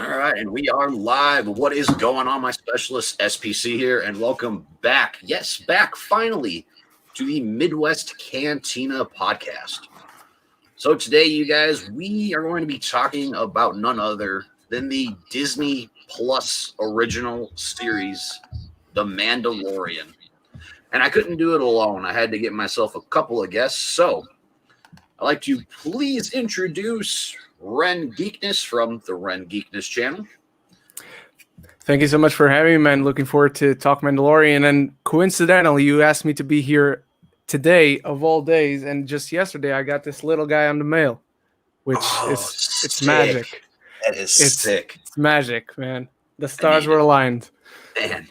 All right, and we are live. What is going on, my specialist SPC here, and welcome back. Yes, back finally to the Midwest Cantina podcast. So today, you guys, we are going to be talking about none other than the Disney Plus original series, The Mandalorian. And I couldn't do it alone. I had to get myself a couple of guests. So I'd like to please introduce Ren Geekness from the Ren Geekness channel. Thank you so much for having me, man. Looking forward to talk Mandalorian. And coincidentally, you asked me to be here today of all days, and just yesterday I got this little guy on the mail, which it's magic. That is sick. It's magic, man. The stars were aligned. Man.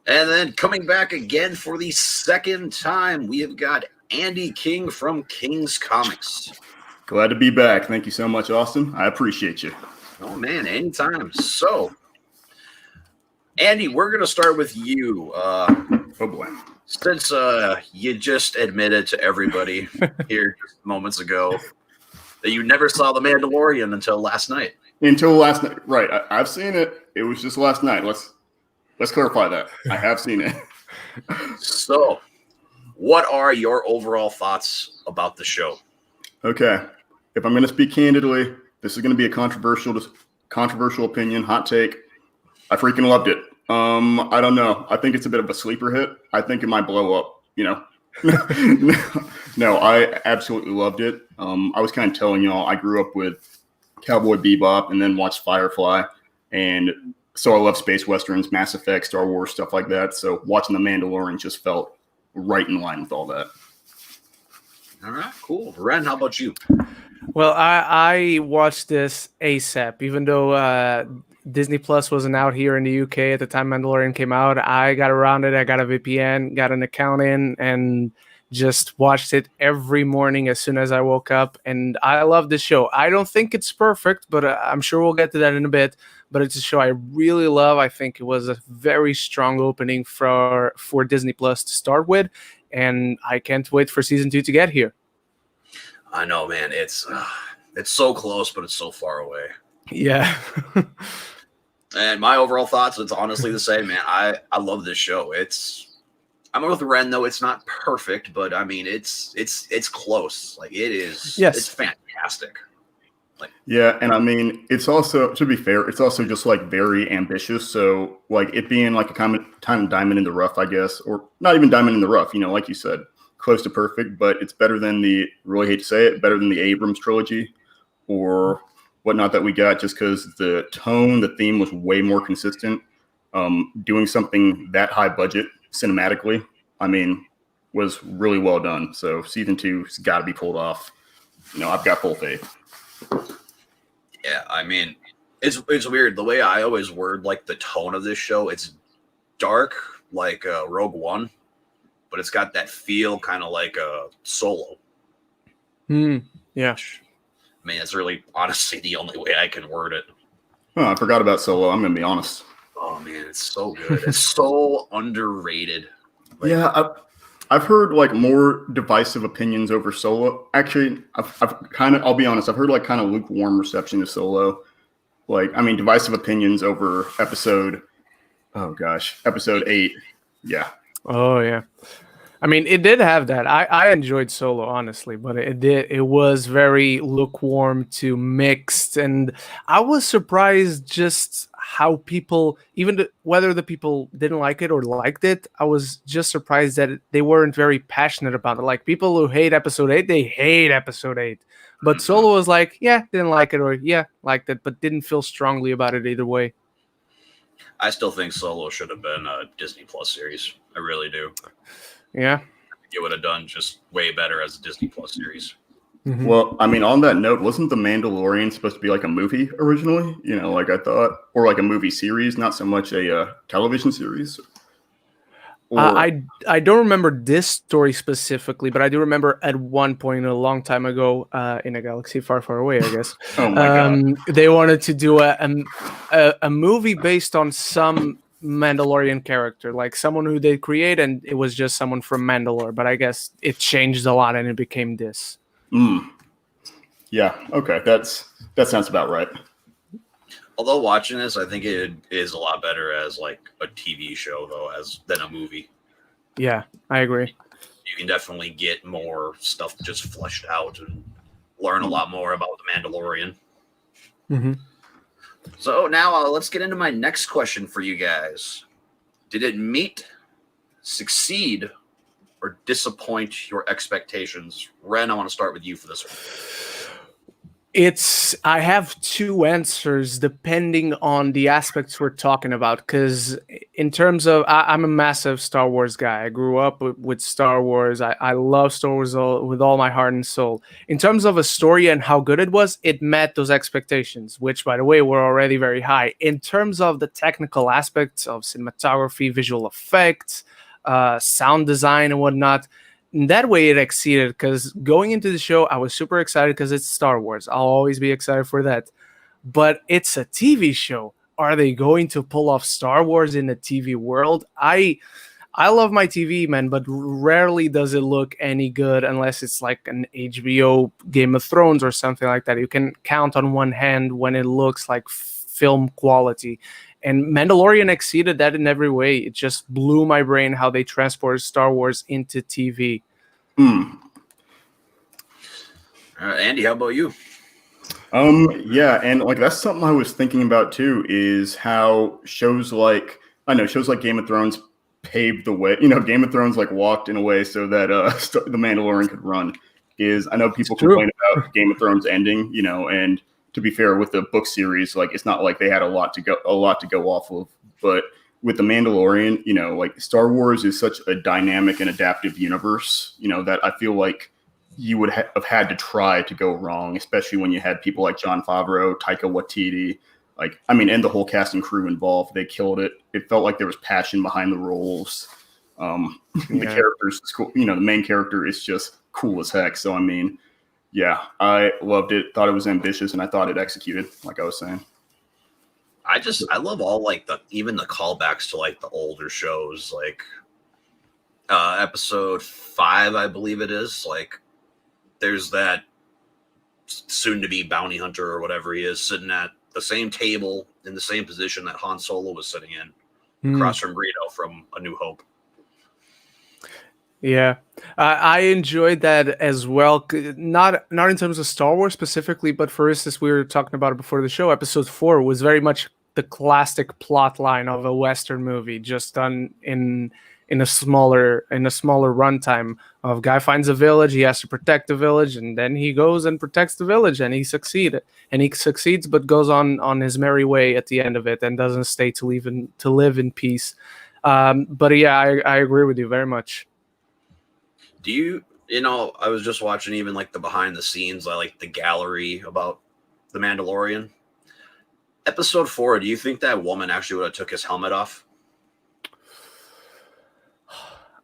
And then coming back again for the second time, we have got Andy King from King's Comics. Glad to be back. Thank you so much, Austin. I appreciate you. Oh, man, anytime. So, Andy, we're going to start with you. Oh, boy. Since you just admitted to everybody here just moments ago that you never saw The Mandalorian until last night. Until last night. Right. I've seen it. It was just last night. Let's clarify that. I have seen it. So, what are your overall thoughts about the show? Okay. If I'm going to speak candidly, this is going to be a controversial opinion, hot take. I freaking loved it. I don't know. I think it's a bit of a sleeper hit. I think it might blow up, No, I absolutely loved it. I was kind of telling y'all, I grew up with Cowboy Bebop and then watched Firefly. And so I love space westerns, Mass Effect, Star Wars, stuff like that. So watching The Mandalorian just felt right in line with all that. All right, cool. Ren, how about you? Well, I watched this ASAP, even though Disney Plus wasn't out here in the UK at the time Mandalorian came out. I got around it. I got a VPN, got an account in, and just watched it every morning as soon as I woke up. And I love this show. I don't think it's perfect, but I'm sure we'll get to that in a bit. But it's a show I really love. I think it was a very strong opening for Disney Plus to start with. And I can't wait for season 2 to get here. I know, man. It's so close, but it's so far away. Yeah. And my overall thoughts, it's honestly the same, man. I love this show. I'm with Ren, though. It's not perfect, but I mean, it's close. Like, it is. Yes. It's fantastic. Yeah, and I mean, it's also, to be fair, it's also just like very ambitious. So like it being like a kind of diamond in the rough, I guess, or not even diamond in the rough, like you said, close to perfect, but it's better than really hate to say it, better than the Abrams trilogy or whatnot that we got, just because the tone, the theme was way more consistent. Doing something that high budget cinematically, I mean, was really well done. So season 2's got to be pulled off. I've got full faith. Yeah, I mean, it's weird. The way I always word like the tone of this show, it's dark like Rogue One, but it's got that feel kind of like Solo. Yeah. I mean, it's really honestly the only way I can word it. Oh, I forgot about Solo. I'm going to be honest. Oh, man, it's so good. It's so underrated. Yeah, I've heard like more divisive opinions over Solo. Actually, I'll be honest, I've heard like kind of lukewarm reception to Solo. Like, I mean, divisive opinions over episode 8. Yeah. Oh, yeah. I mean, it did have that. I enjoyed Solo, honestly, but it was very lukewarm to mixed. And I was surprised just how people, whether the people didn't like it or liked it, I was just surprised that they weren't very passionate about it. Like, people who hate episode 8, they hate episode 8. But Solo was like, yeah, didn't like it, or yeah, liked it, but didn't feel strongly about it either way. I still think Solo should have been a Disney Plus series. I really do. Yeah. I think it would have done just way better as a Disney Plus series. Mm-hmm. Well, I mean, on that note, wasn't The Mandalorian supposed to be like a movie originally? Like I thought, or like a movie series, not so much a television series. I don't remember this story specifically, but I do remember at one point a long time ago, in a galaxy far, far away, I guess. Oh my God. They wanted to do a movie based on some Mandalorian character, like someone who they create, and it was just someone from Mandalore. But I guess it changed a lot, and it became this. Yeah. Okay. That sounds about right. Although watching this, I think it is a lot better as like a TV show though, than a movie. Yeah, I agree. You can definitely get more stuff just fleshed out and learn a lot more about the Mandalorian. Mm-hmm. So now let's get into my next question for you guys. Did it meet, succeed, or disappoint your expectations? Ren, I want to start with you for this one. I have two answers depending on the aspects we're talking about. Because in terms of, I'm a massive Star Wars guy. I grew up with Star Wars. I love Star Wars with all my heart and soul. In terms of a story and how good it was, it met those expectations, which, by the way, were already very high. In terms of the technical aspects of cinematography, visual effects, sound design, and whatnot, in that way it exceeded, because going into the show I was super excited because it's Star Wars. I'll always be excited for that, but it's a TV show. Are they going to pull off Star Wars in the TV world? I love my TV, man, but rarely does it look any good unless it's like an HBO Game of Thrones or something like that. You can count on one hand when it looks like film quality. And Mandalorian exceeded that in every way. It just blew my brain how they transported Star Wars into TV. Andy, how about you? Yeah, and like that's something I was thinking about too, is how shows like Game of Thrones paved the way. Game of Thrones like walked in a way so that the Mandalorian could run. I know people complain about Game of Thrones ending, and to be fair, with the book series, like it's not like they had a lot to go off of. But with the Mandalorian, like Star Wars is such a dynamic and adaptive universe, that I feel like you would have had to try to go wrong, especially when you had people like Jon Favreau, Taika Waititi, and the whole cast and crew involved. They killed it. It felt like there was passion behind the roles. The characters, the main character is just cool as heck. So yeah, I loved it. Thought it was ambitious, and I thought it executed, like I was saying. I love all even the callbacks to like the older shows, like episode 5, I believe it is. Like, there's that soon-to-be bounty hunter or whatever he is sitting at the same table in the same position that Han Solo was sitting in, across from Greedo from A New Hope. Yeah, I enjoyed that as well. Not in terms of Star Wars specifically, but for instance, we were talking about it before the show. Episode 4 was very much the classic plot line of a Western movie, just done in a smaller runtime. Of guy finds a village, he has to protect the village, and then he goes and protects the village, and he succeeds, but goes on his merry way at the end of it, and doesn't stay to live in peace. But yeah, I agree with you very much. Do you I was just watching even like the behind the scenes, like the gallery about the Mandalorian. Episode 4, do you think that woman actually would have took his helmet off?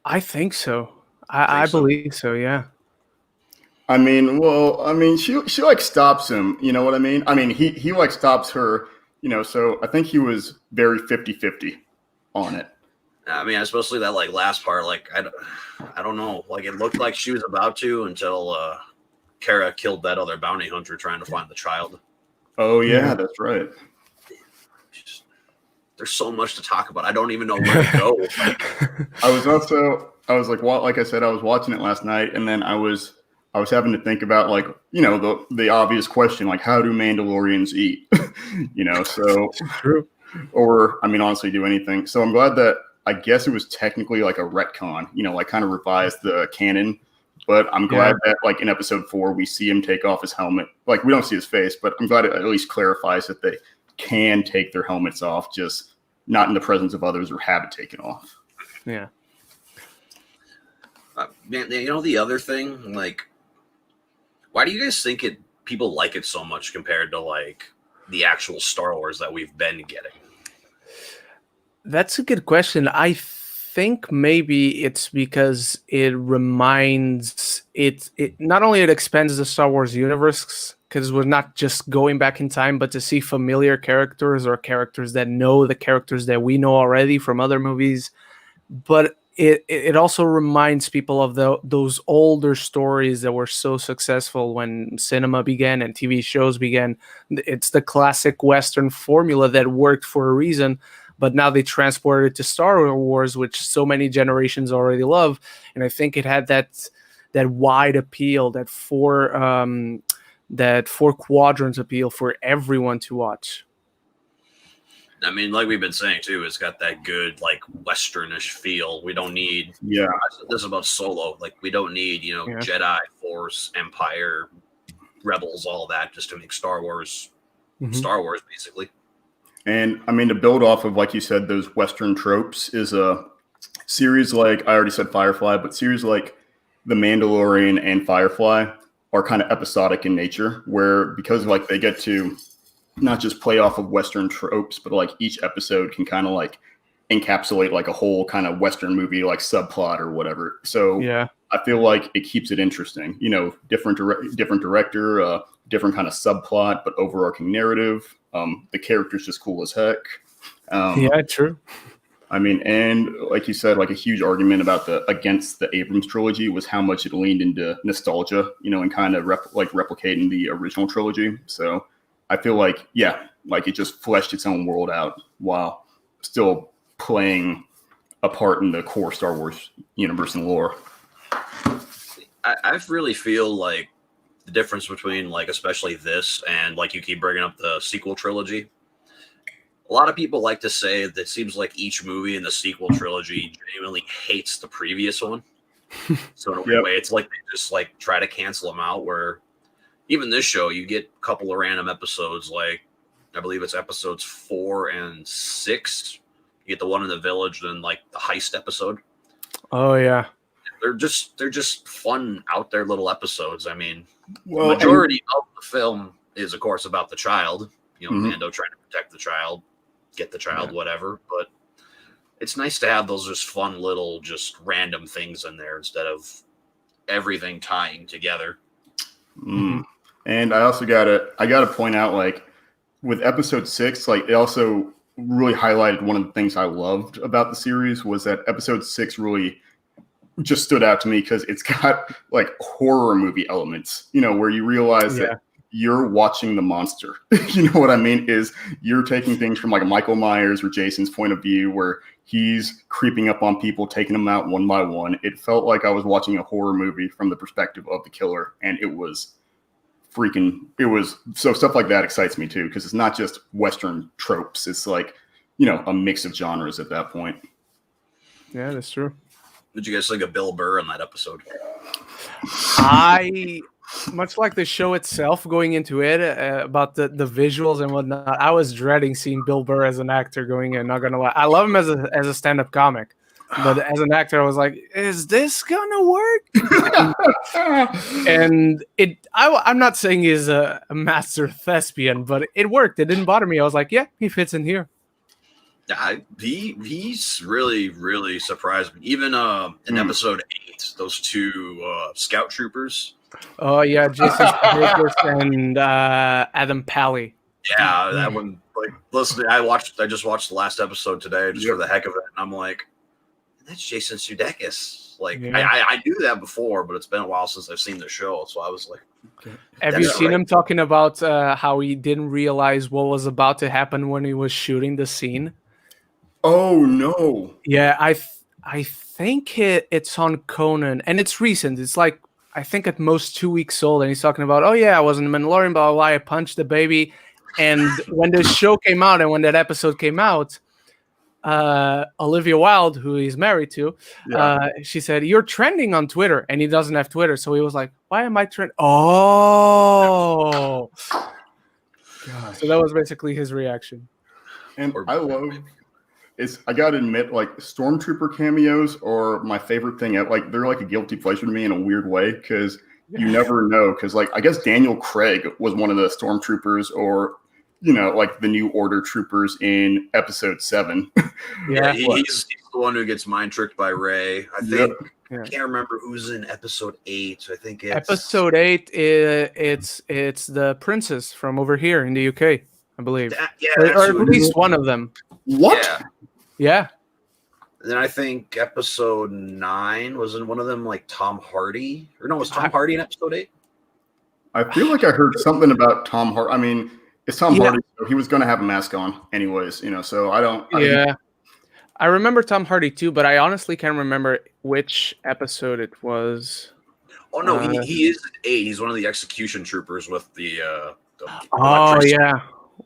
I think so. I believe so, yeah. She like stops him, you know what I mean? He like stops her, so I think he was very 50-50 on it. Especially that like last part, like I don't know, like it looked like she was about to until Kara killed that other bounty hunter trying to find the child. Oh yeah, that's right. There's so much to talk about. I don't even know where to go. I was watching it last night, and then I was having to think about the obvious question, like how do Mandalorians eat? So true. Or honestly do anything. So I'm glad that I guess it was technically like a retcon, kind of revised the canon. But I'm glad that like in episode 4 we see him take off his helmet. Like we don't see his face, but I'm glad it at least clarifies that they can take their helmets off, just not in the presence of others or have it taken off. Yeah. The other thing, like, why do you guys think people like it so much compared to like the actual Star Wars that we've been getting? That's a good question. I think maybe it's because it reminds it not only it expands the Star Wars universe, because we're not just going back in time, but to see familiar characters or characters that know the characters that we know already from other movies. But it also reminds people of those older stories that were so successful when cinema began and TV shows began. It's the classic Western formula that worked for a reason, but now they transported it to Star Wars, which so many generations already love. And I think it had that wide appeal, that four quadrants appeal for everyone to watch. I mean, like we've been saying too, it's got that good like Westernish feel. We don't need. Yeah. This is about Solo. Like we don't need Jedi, Force, Empire, Rebels, all that just to make Star Wars. Star Wars, basically. And I mean, to build off of, like you said, those Western tropes is a series like, I already said Firefly, but series like The Mandalorian and Firefly are kind of episodic in nature, where because like they get to not just play off of Western tropes, but like each episode can kind of like encapsulate like a whole kind of Western movie, like subplot or whatever. So yeah, I feel like it keeps it interesting, different director, different kind of subplot, but overarching narrative. The character's just cool as heck. Yeah, true. I mean, and like you said, like a huge argument about against the Abrams trilogy was how much it leaned into nostalgia, and kind of replicating the original trilogy. So I feel like, yeah, like it just fleshed its own world out while still playing a part in the core Star Wars universe and lore. I really feel like the difference between like especially this and like you keep bringing up the sequel trilogy. A lot of people like to say that it seems like each movie in the sequel trilogy genuinely hates the previous one. So in a weird way, it's like they just like try to cancel them out. Where even this show, you get a couple of random episodes, like I believe it's episodes 4 and 6. You get the one in the village, then like the heist episode. Oh yeah, they're just fun out there little episodes. I mean, the majority of the film is of course about the child. Mando trying to protect the child, get the child, whatever. But it's nice to have those just fun little, just random things in there instead of everything tying together. And I also gotta point out, like with episode 6, like it also really highlighted one of the things I loved about the series was that episode 6 really just stood out to me because it's got like horror movie elements, where you realize that you're watching the monster. You know what I mean? Is you're taking things from like a Michael Myers or Jason's point of view where he's creeping up on people, taking them out one by one. It felt like I was watching a horror movie from the perspective of the killer, and it was so stuff like that excites me too, because it's not just Western tropes. It's like, a mix of genres at that point. Yeah, that's true. What did you guys think of Bill Burr in that episode? Much like the show itself, going into it about the visuals and whatnot, I was dreading seeing Bill Burr as an actor going in. Not gonna lie, I love him as a stand-up comic, but as an actor, I was like, "Is this gonna work?" And I'm not saying he's a master thespian, but it worked. It didn't bother me. I was like, "Yeah, he fits in here." He's really, really surprised me. Even in episode 8, those two scout troopers. Oh yeah, Jason Sudeikis and Adam Pally. Yeah, that one. Like, listen, I just watched the last episode today just for the heck of it, and I'm like, that's Jason Sudeikis. Like, I knew that before, but it's been a while since I've seen the show, so I was like, have you seen him talking about how he didn't realize what was about to happen when he was shooting the scene? Oh no! Yeah, I think it's on Conan, and it's recent. It's like, I think at most 2 weeks old, and he's talking about, oh yeah, I was in the Mandalorian, blah, blah, blah, I punched the baby. And when the show came out and when that episode came out, Olivia Wilde, who he's married to, she said, "You're trending on Twitter," and he doesn't have Twitter, so he was like, "Why am I trending?" Oh, gosh. So that was basically his reaction. And I gotta admit, like Stormtrooper cameos are my favorite thing. Like they're like a guilty pleasure to me in a weird way because you never know. Because like I guess Daniel Craig was one of the Stormtroopers, or like the New Order troopers in Episode 7. Yeah, he's the one who gets mind tricked by Rey. I think I can't remember who's in Episode 8. I think it's Episode 8. It's the princess from over here in the UK, I believe. Or at least one of them. What? Yeah. And then I think episode 9 was in one of them, like Tom Hardy. Or no, was Tom Hardy in episode 8? I feel like I heard something about Tom Hardy. I mean, it's Tom Hardy, so he was going to have a mask on anyways, so I don't. I remember Tom Hardy too, but I honestly can't remember which episode it was. Oh no, he is in 8. He's one of the execution troopers with the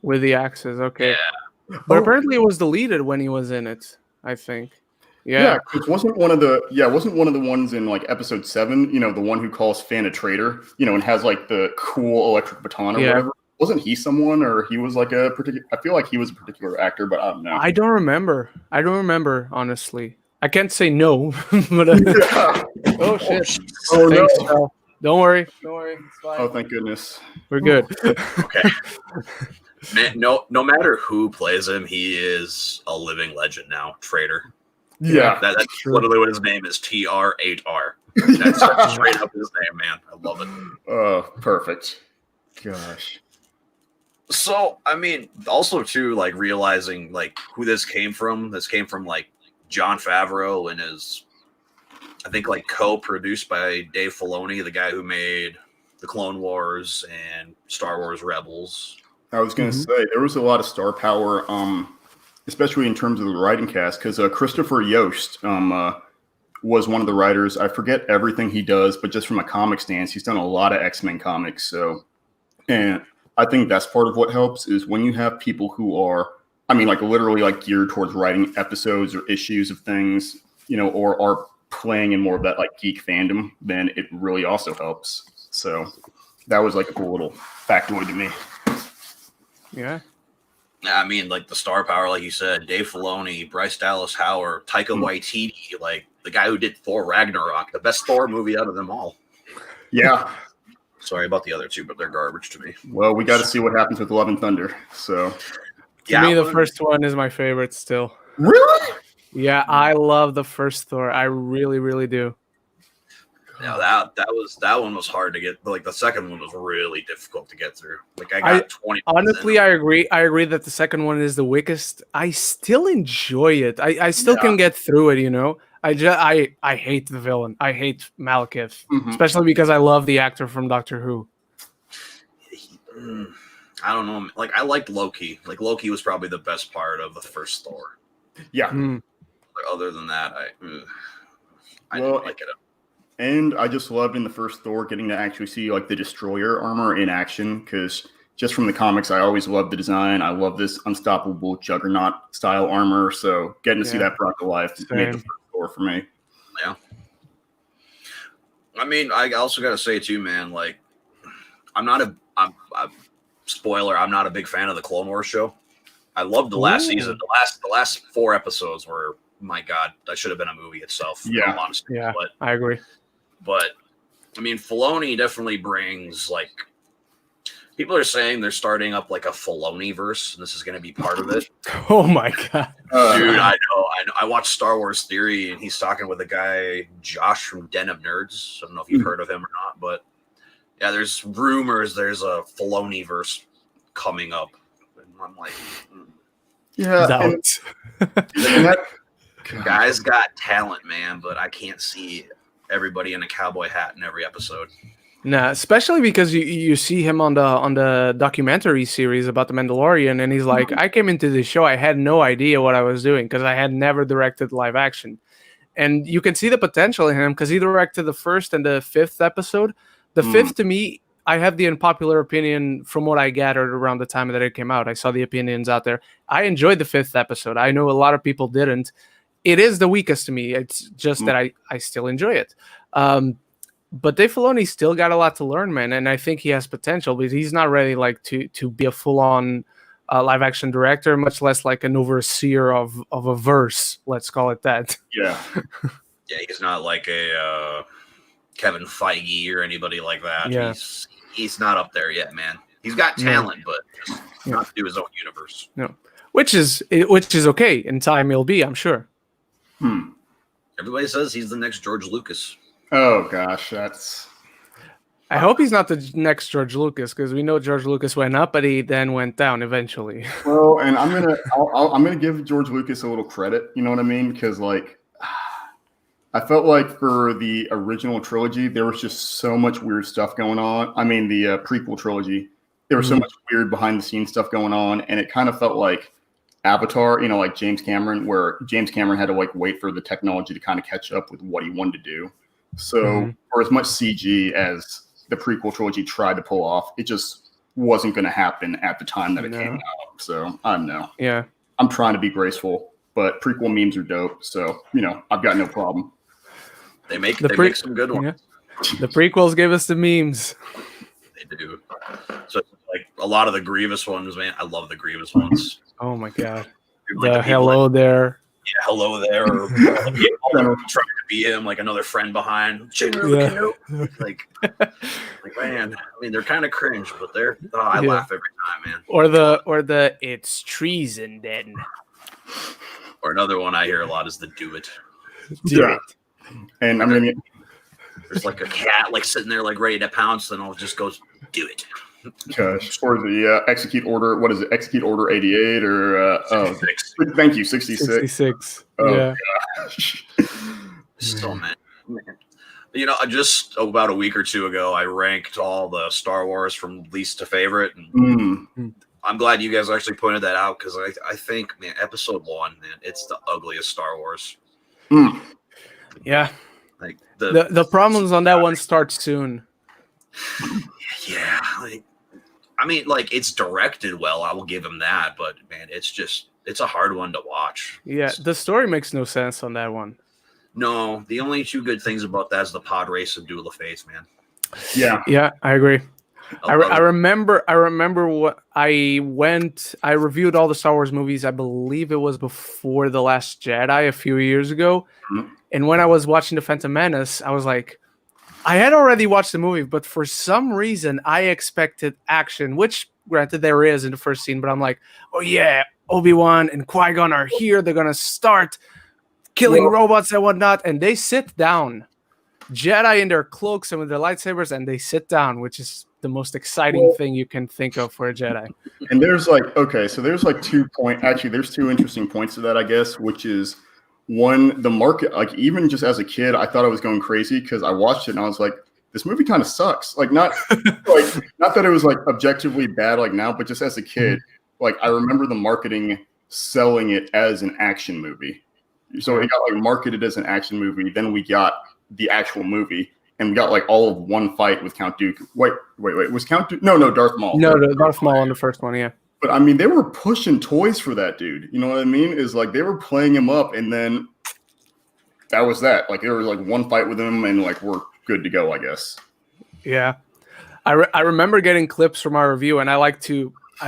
with the axes. Okay, yeah. But apparently it was deleted when he was in it, I think. Yeah, it wasn't one of the ones in like episode 7, the one who calls Fan a traitor, and has like the cool electric baton or whatever. Wasn't he someone, or he was like a particular? I feel like he was a particular actor, but I don't know. I don't remember, honestly. I can't say no, but oh shit! Oh no! Don't worry. It's fine. Oh, thank goodness. We're good. Okay. Man, no matter who plays him, he is a living legend now. Traitor. Yeah, that's literally what his name is. TR8R. That's straight up his name, man. I love it. Oh, perfect. Gosh. So, I mean, also too, like realizing like who this came from. This came from like Jon Favreau and his, I think, like co-produced by Dave Filoni, the guy who made the Clone Wars and Star Wars Rebels. I was going to say there was a lot of star power, especially in terms of the writing cast, because Christopher Yost was one of the writers. I forget everything he does, but just from a comic stance, he's done a lot of X-Men comics. So, and I think that's part of what helps is when you have people who are, I mean, like literally like geared towards writing episodes or issues of things, or are playing in more of that like geek fandom, then it really also helps. So that was like a cool little factoid to me. Yeah. I mean, like the star power, like you said, Dave Filoni, Bryce Dallas Howard, Taika Waititi, like the guy who did Thor Ragnarok, the best Thor movie out of them all. Yeah. Sorry about the other two, but they're garbage to me. Well, we got to see what happens with Love and Thunder. So, to me, the first one is my favorite still. Really? Yeah, I love the first Thor. I really, really do. Yeah, that one was hard to get. Like the second one was really difficult to get through. Like I got 20. Honestly, I agree. I agree that the second one is the weakest. I still enjoy it. I still can get through it. I hate the villain. I hate Malekith, especially because I love the actor from Doctor Who. I don't know. Like I liked Loki. Like Loki was probably the best part of the first Thor. Yeah. Like, other than that, I didn't like it. And I just loved in the first Thor getting to actually see like the Destroyer armor in action, because just from the comics, I always loved the design. I love this unstoppable Juggernaut style armor. So getting to see that brought to life made the first Thor for me. Yeah. I mean, I also got to say too, man, like I'm spoiler, I'm not a big fan of the Clone Wars show. I loved the last season. The last 4 episodes were, my God, that should have been a movie itself. Yeah. Honestly. Yeah, but I agree. But I mean, Filoni definitely brings, like, people are saying they're starting up like a Filoni verse, and this is going to be part of it. Oh my God. Dude, I know. I watched Star Wars Theory, and he's talking with a guy, Josh from Den of Nerds. I don't know if you've heard of him or not, but yeah, there's rumors there's a Filoni verse coming up. And I'm like, yeah. Guy's got talent, man, but I can't see everybody in a cowboy hat in every episode. Nah, especially because you see him on the documentary series about the Mandalorian, and he's like, I came into the show, I had no idea what I was doing because I had never directed live action. And you can see the potential in him because he directed the 1st and the 5th episode. The 5th, to me, I have the unpopular opinion from what I gathered around the time that it came out. I saw the opinions out there. I enjoyed the 5th episode. I know a lot of people didn't. It is the weakest to me. It's just that I still enjoy it. But Dave Filoni still got a lot to learn, man, and I think he has potential, but he's not ready like to be a full-on live action director, much less like an overseer of a verse. Let's call it that. Yeah. Yeah, he's not like a Kevin Feige or anybody like that. Yeah. He's not up there yet, man. He's got talent, but just not to do his own universe. No, which is okay. In time, he'll be, I'm sure. Everybody says he's the next George Lucas. Oh gosh, that's. I hope he's not the next George Lucas, because we know George Lucas went up, but he then went down eventually. Well, and I'm gonna give George Lucas a little credit. You know what I mean? Because like, I felt like for the original trilogy, there was just so much weird stuff going on. I mean, the prequel trilogy, there was so much weird behind the scenes stuff going on, and it kind of felt like Avatar, like James Cameron, where James Cameron had to like wait for the technology to kind of catch up with what he wanted to do. So for as much CG as the prequel trilogy tried to pull off, it just wasn't going to happen at the time that it came out. So I don't know. Yeah. I'm trying to be graceful, but prequel memes are dope. So, I've got no problem. They make some good ones. Yeah. The prequels give us the memes. They do. So like a lot of the Grievous ones, man. I love the Grievous ones. Oh my God. Like the hello there. Yeah, hello there. Or trying to be him, like another friend behind. Like, man. I mean, they're kind of cringe, but I laugh every time, man. Or the it's treason then. Or another one I hear a lot is the do it. Do it. And I mean, there's like a cat like sitting there like ready to pounce, then it just goes, do it. Gosh, or the execute order. What is it? Execute order 88 or 66. Thank you, 66. 66. Oh, yeah. Gosh. So man. Just about a week or two ago, I ranked all the Star Wars from least to favorite, and I'm glad you guys actually pointed that out, because I think, man, Episode 1, man, it's the ugliest Star Wars. Yeah. Like the problems on that one start soon. Yeah, it's directed well. I will give him that, but man, it's a hard one to watch. Yeah, the story makes no sense on that one. No, the only two good things about that is the pod race and Duel of Fates, man. Yeah, I agree. I remember what I reviewed all the Star Wars movies. I believe it was before The Last Jedi a few years ago. And when I was watching The Phantom Menace, I was like, I had already watched the movie, but for some reason I expected action, which granted there is in the first scene, but I'm like, oh yeah, Obi-Wan and Qui-Gon are here. They're going to start killing robots and whatnot. And they sit down, Jedi in their cloaks and with their lightsabers, and they sit down, which is the most exciting thing you can think of for a Jedi. And there's there's 2 points. Actually, there's 2 interesting points to that, I guess, which is one, the market. Like, even just as a kid, I thought I was going crazy because I watched it and I was like, this movie kind of sucks. Like, not not that it was like objectively bad like now, but just as a kid, like I remember the marketing selling it as an action movie. So it got like marketed as an action movie. Then we got the actual movie. And we got like all of one fight with Count Dooku. Wait. Was Count Dooku? No, Darth Maul. No, Darth Maul on the first one, yeah. But I mean, they were pushing toys for that dude. You know what I mean? Is like they were playing him up, and then that was that. Like there was like one fight with him, and like we're good to go, I guess. Yeah, I remember getting clips from our review, and I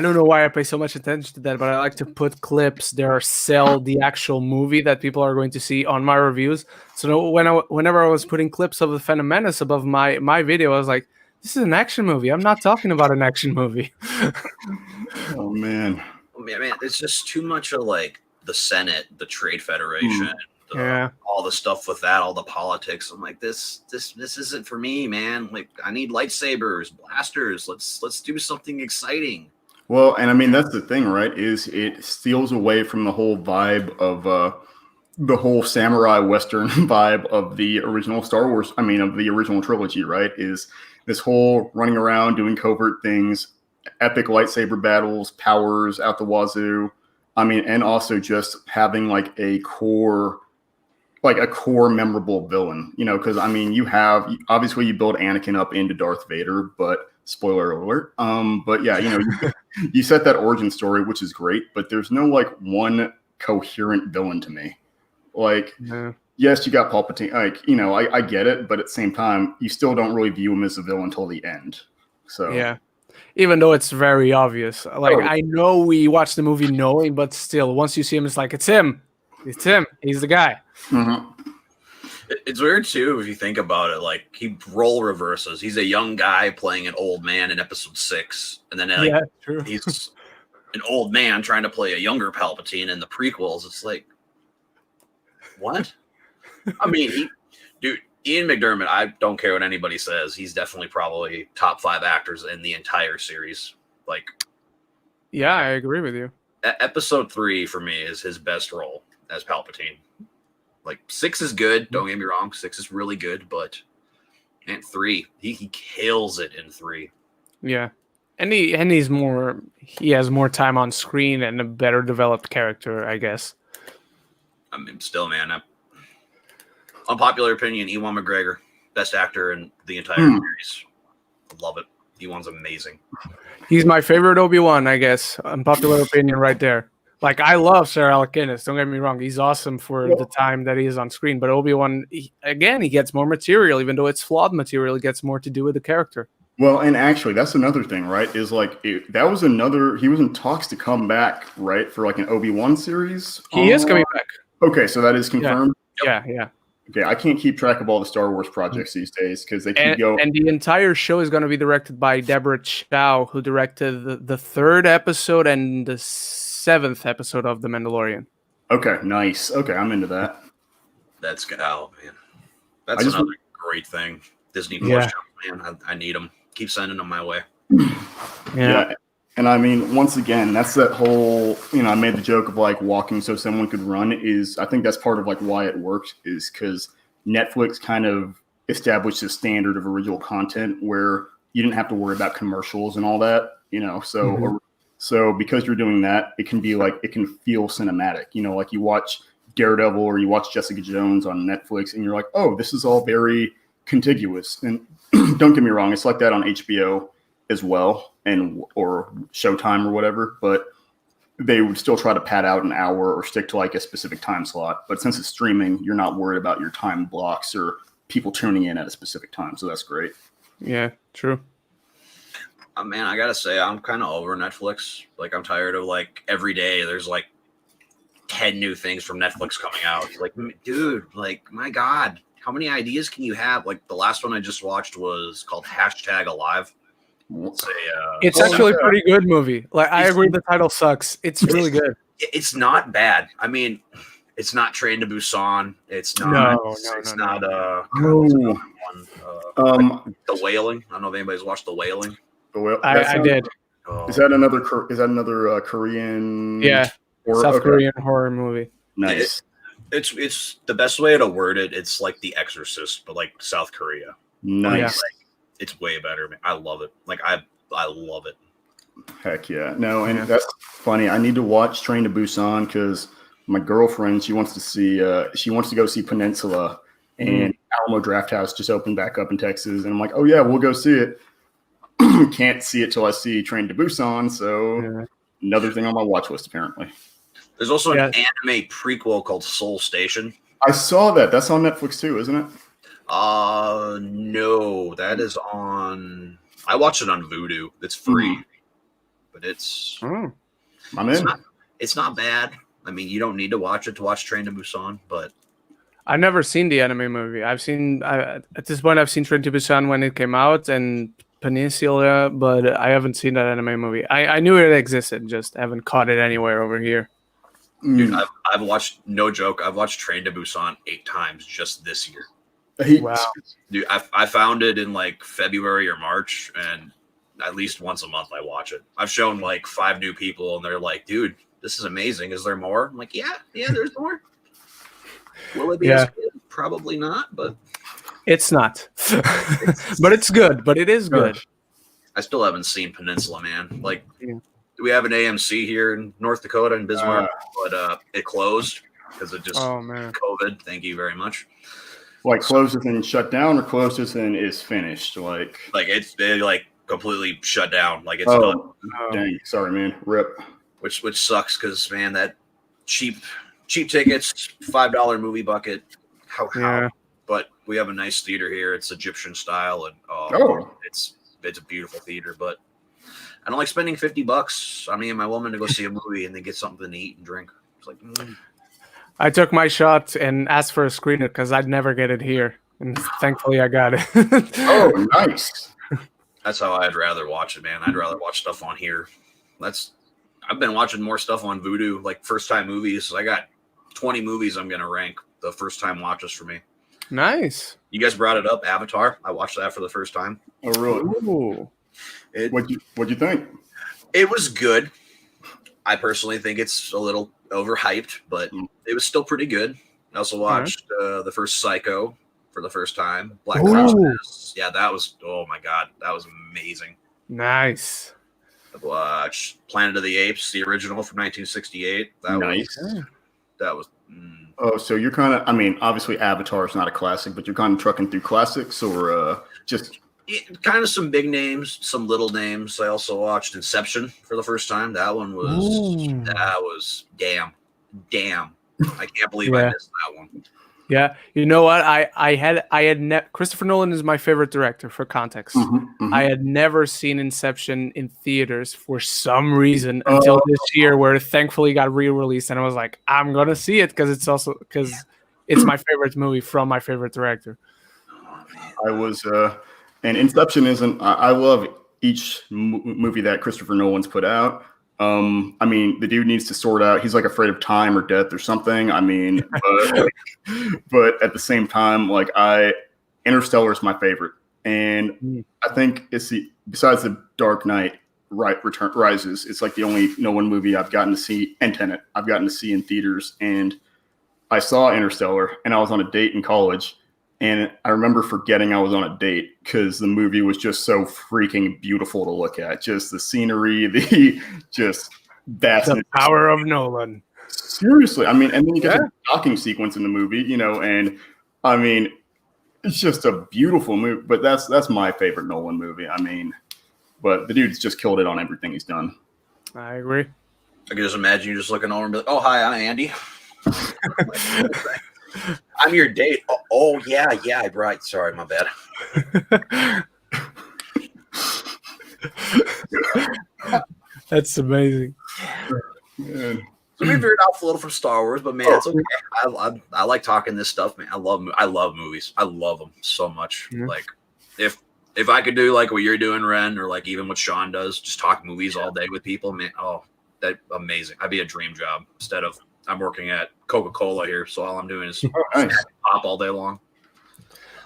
don't know why I pay so much attention to that, but I like to put clips there, sell the actual movie that people are going to see on my reviews. So whenever I was putting clips of The Phantom Menace above my video, I was like, this is an action movie. I'm not talking about an action movie. Oh, man. Man, it's just too much of like the Senate, the Trade Federation, all the stuff with that, all the politics. I'm like, this isn't for me, man. Like, I need lightsabers, blasters. Let's do something exciting. Well, and I mean, that's the thing, right? Is it steals away from the whole vibe of the whole samurai Western vibe of the original Star Wars. I mean, of the original trilogy, right? Is this whole running around doing covert things, epic lightsaber battles, powers out the wazoo. I mean, and also just having like a core memorable villain, because I mean, you obviously build Anakin up into Darth Vader, but spoiler alert. But yeah, you set that origin story, which is great, but there's no like one coherent villain to me. Like, yes, you got Palpatine. Like, I get it, but at the same time, you still don't really view him as a villain until the end. So yeah, even though it's very obvious. Like, I know we watched the movie knowing, but still, once you see him, it's like it's him. It's him. He's the guy. Mm-hmm. It's weird too if you think about it. Like, he role reverses. He's a young guy playing an old man in Episode 6, and then he's an old man trying to play a younger Palpatine in the prequels. It's like, what? I mean, Ian McDermott, I don't care what anybody says. He's definitely probably top 5 actors in the entire series. Like, Yeah, I agree with you. episode 3 for me is his best role as Palpatine. Like 6 is good. Don't get me wrong. 6 is really good, but and 3, he kills it in 3. Yeah, and he has more time on screen and a better developed character, I guess. I mean, still, man. Unpopular opinion: Ewan McGregor, best actor in the entire series. Love it. Ewan's amazing. He's my favorite Obi-Wan, I guess. Unpopular opinion right there. Like, I love Sir Alec Guinness. Don't get me wrong. He's awesome for the time that he is on screen. But Obi-Wan, he gets more material. Even though it's flawed material, it gets more to do with the character. Well, and actually, that's another thing, right? Is like that was another. He was in talks to come back, right, for like an Obi-Wan series. He is coming back. Okay, so that is confirmed. Yeah. Okay, I can't keep track of all the Star Wars projects these days because they keep going. And the entire show is going to be directed by Deborah Chow, who directed the 3rd episode and the 7th episode of The Mandalorian. Okay, nice. Okay, I'm into that. That's good. Oh, man. That's another great thing. Disney Plus show, man. I need them. Keep sending them my way. Yeah. And I mean, once again, that's that whole, I made the joke of like walking so someone could run I think that's part of like why it worked is because Netflix kind of established a standard of original content where you didn't have to worry about commercials and all that, so because you're doing that, it can be like, it can feel cinematic, like you watch Daredevil or you watch Jessica Jones on Netflix and you're like, oh, this is all very contiguous. And don't get me wrong, it's like that on HBO as well, or Showtime or whatever, but they would still try to pad out an hour or stick to like a specific time slot. But since it's streaming, you're not worried about your time blocks or people tuning in at a specific time. So that's great. Yeah, true. Man, I gotta say, I'm kind of over Netflix. Like, I'm tired of like every day there's like 10 new things from Netflix coming out. Like, dude, like, my God, how many ideas can you have? Like, the last one I just watched was called #Alive. It's actually a pretty good movie. Like, I agree, the title sucks. It's really good. It's not bad. I mean, it's not Train to Busan. It's not. The Wailing. I don't know if anybody's watched The Wailing. I did. Is that another Korean? Yeah, South Korean horror movie. Nice. It's the best way to word it. It's like The Exorcist, but like South Korea. Nice. Yeah. It's way better. I love it. Like I love it. Heck yeah. No, and that's funny. I need to watch Train to Busan because my girlfriend, she wants to go see Peninsula, and Alamo Drafthouse just opened back up in Texas, and I'm like, oh yeah, we'll go see it. Can't see it till I see Train to Busan, so another thing on my watch list apparently. There's also an anime prequel called Soul Station. I saw that. That's on Netflix too, isn't it? No, that is on. I watched it on Vudu. It's free, but it's. I'm in. It's not bad. I mean, you don't need to watch it to watch Train to Busan, but I've never seen the anime movie. At this point, I've seen Train to Busan when it came out and Peninsula, but I haven't seen that anime movie. I knew it existed, just haven't caught it anywhere over here. Dude, I've watched, no joke, I've watched Train to Busan 8 times just this year. Wow. Dude, I found it in like February or March, and at least once a month I watch it. I've shown like 5 new people, and they're like, dude, this is amazing. Is there more? I'm like, yeah, there's more. Will it be as good? Probably not, but it's not. But it's good. But it is good. I still haven't seen Peninsula, man. Like, we have an AMC here in North Dakota in Bismarck, but it closed because of just COVID. Thank you very much. Like closed as in shut down, or closed as in is finished? Like they like completely shut down. Like it's done. Dang, sorry, man. Rip. Which sucks because, man, that cheap tickets, $5 movie bucket. How? But we have a nice theater here. It's Egyptian style, and it's a beautiful theater. But I don't like spending $50 on me and my woman to go see a movie and then get something to eat and drink. It's like, I took my shot and asked for a screener because I'd never get it here, and thankfully I got it. Oh, nice. That's how I'd rather watch it, man. I'd rather watch stuff on here. I've been watching more stuff on Vudu, like first-time movies. I got 20 movies I'm going to rank the first-time watches for me. Nice. You guys brought it up, Avatar. I watched that for the first time. Oh, really? Ooh. What'd you think? It was good. I personally think it's a little overhyped, but it was still pretty good. I also watched the first Psycho for the first time. Black Christmas. Yeah, that was, oh my God, that was amazing. Nice. I watched Planet of the Apes, the original from 1968. That was. Oh, so you're kind of, I mean, obviously Avatar is not a classic, but you're kind of trucking through classics or just... Kind of some big names, some little names. I also watched Inception for the first time. That one was damn. I can't believe I missed that one. Yeah, you know what? I had Christopher Nolan is my favorite director. For context, I had never seen Inception in theaters for some reason until this year, where it thankfully got re-released, and I was like, I'm gonna see it because it's my favorite movie from my favorite director. I was. And Inception isn't. I love each movie that Christopher Nolan's put out. I mean, the dude needs to sort out. He's like afraid of time or death or something. I mean, but at the same time, like Interstellar is my favorite, and I think it's besides the Dark Knight Rises, it's like the only Nolan movie I've gotten to see, and Tenet I've gotten to see in theaters. And I saw Interstellar, and I was on a date in college. And I remember forgetting I was on a date because the movie was just so freaking beautiful to look at. Just the scenery, the power of Nolan. Seriously, I mean, and then you get a docking sequence in the movie, you know, and I mean, it's just a beautiful movie. But that's my favorite Nolan movie. I mean, but the dude's just killed it on everything he's done. I agree. I can just imagine you just looking over and be like, "Oh, hi, I'm Andy." I'm your date. Oh yeah, right. Sorry, my bad. That's amazing. Man. So we veered off a little from Star Wars, but man, it's okay. I like talking this stuff, man. I love movies. I love them so much. Yeah. Like if I could do like what you're doing, Ren, or like even what Sean does, just talk movies all day with people, man. Oh, that's amazing. I'd be a dream job instead of. I'm working at Coca-Cola here, so all I'm doing is pop all day long.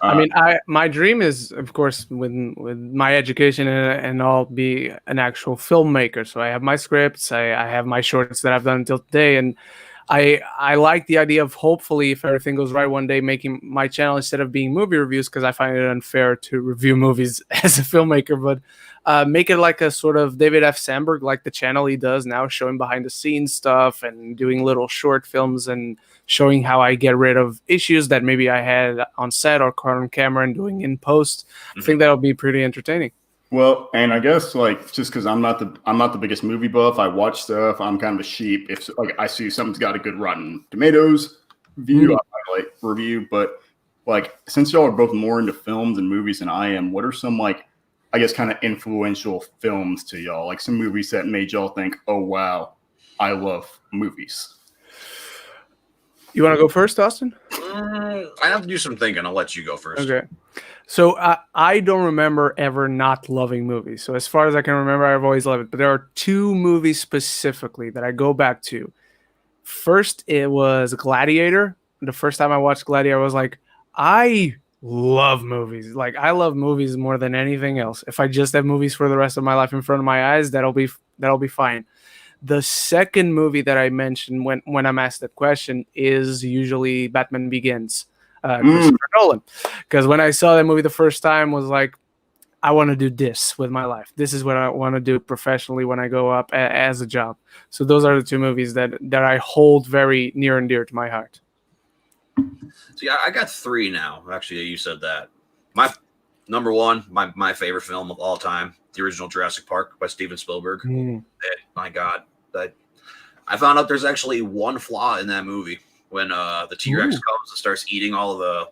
I mean, my dream is, of course, with my education and all, be an actual filmmaker. So I have my scripts, I have my shorts that I've done until today, and I like the idea of hopefully, if everything goes right, one day making my channel instead of being movie reviews, because I find it unfair to review movies as a filmmaker, but make it like a sort of David F. Sandberg, like the channel he does now, showing behind the scenes stuff and doing little short films and showing how I get rid of issues that maybe I had on set or caught on camera and doing in post. I think that'll be pretty entertaining. Well, and I guess like just because I'm not the biggest movie buff, I watch stuff. I'm kind of a sheep. If like I see something's got a good Rotten Tomatoes review, I like review. But like since y'all are both more into films and movies than I am, what are some like I guess kind of influential films to y'all? Like some movies that made y'all think, "Oh wow, I love movies." You want to go first, Austin? I have to do some thinking. I'll let you go first. Okay. So I don't remember ever not loving movies. So as far as I can remember, I've always loved it. But there are two movies specifically that I go back to. First, it was Gladiator. The first time I watched Gladiator, I was like, I love movies. Like, I love movies more than anything else. If I just have movies for the rest of my life in front of my eyes, that'll be fine. The second movie that I mentioned when I'm asked that question is usually Batman Begins. Christopher Nolan, because when I saw that movie the first time, was like, I want to do this with my life. This is what I want to do professionally when I go up as a job. So those are the two movies that I hold very near and dear to my heart. See, I got three now. Actually, you said that. My number one, my favorite film of all time, the original Jurassic Park by Steven Spielberg. My God, I found out there's actually one flaw in that movie. When the T-Rex comes and starts eating all of the,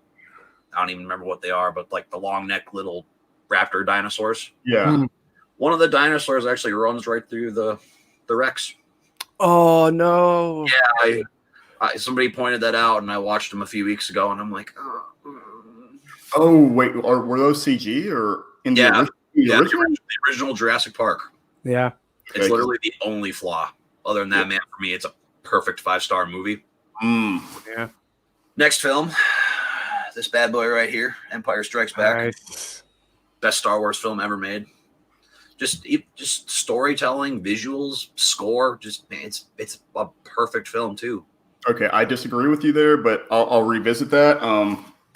I don't even remember what they are, but like the long neck little raptor dinosaurs. Yeah. One of the dinosaurs actually runs right through the Rex. Oh, no. Yeah. Somebody pointed that out, and I watched them a few weeks ago, and I'm like, oh wait, were those CG or in the original Jurassic Park? Yeah. It's literally the only flaw. Other than that, man, for me, it's a perfect 5-star movie. Yeah. Next film, this bad boy right here, Empire Strikes Back. Nice. Best Star Wars film ever made. Just storytelling, visuals, score. Just man, it's a perfect film too. Okay, I disagree with you there, but I'll revisit that.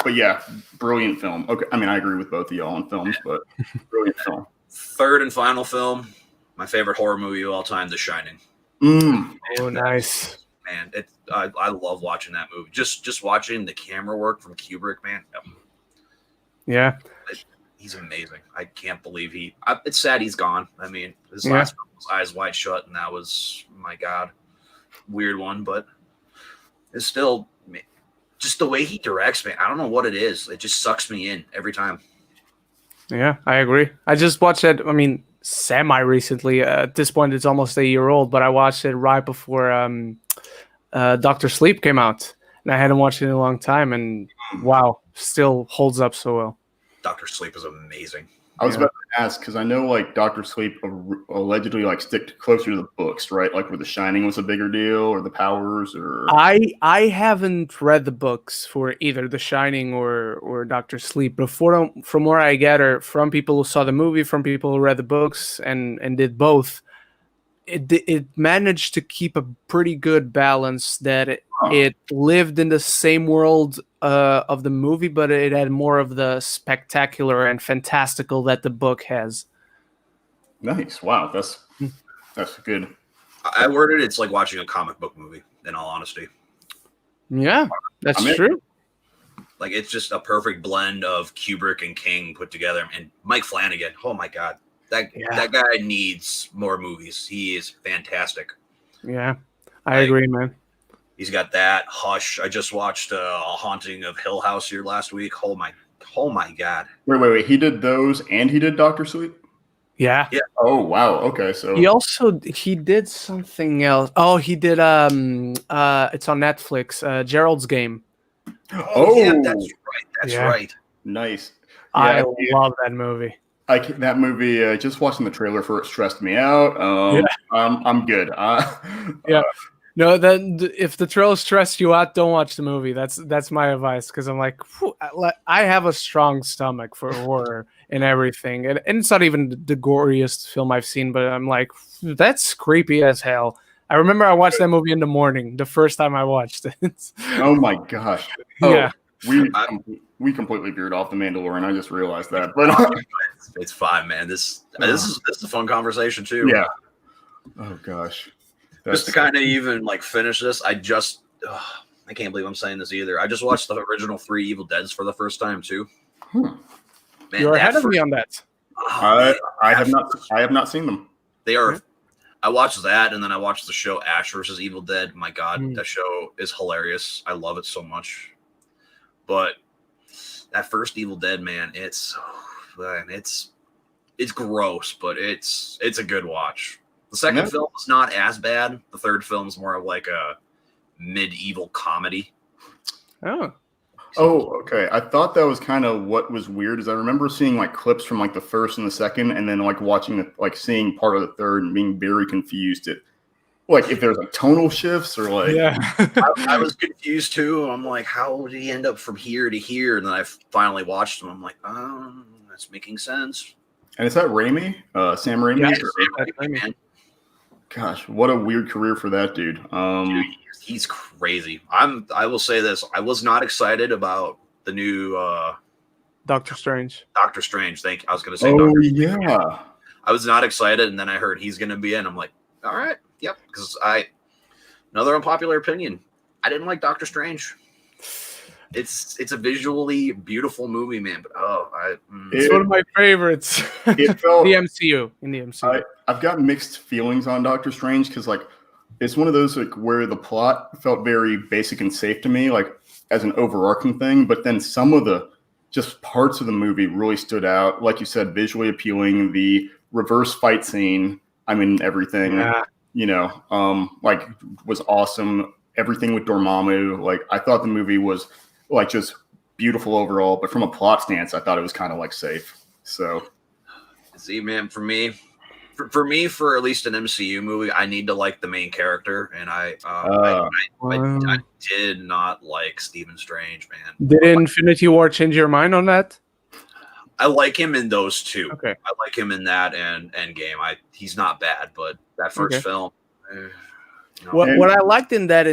But yeah, brilliant film. Okay, I mean I agree with both of y'all on films, but brilliant film. Third and final film, my favorite horror movie of all time, The Shining. Oh, nice. Man, I love watching that movie. Just watching the camera work from Kubrick, man. Yeah. He's amazing. I can't believe it's sad he's gone. I mean, his last film was Eyes Wide Shut, and that was, my God, weird one, but it's still, man, just the way he directs, man. I don't know what it is. It just sucks me in every time. Yeah, I agree. I just watched it, I mean, semi-recently. At this point, it's almost a year old, but I watched it right before Dr. Sleep came out, and I hadn't watched it in a long time, and wow, still holds up so well. Dr. Sleep is amazing. I was about to ask because I know like Dr. Sleep allegedly like stick closer to the books, right? Like where The Shining was a bigger deal, or The Powers, or I haven't read the books for either The Shining or Dr. Sleep, but from where I gather from people who saw the movie, from people who read the books and did both, it managed to keep a pretty good balance that it lived in the same world of the movie, but it had more of the spectacular and fantastical that the book has. Nice. Wow, that's good. I worded it's like watching a comic book movie, in all honesty. Yeah, that's true. Like, it's just a perfect blend of Kubrick and King put together. And Mike Flanagan, oh my God. That guy needs more movies. He is fantastic. Yeah, I agree, man. He's got that. Hush. I just watched A Haunting of Hill House here last week. Oh my God. Wait. He did those and he did Dr. Sleep? Yeah. Oh wow. Okay. So he did something else. Oh, he did it's on Netflix, Gerald's Game. Oh yeah, that's right. That's right. Nice. Yeah, I love that movie. That movie, just watching the trailer for it stressed me out. I'm good. No, then if the trailer stressed you out, don't watch the movie. That's my advice, because I'm like, I have a strong stomach for horror and everything, and it's not even the goriest film I've seen, but I'm like, that's creepy as hell. I remember I watched that movie in the morning the first time I watched it. Oh my gosh! Yeah, we completely veered off the Mandalorian. I just realized that, but it's fine, man. This is a fun conversation too. Yeah. Oh gosh. Just to kind of even like finish this, I can't believe I'm saying this either. I just watched the original 3 Evil Deads for the first time too. Man, you're ahead of me on that. I have not seen them. They are. I watched that, and then I watched the show Ash vs. Evil Dead. My God, that show is hilarious. I love it so much. But that first Evil Dead, man, it's gross, but it's a good watch. The second film is not as bad. The third film is more of like a medieval comedy. Oh, okay. I thought that was kind of what was weird. Is I remember seeing like clips from like the first and the second, and then like watching seeing part of the third and being very confused at like if there's like tonal shifts or like. Yeah, I was confused too. I'm like, how did he end up from here to here? And then I finally watched him. I'm like, oh, that's making sense. And is that Raimi? Sam Raimi? Yeah, Sam Raimi, man. Gosh, what a weird career for that dude. Dude, he's crazy. I will say this. I was not excited about the new Doctor Strange. Doctor Strange. I was going to say. Yeah. I was not excited, and then I heard he's going to be in. I'm like, all right, yep. Because another unpopular opinion. I didn't like Doctor Strange. It's a visually beautiful movie, man. But it's one of my favorites. It felt in the MCU. I've got mixed feelings on Doctor Strange because like it's one of those like where the plot felt very basic and safe to me, like as an overarching thing. But then some of the just parts of the movie really stood out. Like you said, visually appealing. The reverse fight scene. I mean, everything. Yeah. Like was awesome. Everything with Dormammu. Like I thought the movie was. Like just beautiful overall, but from a plot stance, I thought it was kind of like safe. So, see, man, for me, for me, for at least an MCU movie, I need to like the main character, and I did not like Stephen Strange, man. Did Infinity War change your mind on that? I like him in those two. Okay. I like him in that and Endgame. He's not bad, but that first film. What I liked in that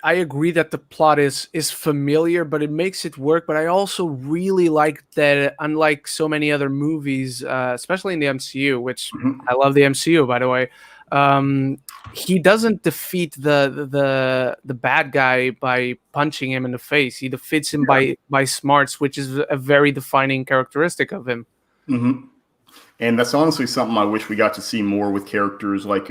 I agree that the plot is familiar, but it makes it work. But I also really like that, unlike so many other movies, especially in the MCU, which I love the MCU, by the way, he doesn't defeat the bad guy by punching him in the face. He defeats him by smarts, which is a very defining characteristic of him. Mm-hmm. And that's honestly something I wish we got to see more with characters like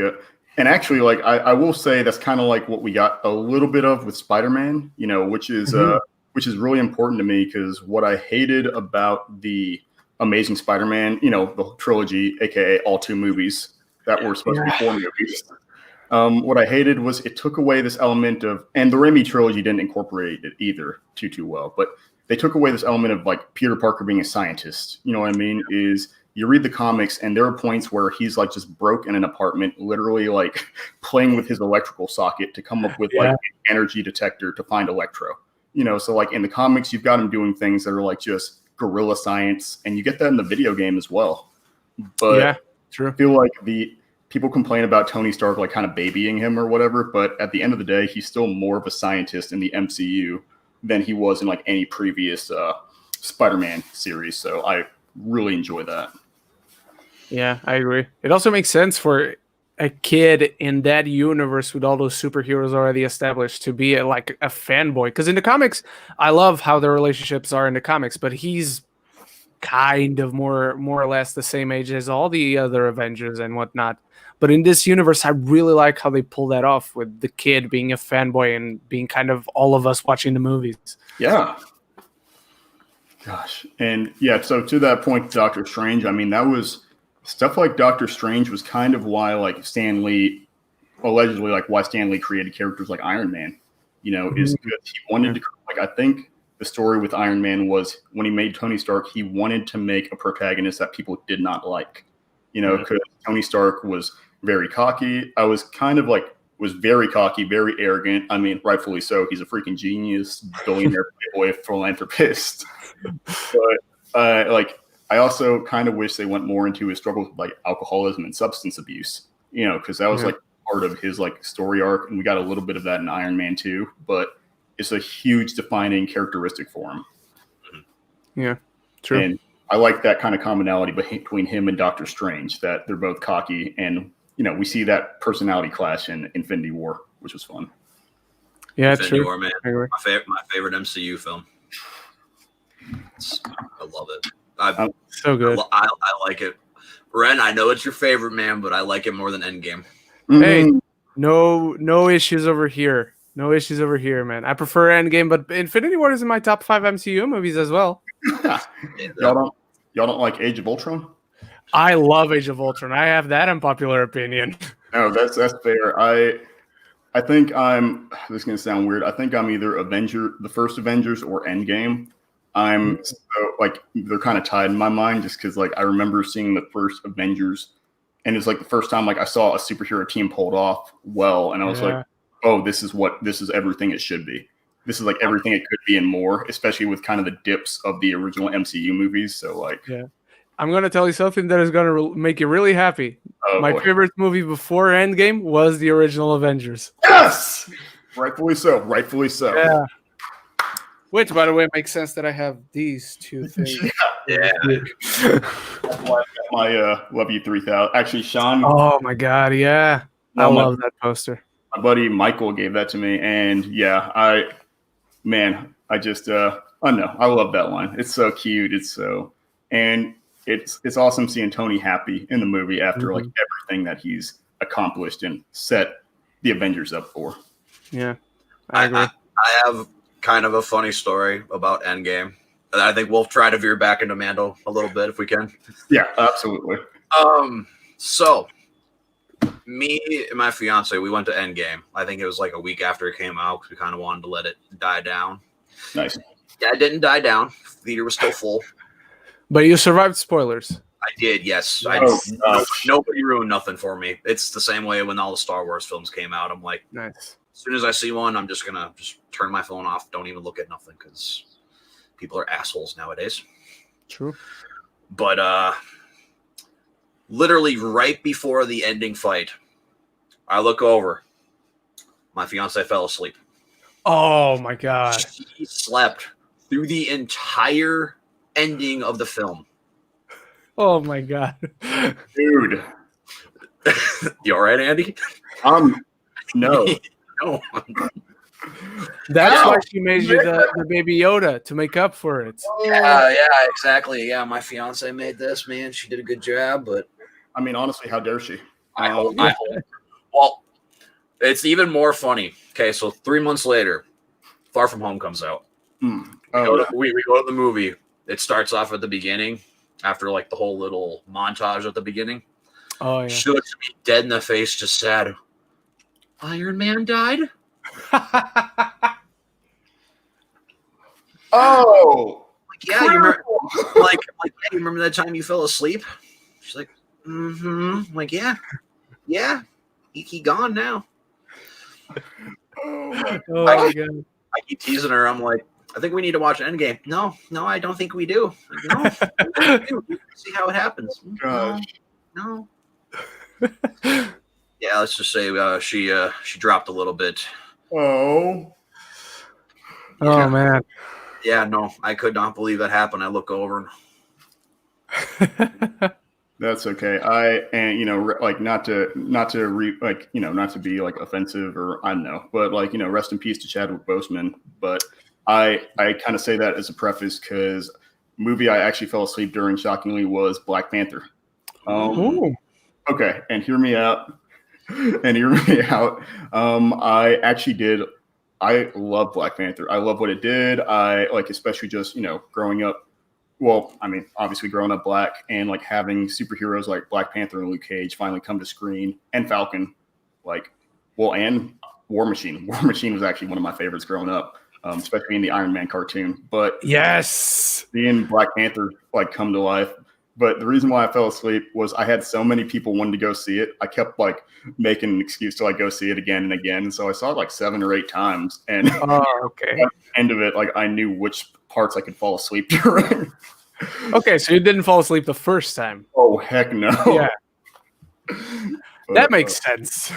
and actually, like I will say that's kind of like what we got a little bit of with Spider-Man, which is really important to me, because what I hated about the Amazing Spider-Man, the trilogy, aka all 2 movies that were supposed to be 4 movies. What I hated was it took away this element of, and the Raimi trilogy didn't incorporate it either too well, but they took away this element of like Peter Parker being a scientist. You know what I mean? You read the comics, and there are points where he's like just broke in an apartment, literally like playing with his electrical socket to come up with like an energy detector to find Electro. So like in the comics, you've got him doing things that are like just guerrilla science, and you get that in the video game as well. But true. I feel like the people complain about Tony Stark like kind of babying him or whatever, but at the end of the day, he's still more of a scientist in the MCU than he was in like any previous Spider-Man series. So I really enjoy that. Yeah, I agree. It also makes sense for a kid in that universe with all those superheroes already established to be a fanboy. Because in the comics, I love how their relationships are in the comics, but he's kind of more or less the same age as all the other Avengers and whatnot. But in this universe, I really like how they pull that off with the kid being a fanboy and being kind of all of us watching the movies. Yeah. Gosh. And so to that point, Doctor Strange, I mean, that was stuff like Doctor Strange was kind of why Stan Lee created characters like Iron Man, is good. He wanted to, I think the story with Iron Man was when he made Tony Stark, he wanted to make a protagonist that people did not like, because Tony Stark was very cocky. I was kind of was very cocky, very arrogant. I mean, rightfully so. He's a freaking genius, billionaire, playboy, philanthropist. But I also kind of wish they went more into his struggles with alcoholism and substance abuse, because that was part of his story arc, and we got a little bit of that in Iron Man 2, but it's a huge defining characteristic for him. Yeah, true. And I like that kind of commonality between him and Doctor Strange, that they're both cocky, and we see that personality clash in Infinity War, which was fun. Yeah, Infinity true. War, man. My favorite MCU film. I love it. So good. I like it. Ren, I know it's your favorite, man, but I like it more than Endgame. Hey, no issues over here. No issues over here, man. I prefer Endgame, but Infinity War is in my top 5 MCU movies as well. Y'all don't like Age of Ultron? I love Age of Ultron. I have that unpopular opinion. No, that's fair. I think this is gonna sound weird. I think I'm either the first Avengers or Endgame. I'm so they're kind of tied in my mind, just because I remember seeing the first Avengers, and it's the first time I saw a superhero team pulled off well, and I was like, oh, this is everything it should be. This is everything it could be and more, especially with kind of the dips of the original MCU movies. So I'm gonna tell you something that is gonna make you really happy. My favorite movie before Endgame was the original Avengers. Yes, rightfully so. Rightfully so. Yeah. Which, by the way, makes sense that I have these two things. Yeah. That's why I got my Love You 3000. Actually, Sean. Oh my God, yeah. I love that poster. My buddy Michael gave that to me, and I just I don't know. I love that line. It's so cute. It's awesome seeing Tony happy in the movie after everything that he's accomplished and set the Avengers up for. Yeah, I agree. I have kind of a funny story about Endgame. And I think we'll try to veer back into Mando a little bit if we can. Yeah, absolutely. So me and my fiance, we went to Endgame. I think it was a week after it came out because we kind of wanted to let it die down. Nice. Yeah, it didn't die down. The theater was still full. But you survived spoilers. I did, yes. Nobody ruined nothing for me. It's the same way when all the Star Wars films came out. I'm like, Nice. as soon as I see one, I'm just gonna turn my phone off. Don't even look at nothing because people are assholes nowadays. True. But literally right before the ending fight, I look over. My fiance fell asleep. Oh my god. She slept through the entire ending of the film. Oh my god. Dude. You all right, Andy? No. No. That's why she made you the baby Yoda to make up for it. Yeah, exactly. Yeah, my fiance made this, man. She did a good job, but I mean, honestly, how dare she? I hope. Well, it's even more funny. Okay, so 3 months later, Far From Home comes out. We go to the movie. It starts off at the beginning, after like the whole little montage at the beginning. Oh yeah. She looks at me dead in the face, just said, "Iron Man died." Oh, like, yeah, you remember, like, yeah, you remember that time you fell asleep? She's like, mm-hmm. I'm like, yeah, he gone now. Oh my god. I keep teasing her. I'm like, I think we need to watch Endgame. No, I don't think we do. Like, no, we do. See how it happens. gosh. No. Yeah, let's just say she dropped a little bit. Oh. Oh man. Yeah, no, I could not believe that happened. I look over. That's okay. Not to be like offensive or I don't know, but like, rest in peace to Chadwick Boseman. But I kind of say that as a preface because movie I actually fell asleep during, shockingly, was Black Panther. Okay, and hear me out. I actually did. I love Black Panther. I love what it did. I like, especially just growing up. Well, I mean, obviously growing up black and like having superheroes like Black Panther and Luke Cage finally come to screen, and Falcon, and War Machine. War Machine was actually one of my favorites growing up, especially in the Iron Man cartoon. But yes, seeing Black Panther like come to life. But the reason why I fell asleep was I had so many people wanting to go see it. I kept like making an excuse to like go see it again and again. And so I saw it like 7 or 8 times. And okay. At the end of it, like I knew which parts I could fall asleep during. Okay, so you didn't fall asleep the first time. Oh, heck no. Yeah. That makes sense.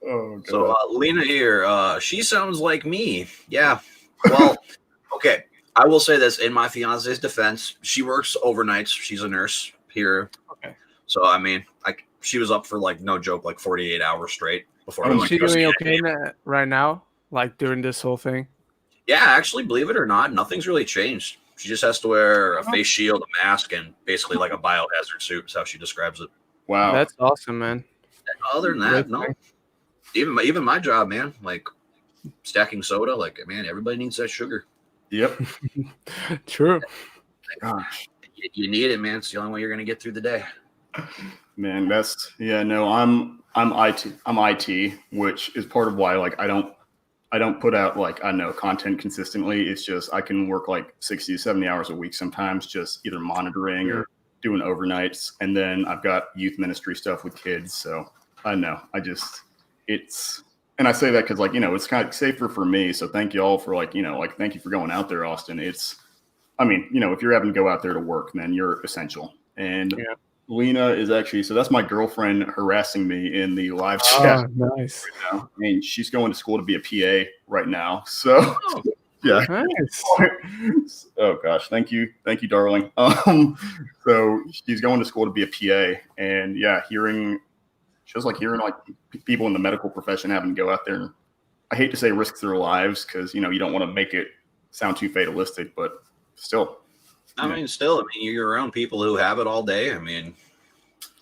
Oh, God. So Lena here, she sounds like me. Yeah. Well, okay. I will say this in my fiance's defense. She works overnights. She's a nurse here. Okay. So, I mean, she was up for like, no joke, like 48 hours straight before. Is she doing okay right now? Like during this whole thing? Yeah, actually, believe it or not, nothing's really changed. She just has to wear a face shield, a mask, and basically like a biohazard suit is how she describes it. Wow. That's awesome, man. And other than that, no. Even my job, man, like stacking soda, like, man, everybody needs that sugar. Yep. True. Gosh. You need it, man. It's the only way you're going to get through the day. Man, I'm IT, which is part of why like I don't put out like content consistently. It's just I can work like 60 to 70 hours a week sometimes, just either monitoring or doing overnights. And then I've got youth ministry stuff with kids. So I know and I say that because it's kind of safer for me. So thank you all for thank you for going out there, Austin. If you're having to go out there to work, then you're essential. And Lena is actually, so that's my girlfriend harassing me in the live chat. Nice. Right now. And she's going to school to be a PA right now. So yeah. Nice. Oh gosh. Thank you, darling. So she's going to school to be a PA, and hearing like people in the medical profession having to go out there and, I hate to say, risk their lives because you don't want to make it sound too fatalistic, but still. You're around people who have it all day. I mean,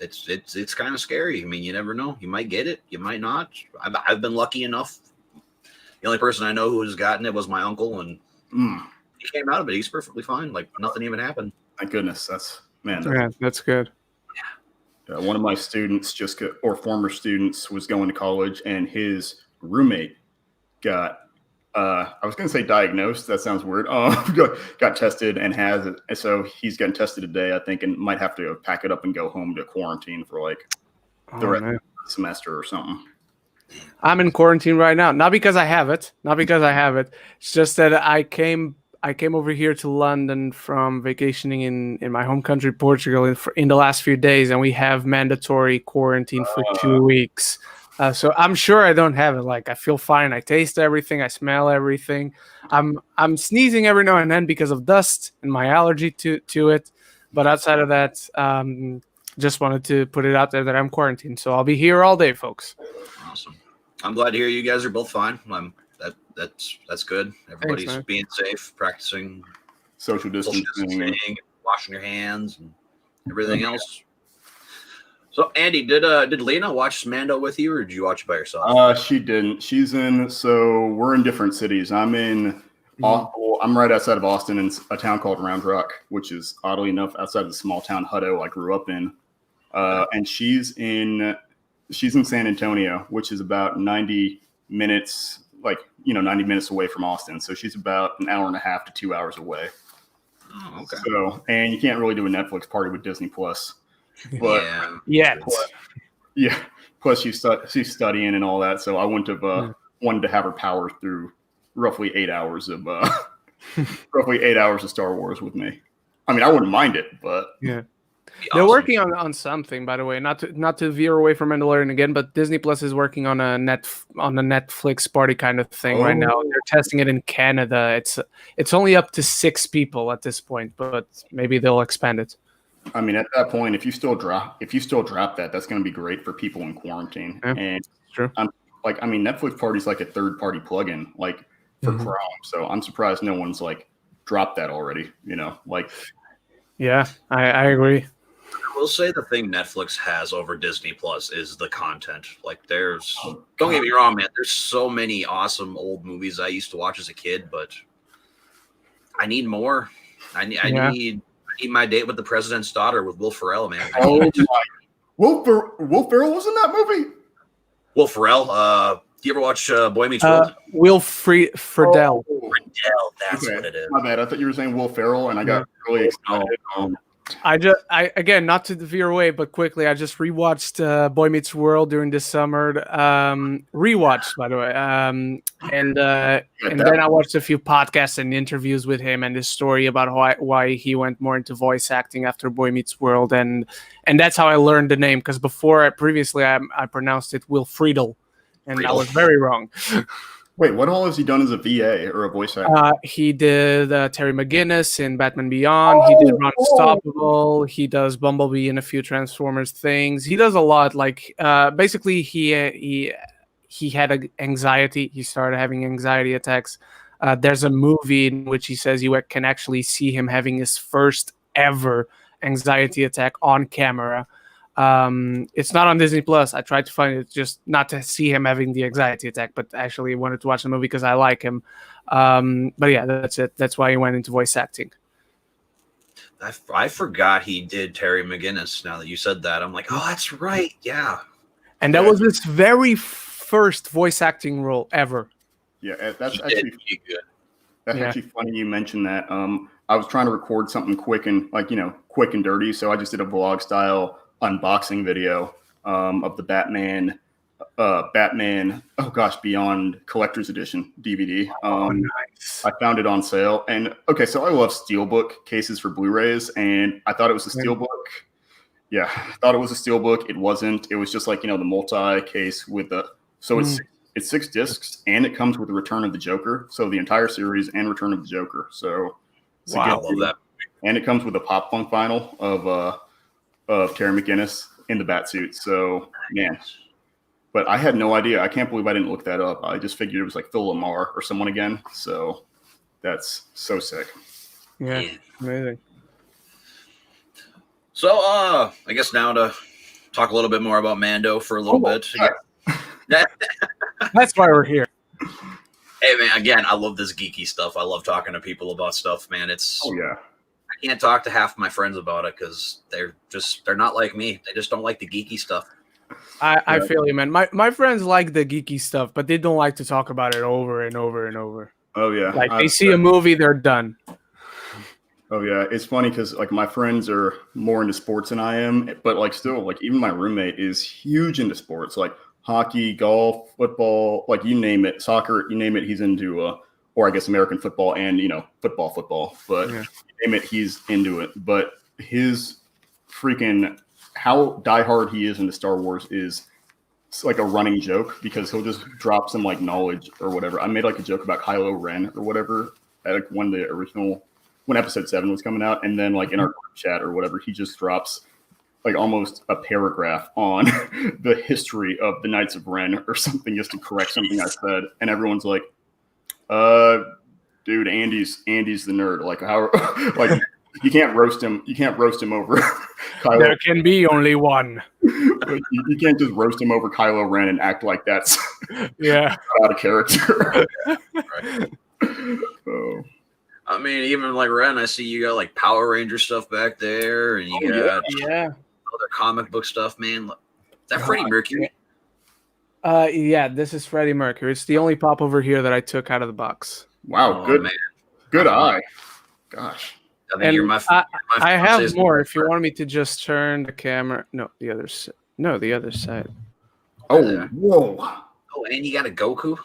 it's kind of scary. I mean, you never know. You might get it, you might not. I've been lucky enough. The only person I know who has gotten it was my uncle, and he came out of it. He's perfectly fine. Like nothing even happened. Thank goodness. That's good. One of my students former students was going to college, and his roommate got I was going to say diagnosed. That sounds weird. Got tested and has it. And so he's getting tested today, I think, and might have to pack it up and go home to quarantine for like the rest of the semester or something. I'm in quarantine right now, not because I have it. It's just that I came over here to London from vacationing in my home country, Portugal, in the last few days, and we have mandatory quarantine for 2 weeks. So I'm sure I don't have it. Like, I feel fine. I taste everything. I smell everything. I'm sneezing every now and then because of dust and my allergy to it. But outside of that, just wanted to put it out there that I'm quarantined. So I'll be here all day, folks. Awesome. I'm glad to hear you guys are both fine. That's good. Everybody's Thanks, being safe, practicing social distancing, washing your hands, and everything else. So, Andy, did Lena watch Mando with you, or did you watch it by yourself? She didn't. She's in. So we're in different cities. I'm in. I'm right outside of Austin in a town called Round Rock, which is oddly enough outside the small town Hutto I grew up in. And she's in San Antonio, which is about 90 minutes, 90 minutes away from Austin. So she's about an hour and a half to 2 hours away. Oh, okay. So, and you can't really do a Netflix party with Disney Plus. But plus she's studying and all that. So I wouldn't have wanted to have her power through roughly 8 hours of Star Wars with me. I mean, I wouldn't mind it, but yeah. They're working on something, by the way. Not to veer away from Mandalorian again, but Disney Plus is working on a Netflix party kind of thing right now. They're testing it in Canada. It's only up to 6 people at this point, but maybe they'll expand it. I mean, at that point, if you still drop that, that's going to be great for people in quarantine. Yeah, and true. Netflix Party is like a third-party plugin, like for Chrome. So I'm surprised no one's like dropped that already. Yeah, I agree. I will say the thing Netflix has over Disney Plus is the content. Like, don't get me wrong, man. There's so many awesome old movies I used to watch as a kid, but I need more. I need My Date with the President's Daughter with Will Ferrell, man. Will Ferrell was in that movie? Will Ferrell. Do you ever watch Boy Meets World? Will Friedle. Friedle, that's what it is. My bad. I thought you were saying Will Ferrell, and I got really excited. I again, not to veer away, but quickly, I just rewatched Boy Meets World during this summer. Rewatched, by the way, and then I watched a few podcasts and interviews with him and his story about why he went more into voice acting after Boy Meets World, and that's how I learned the name, because previously I pronounced it Will Friedle, and I was very wrong. Wait, what all has he done as a VA or a voice actor? He did Terry McGinnis in Batman Beyond. He did Unstoppable. He does Bumblebee in a few Transformers things. He does a lot. Like, basically, he had anxiety. He started having anxiety attacks. There's a movie in which he says you can actually see him having his first ever anxiety attack on camera. It's not on Disney Plus. I tried to find it just not to see him having the anxiety attack, but actually wanted to watch the movie because I like him. But yeah, that's it. That's why he went into voice acting. I forgot he did Terry McGinnis. Now that you said that, I'm like, oh, that's right. Yeah. And that was his very first voice acting role ever. Yeah, that's actually pretty good. That's actually funny you mentioned that. I was trying to record something quick and dirty, so I just did a vlog style unboxing video of the Batman Beyond Collector's Edition DVD. Nice. I found it on sale, and so I love steelbook cases for Blu-rays, and I thought it was a steelbook. Yeah, I thought it was a steelbook. It wasn't. It was just like the multi case with it's 6 discs, and it comes with the Return of the Joker, so the entire series and Return of the Joker. So wow, I love that. And it comes with a pop punk vinyl of Terry McGinnis in the Batsuit. So, man. But I had no idea. I can't believe I didn't look that up. I just figured it was like Phil Lamar or someone again. So, that's so sick. Yeah, amazing. So, I guess now to talk a little bit more about Mando for a little bit. That's why we're here. Hey, man, again, I love this geeky stuff. I love talking to people about stuff, man. I can't talk to half my friends about it because they're not like me. They just don't like the geeky stuff. I feel you, man. My friends like the geeky stuff, but they don't like to talk about it over and over and over. Oh yeah, Like they see a movie, they're done. Oh yeah, it's funny because like my friends are more into sports than I am, but like still, like even my roommate is huge into sports, like hockey, golf, football, like you name it, soccer, you name it, he's into. Or I guess American football and football. But Yeah. you name it, he's into it. But his freaking how diehard he is into Star Wars is like a running joke because he'll just drop some like knowledge or whatever. I made like a joke about Kylo Ren or whatever at like when episode 7 was coming out, and then like in our group chat or whatever, he just drops like almost a paragraph on the history of the Knights of Ren or something just to correct something I said, and everyone's like, dude, Andy's the nerd. Like how like you can't roast him. You can't roast him over Kylo. There can be only one. You can't just roast him over Kylo Ren and act like that's out of character. So. I mean, even like Ren, I see you got like Power Ranger stuff back there, and you got other comic book stuff. Man, is that Freddie Mercury? Yeah, this is Freddie Mercury. It's the only pop over here that I took out of the box. Wow, good man. Good eye. Gosh. I think you're I have more. If you want me to just turn the camera, the other side. Oh, whoa. Oh, and you got a Goku.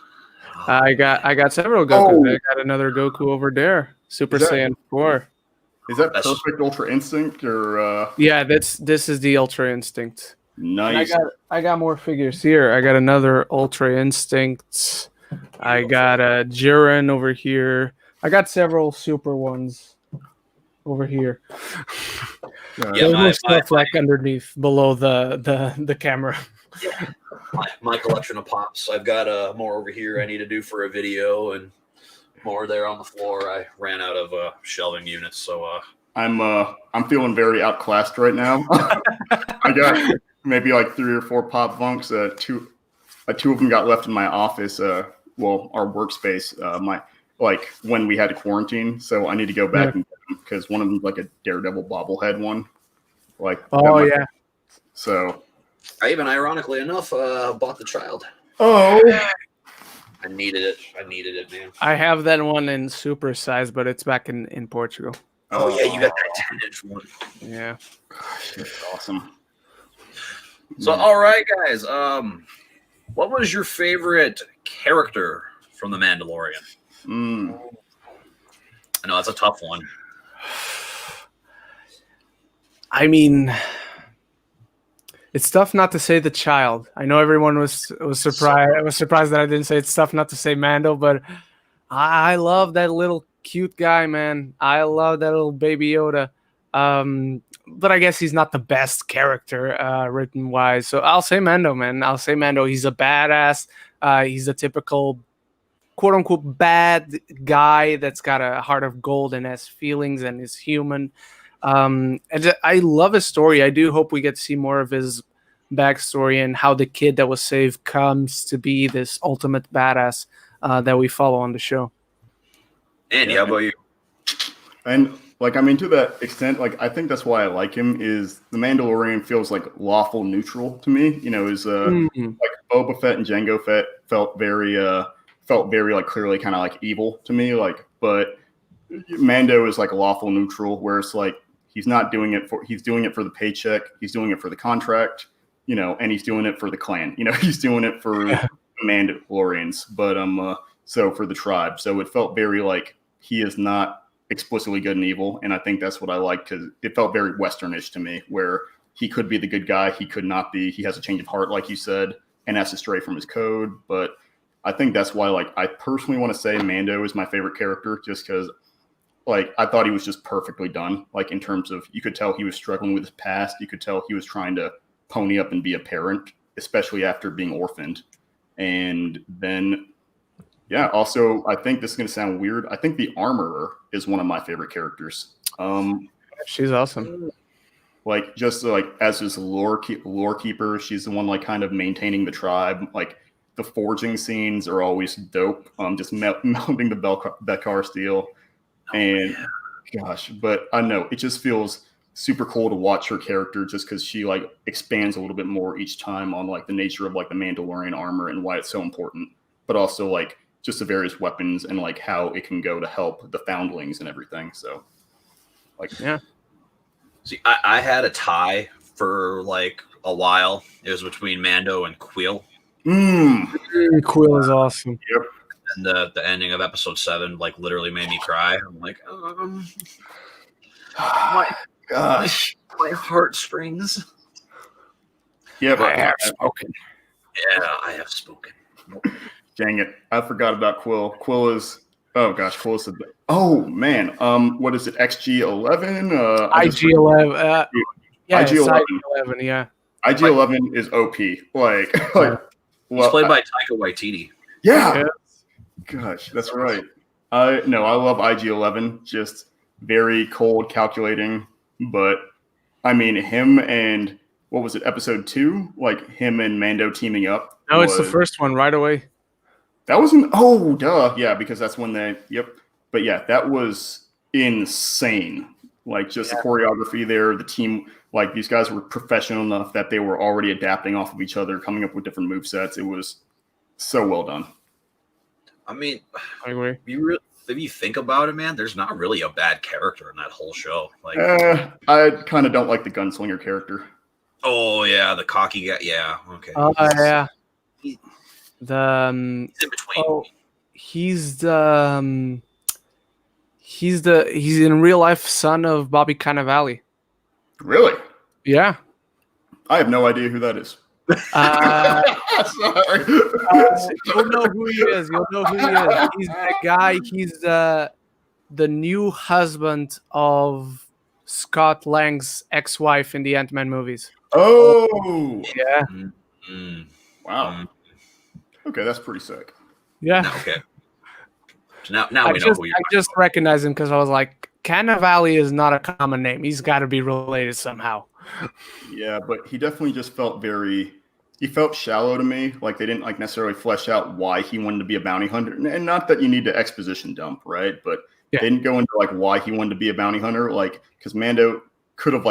I got several Goku. I got another Goku over there. Super Saiyan 4. Is that perfect Ultra Instinct or? Yeah, this is the Ultra Instinct. Nice. And I got more figures here. I got another Ultra Instinct. I got a Jiren over here. I got several super ones over here. Yeah, my stuff like underneath, below the camera. Yeah, my collection of pops. I've got more over here I need to do for a video, and more there on the floor. I ran out of shelving units, so I'm feeling very outclassed right now. I got maybe like 3 or 4 pop funks. Two of them got left in my office. Our workspace. When we had to quarantine, so I need to go back and get them because one of them's like a Daredevil bobblehead one. So. I even, ironically enough, bought the child. Oh. I needed it, man. I have that one in super size, but it's back in Portugal. Oh, yeah, you got that 10-inch one. Yeah. Gosh, that's awesome. So, all right, guys. What was your favorite character from The Mandalorian? I know that's a tough one. I mean, it's tough not to say the child. I know everyone was surprised. I was surprised that I didn't say it's tough not to say Mando, but I love that little cute guy, man. I love that little baby Yoda. But I guess he's not the best character written wise. So I'll say Mando, man. I'll say Mando. He's a badass. He's a typical quote unquote bad guy that's got a heart of gold and has feelings and is human. And I love his story. I do hope we get to see more of his backstory and how the kid that was saved comes to be this ultimate badass that we follow on the show. Andy, how about you? And to that extent, I think that's why I like him is the Mandalorian feels like lawful neutral to me. Is like Boba Fett and Jango Fett felt very clearly kind of like evil to me. But Mando is like a lawful neutral, where it's like he's doing it for the paycheck, he's doing it for the contract, and he's doing it for the clan. He's doing it for the Mandalorians, but so for the tribe. So it felt very like he is not explicitly good and evil, and I think that's what I like because it felt very Westernish to me, where he could be the good guy, he could not be. He has a change of heart, like you said, and has to stray from his code. But I think that's why, I personally want to say Mando is my favorite character, just because, I thought he was just perfectly done. In terms of, you could tell he was struggling with his past. You could tell he was trying to pony up and be a parent, especially after being orphaned. And then, also, I think this is going to sound weird. I think the Armorer is one of my favorite characters. She's awesome. As his lore keeper, she's the one kind of maintaining the tribe. The forging scenes are always dope. Just melting the Beskar steel. And gosh, but I know it just feels super cool to watch her character just because she like expands a little bit more each time on like the nature of like the Mandalorian armor and why it's so important, but also like just the various weapons and like how it can go to help the foundlings and everything. So like, Yeah. See, I had a tie for like a while. It was between Mando and Quill. Quill is awesome. Yep. And the ending of episode 7 like literally made me cry. I'm like, gosh, my heartstrings. Yeah, I have spoken. Yeah, I have spoken. Dang it, I forgot about Quill. Quill is Quill is man. What is it? XG11? IG11. Yeah, IG11. IG11. Yeah. IG11 is OP. Like, he's played by Taika Waititi. Yeah. Gosh, that's right. I love IG11. Just very cold, calculating. But I mean, him and what was it? Episode 2, like him and Mando teaming up. No, it's the first one right away. That wasn't. Oh, duh. Yeah, because that's when they. Yep. But yeah, that was insane. Like just the choreography there, the team. Like these guys were professional enough that they were already adapting off of each other, coming up with different movesets. It was so well done. I mean, I agree. If you think about it, man, there's not really a bad character in that whole show. Like, I kind of don't like the gunslinger character. Oh yeah, the cocky guy. Yeah, okay. Yeah. He's in between. Oh, he's in real life son of Bobby Cannavale. Really? Yeah. I have no idea who that is. Sorry. You'll know who he is. He's the guy. He's the new husband of Scott Lang's ex-wife in the Ant-Man movies. Oh, yeah. Mm-hmm. Wow. Okay, that's pretty sick. Yeah. Okay. So now we know who you are. I just recognize him because I was like, Cannavale is not a common name. He's got to be related somehow. Yeah, but he definitely just felt he felt shallow to me. Like they didn't like necessarily flesh out why he wanted to be a bounty hunter. And not that you need to exposition dump, right? But they didn't go into like why he wanted to be a bounty hunter. Like, because Mando could have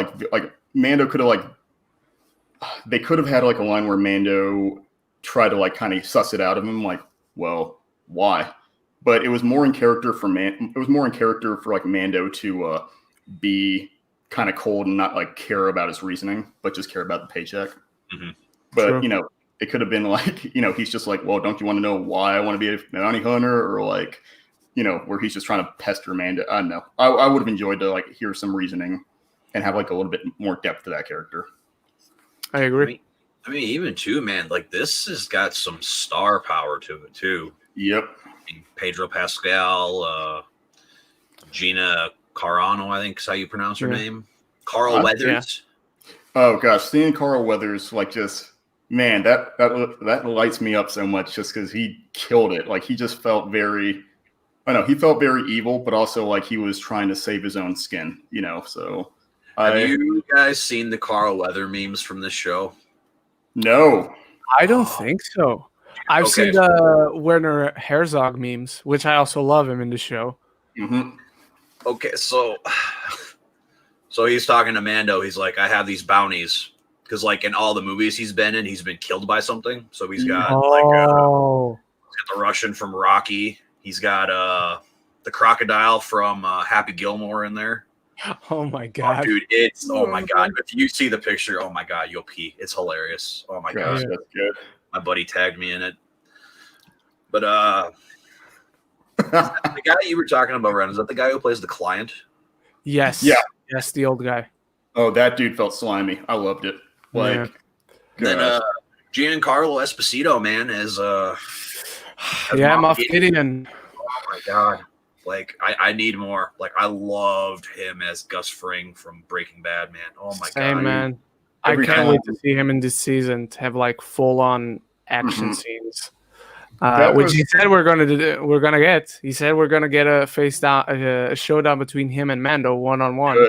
they could have had like a line where Mando tried to like kind of suss it out of him, like, well, why? But it was more in character for like Mando to be kind of cold and not like care about his reasoning, but just care about the paycheck. Mm-hmm. But it could have been like, he's just like, well, don't you want to know why I want to be a bounty hunter, or like, where he's just trying to pester Mando. I don't know. I would have enjoyed to like hear some reasoning and have like a little bit more depth to that character. I agree. I mean, even too, man, like this has got some star power to it too. Yep. I mean, Pedro Pascal, Gina Carano, I think is how you pronounce her name. Carl Weathers. Yeah. Oh gosh, seeing Carl Weathers, like, just, man, that lights me up so much just because he killed it. Like, he just felt very evil, but also like he was trying to save his own skin, so. Have you guys seen the Carl Weather memes from this show? No. I don't think so. I've seen the Werner Herzog memes, which I also love him in the show. Mm-hmm. Okay, so he's talking to Mando. He's like, I have these bounties. Because, like, in all the movies he's been in, he's been killed by something. So he's got, he's got the Russian from Rocky. He's got the crocodile from Happy Gilmore in there. Oh, my God. Oh, dude, oh, my God. If you see the picture, oh, my God, you'll pee. It's hilarious. Oh, my God. That's good. My buddy tagged me in it. But, the guy you were talking about, Ren, is that the guy who plays the client? Yes. Yeah. Yes, the old guy. Oh, that dude felt slimy. I loved it. Like, then Giancarlo Esposito, man, is Moff Gideon. Oh my God. Like, I need more. Like, I loved him as Gus Fring from Breaking Bad, man. Oh my God. Same, man. I can't wait to see him in this season to have like full on action scenes. Which he said we're gonna get. He said we're gonna get a showdown between him and Mando 1-on-1.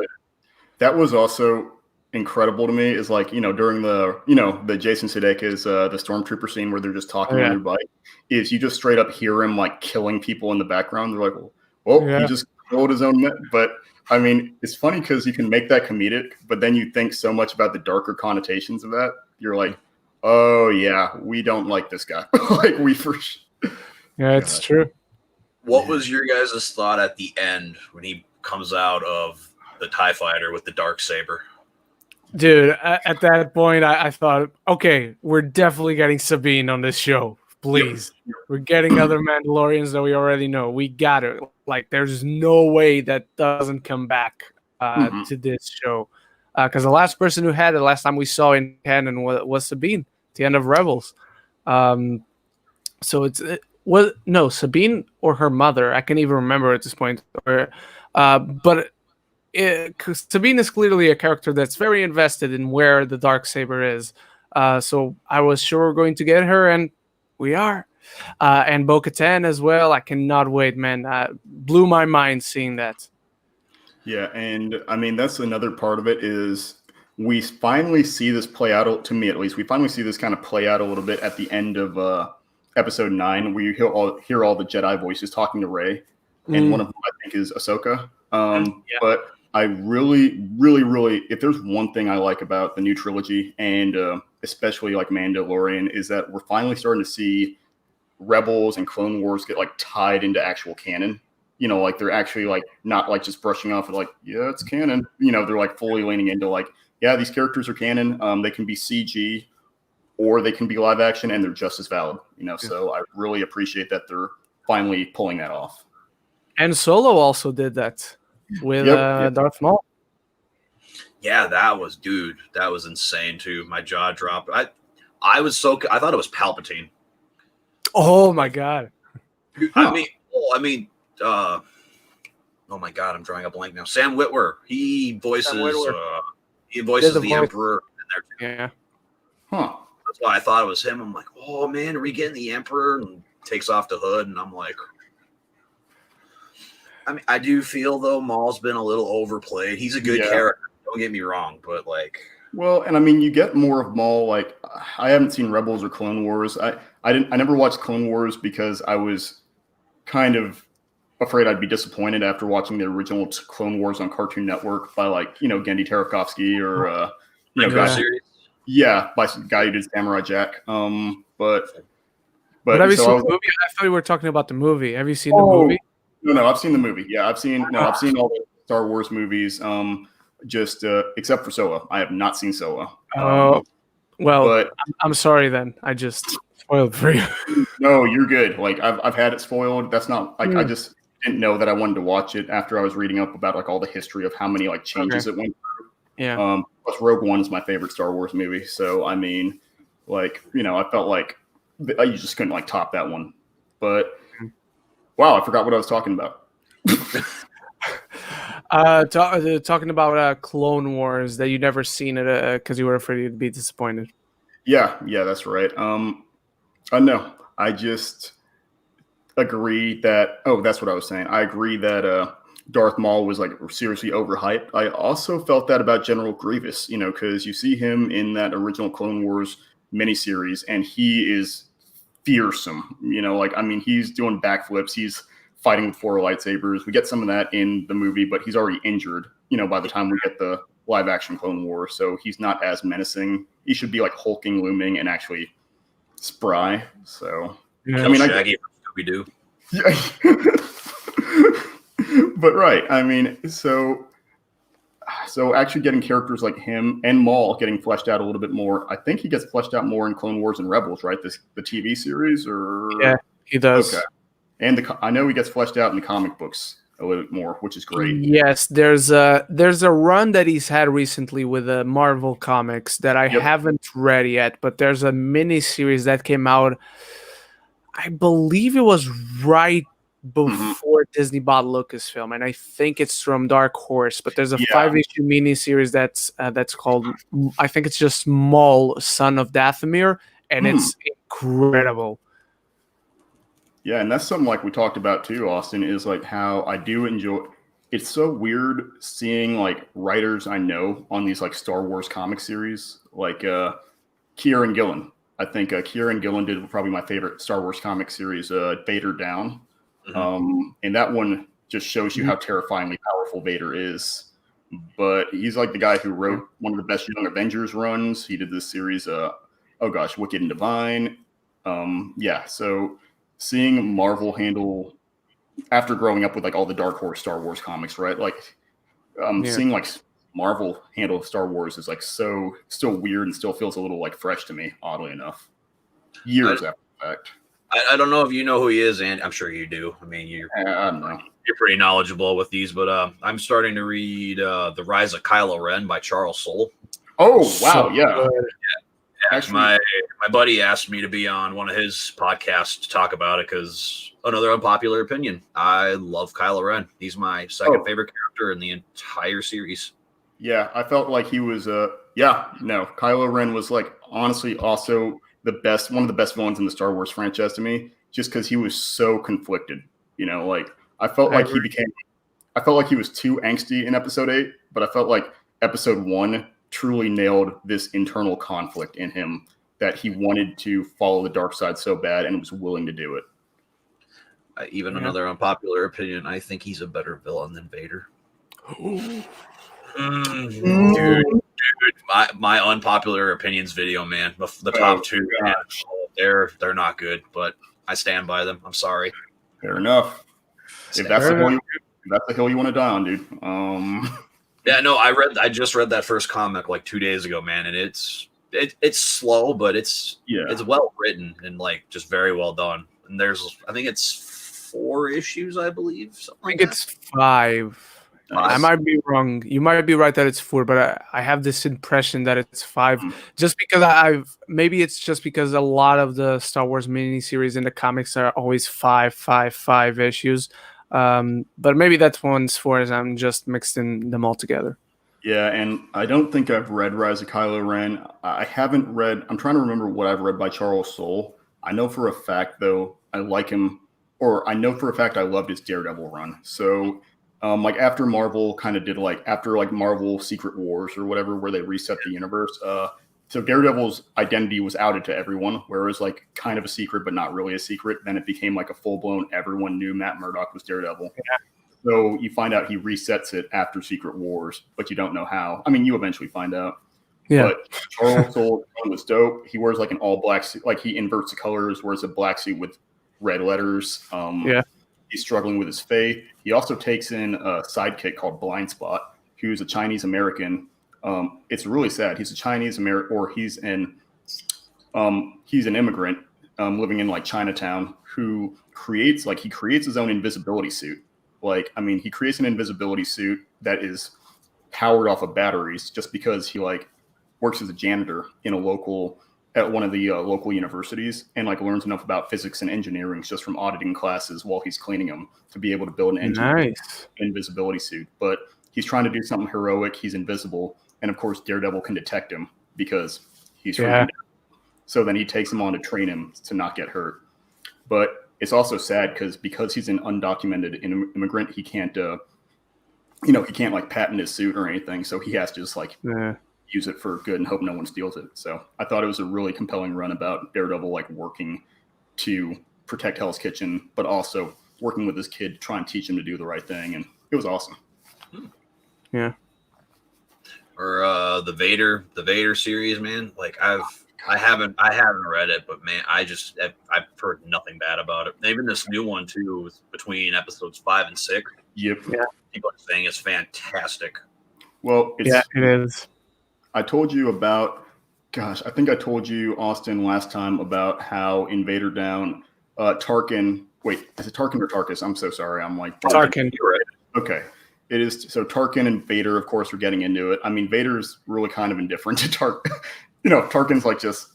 That was also incredible to me. Is like, during the Jason Sudeikis the stormtrooper scene where they're just talking on their bike, is you just straight up hear him like killing people in the background. They're like, well, he just hold his own. But I mean, it's funny because you can make that comedic, but then you think so much about the darker connotations of that. You're like, oh yeah, we don't like this guy. Like we for sure. Yeah, it's true. What was your guys' thought at the end when he comes out of the TIE fighter with the Darksaber? Dude, at that point, I thought, okay, we're definitely getting Sabine on this show. Please. Yep. We're getting other Mandalorians that we already know. We got it. Like, there's no way that doesn't come back to this show. Because the last person who had it last time we saw in canon was Sabine, at the end of Rebels. So no, Sabine or her mother. I can't even remember at this point. But Sabine is clearly a character that's very invested in where the Darksaber is. So I was sure we're going to get her, and we are. And Bo-Katan as well. I cannot wait, man. Blew my mind seeing that. Yeah, and I mean, that's another part of it is we finally see this play out, to me at least, we finally see this kind of play out a little bit at the end of episode 9, where you hear all the Jedi voices talking to Rey, and one of them, I think, is Ahsoka. But I really, really, really, if there's one thing I like about the new trilogy, and especially like Mandalorian, is that we're finally starting to see Rebels and Clone Wars get like tied into actual canon. You know, like they're actually like not like just brushing off of like, yeah, it's canon. You know, they're like fully leaning into like, yeah, these characters are canon. They can be CG or they can be live action, and they're just as valid. You know, so I really appreciate that they're finally pulling that off. And Solo also did that with Darth Maul. Yeah, that was insane too. My jaw dropped. I thought it was Palpatine. Oh my god. Oh my god, I'm drawing a blank now. Sam Witwer. He voices the Emperor in there too. Yeah. Huh. That's why I thought it was him. I'm like, oh man, are we getting the Emperor? And takes off the hood, and I'm like, I mean, I do feel though Maul's been a little overplayed. He's a good character. Don't get me wrong, but like, well, and I mean, you get more of Maul. Like, I haven't seen Rebels or Clone Wars. I never watched Clone Wars because I was kind of afraid I'd be disappointed after watching the original Clone Wars on Cartoon Network by like, you know, Gendy Tartakovsky or by some guy who did Samurai Jack. But have you seen the movie? I thought we were talking about the movie. Have you seen the movie? No, I've seen the movie. Yeah, I've seen all the Star Wars movies. Just except for Solo. I have not seen Solo. But I'm sorry then. I just spoiled for you. No, you're good. Like I've had it spoiled. That's not like I just didn't know that I wanted to watch it after I was reading up about like all the history of how many like changes it went through. Yeah. Plus Rogue One is my favorite Star Wars movie. So I mean, like, you know, I felt like you just couldn't like top that one. But wow, I forgot what I was talking about. Talking about Clone Wars that you never seen it because you were afraid you'd be disappointed. Yeah, that's right. No, I just agree that. Oh, that's what I was saying. I agree that Darth Maul was like seriously overhyped. I also felt that about General Grievous. You know, because you see him in that original Clone Wars miniseries, and he is fearsome. You know, like I mean, he's doing backflips. He's fighting with 4 lightsabers. We get some of that in the movie, but he's already injured, you know, by the time we get the live action Clone Wars. So he's not as menacing. He should be like hulking, looming, and actually spry. So, yeah. I mean, Shaggy Scooby-Doo. Yeah. But right. I mean, so actually getting characters like him and Maul getting fleshed out a little bit more. I think he gets fleshed out more in Clone Wars and Rebels, right? The TV series or yeah, he does. Okay. And I know he gets fleshed out in the comic books a little bit more, which is great. Yes, there's a run that he's had recently with the Marvel comics that I haven't read yet, but there's a mini series that came out. I believe it was right before Disney bought Lucasfilm, and I think it's from Dark Horse. But there's a 5-issue mini series that's called, I think it's just Maul, Son of Dathomir, and it's incredible. Yeah, and that's something like we talked about too, Austin, is like how I do enjoy. It's so weird seeing like writers I know on these like Star Wars comic series, like Kieran Gillen. I think Kieran Gillen did probably my favorite Star Wars comic series, Vader Down. And that one just shows you how terrifyingly powerful Vader is. But he's like the guy who wrote one of the best Young Avengers runs. He did this series, Wicked and Divine. So seeing Marvel handle, after growing up with like all the Dark Horse Star Wars comics, right? Like seeing like Marvel handle Star Wars is like so still weird and still feels a little like fresh to me, oddly enough. Years after the fact. I don't know if you know who he is, and I'm sure you do. I mean, I don't know. You're pretty knowledgeable with these, but I'm starting to read The Rise of Kylo Ren by Charles Soule. Oh, wow, yeah. Actually, my buddy asked me to be on one of his podcasts to talk about it because another unpopular opinion. I love Kylo Ren. He's my second favorite character in the entire series. Yeah, I felt like he was Kylo Ren was like honestly also one of the best villains in the Star Wars franchise to me, just because he was so conflicted. Like I felt like he was too angsty in episode 8, but I felt like episode 1 truly nailed this internal conflict in him that he wanted to follow the dark side so bad and was willing to do it. Another unpopular opinion, I think he's a better villain than Vader. Dude, my unpopular opinions video, man. The top two, man, they're not good, but I stand by them. I'm sorry. Fair enough. If that's the hill you want to die on, dude. Yeah, no, I just read that first comic like 2 days ago, man, and it's slow, but it's well written and like just very well done. And I think it's 4 issues, I believe. I think it's 5. Nice. I might be wrong. You might be right that it's 4, but I have this impression that it's 5. Just because maybe it's just because a lot of the Star Wars miniseries in the comics are always 5 issues. But maybe that's 1's 4 as I'm just mixing them all together. Yeah, and I don't think I've read Rise of Kylo Ren. I haven't read. I'm trying to remember what I've read by Charles Soule. I know for a fact, though, I like him, or I know for a fact I loved his Daredevil run. So. Like after Marvel kind of did after Marvel Secret Wars or whatever, where they reset the universe. So Daredevil's identity was outed to everyone, whereas like kind of a secret, but not really a secret. Then it became like a full blown, everyone knew Matt Murdock was Daredevil. Yeah. So you find out he resets it after Secret Wars, but you don't know how. I mean, you eventually find out. Yeah. But Charles Soule was dope. He wears like an all black suit, like he inverts the colors, wears a black suit with red letters. He's struggling with his faith. He also takes in a sidekick called Blind Spot, who's a Chinese American. It's really sad. He's a Chinese American, or he's an immigrant living in like Chinatown who creates his own invisibility suit. He creates an invisibility suit that is powered off of batteries just because he like works as a janitor at one of the local universities and like learns enough about physics and engineering just from auditing classes while he's cleaning them to be able to build an invisibility suit. But he's trying to do something heroic. He's invisible. And of course, Daredevil can detect him because he's freaking out. So then he takes him on to train him to not get hurt. But it's also sad because he's an undocumented immigrant, he can't, he can't like patent his suit or anything. So he has to just use it for good and hope no one steals it. So I thought it was a really compelling run about Daredevil like working to protect Hell's Kitchen, but also working with this kid to try and teach him to do the right thing. And it was awesome. Yeah. Or the Vader series, man. Like I haven't read it, but man, I've heard nothing bad about it. Even this new one too, between episodes 5 and 6. Yep. Yeah. People are saying it's fantastic. Well, it is. I told you about, I think I told you, Austin, last time about how in Vader Down, Tarkin, wait, is it Tarkin or Tarkus? I'm so sorry. I'm like, Tarkin. You're right. Okay. It is. So Tarkin and Vader, of course, are getting into it. I mean, Vader's really kind of indifferent to Tarkin. Tarkin's like just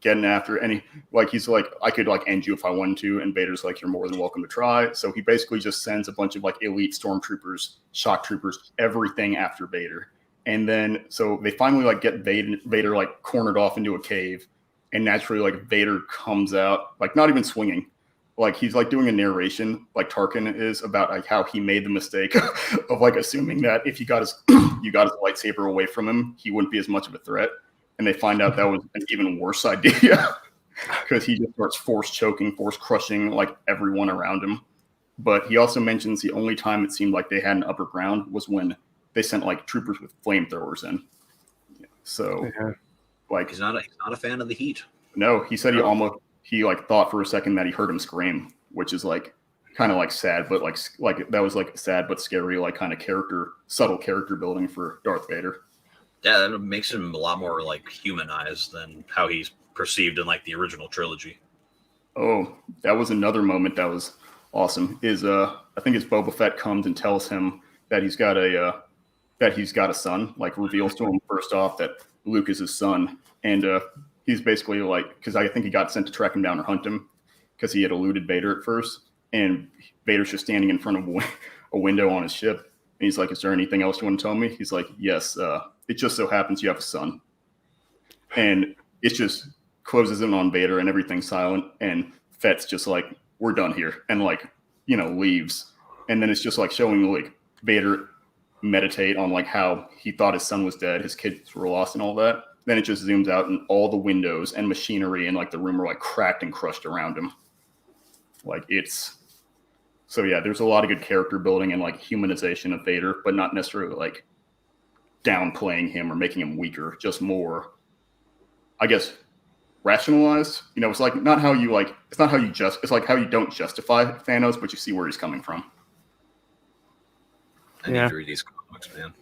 getting after any, like, he's like, I could like end you if I wanted to. And Vader's like, you're more than welcome to try. So he basically just sends a bunch of like elite stormtroopers, shock troopers, everything after Vader. And then, so they finally like get Vader like cornered off into a cave, and naturally like Vader comes out, like not even swinging, like he's like doing a narration, like Tarkin is, about like how he made the mistake of like assuming that if you got his lightsaber away from him, he wouldn't be as much of a threat. And they find out that was an even worse idea because he just starts force choking, force crushing like everyone around him. But he also mentions the only time it seemed like they had an upper ground was when they sent like troopers with flamethrowers in. So, like, he's not a fan of the heat. No, he said he like thought for a second that he heard him scream, which is like kind of like sad, but like that was like sad but scary, like kind of subtle character building for Darth Vader. Yeah, that makes him a lot more like humanized than how he's perceived in like the original trilogy. Oh, that was another moment that was awesome. I think it's Boba Fett comes and tells him that he's got a son, like reveals to him first off that Luke is his son, and he's basically like, because I think he got sent to track him down or hunt him because he had eluded Vader at first, and Vader's just standing in front of a window on his ship, and he's like, "Is there anything else you want to tell me?" He's like, "Yes, it just so happens you have a son," and it just closes in on Vader, and everything's silent, and Fett's just like, "We're done here," and like, leaves, and then it's just like showing like Vader meditate on like how he thought his son was dead, his kids were lost, and all that. Then it just zooms out, and all the windows and machinery in like the room are like cracked and crushed around him. Like so yeah, there's a lot of good character building and like humanization of Vader, but not necessarily like downplaying him or making him weaker, just more, I guess, rationalized. It's like not how you like, it's not how you it's like how you don't justify Thanos, but you see where he's coming from. I need to read these comics, man.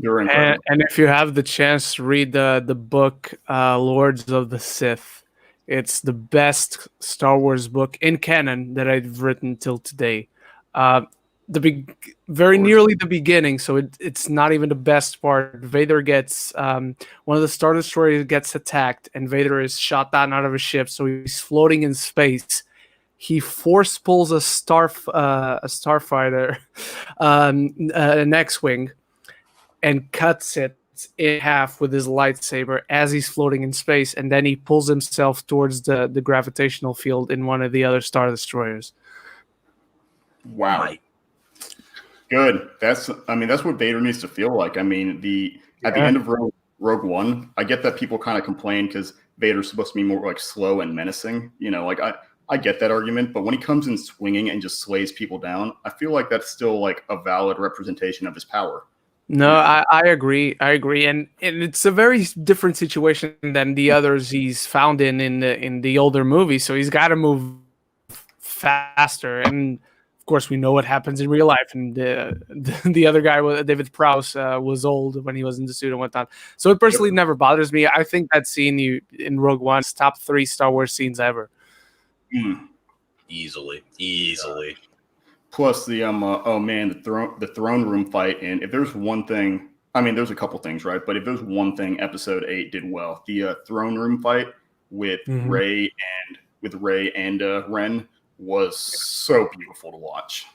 And if you have the chance to read the book Lords of the Sith, it's the best Star Wars book in canon that I've written till today. Very nearly the beginning, so it's not even the best part. Vader gets one of the Star Destroyers gets attacked, and Vader is shot down out of a ship, so he's floating in space. He force pulls a starfighter, an X-wing, and cuts it in half with his lightsaber as he's floating in space, and then he pulls himself towards the gravitational field in one of the other Star Destroyers. Wow. Good. That's what Vader needs to feel like. I mean, at the end of Rogue One, I get that people kind of complain because Vader's supposed to be more like slow and menacing. Like I get that argument, but when he comes in swinging and just slays people down, I feel like that's still like a valid representation of his power. No, I agree. And it's a very different situation than the others he's found in the older movies. So he's got to move faster. And of course, we know what happens in real life. And the other guy, David Prowse, was old when he was in the suit and whatnot. So it personally never bothers me. I think that scene in Rogue One is top 3 Star Wars scenes ever. Easily. Plus the the throne room fight, and if there's one thing, I mean, there's a couple things, right? But if there's one thing Episode 8 did well, the throne room fight with Rey and Ren was so beautiful to watch.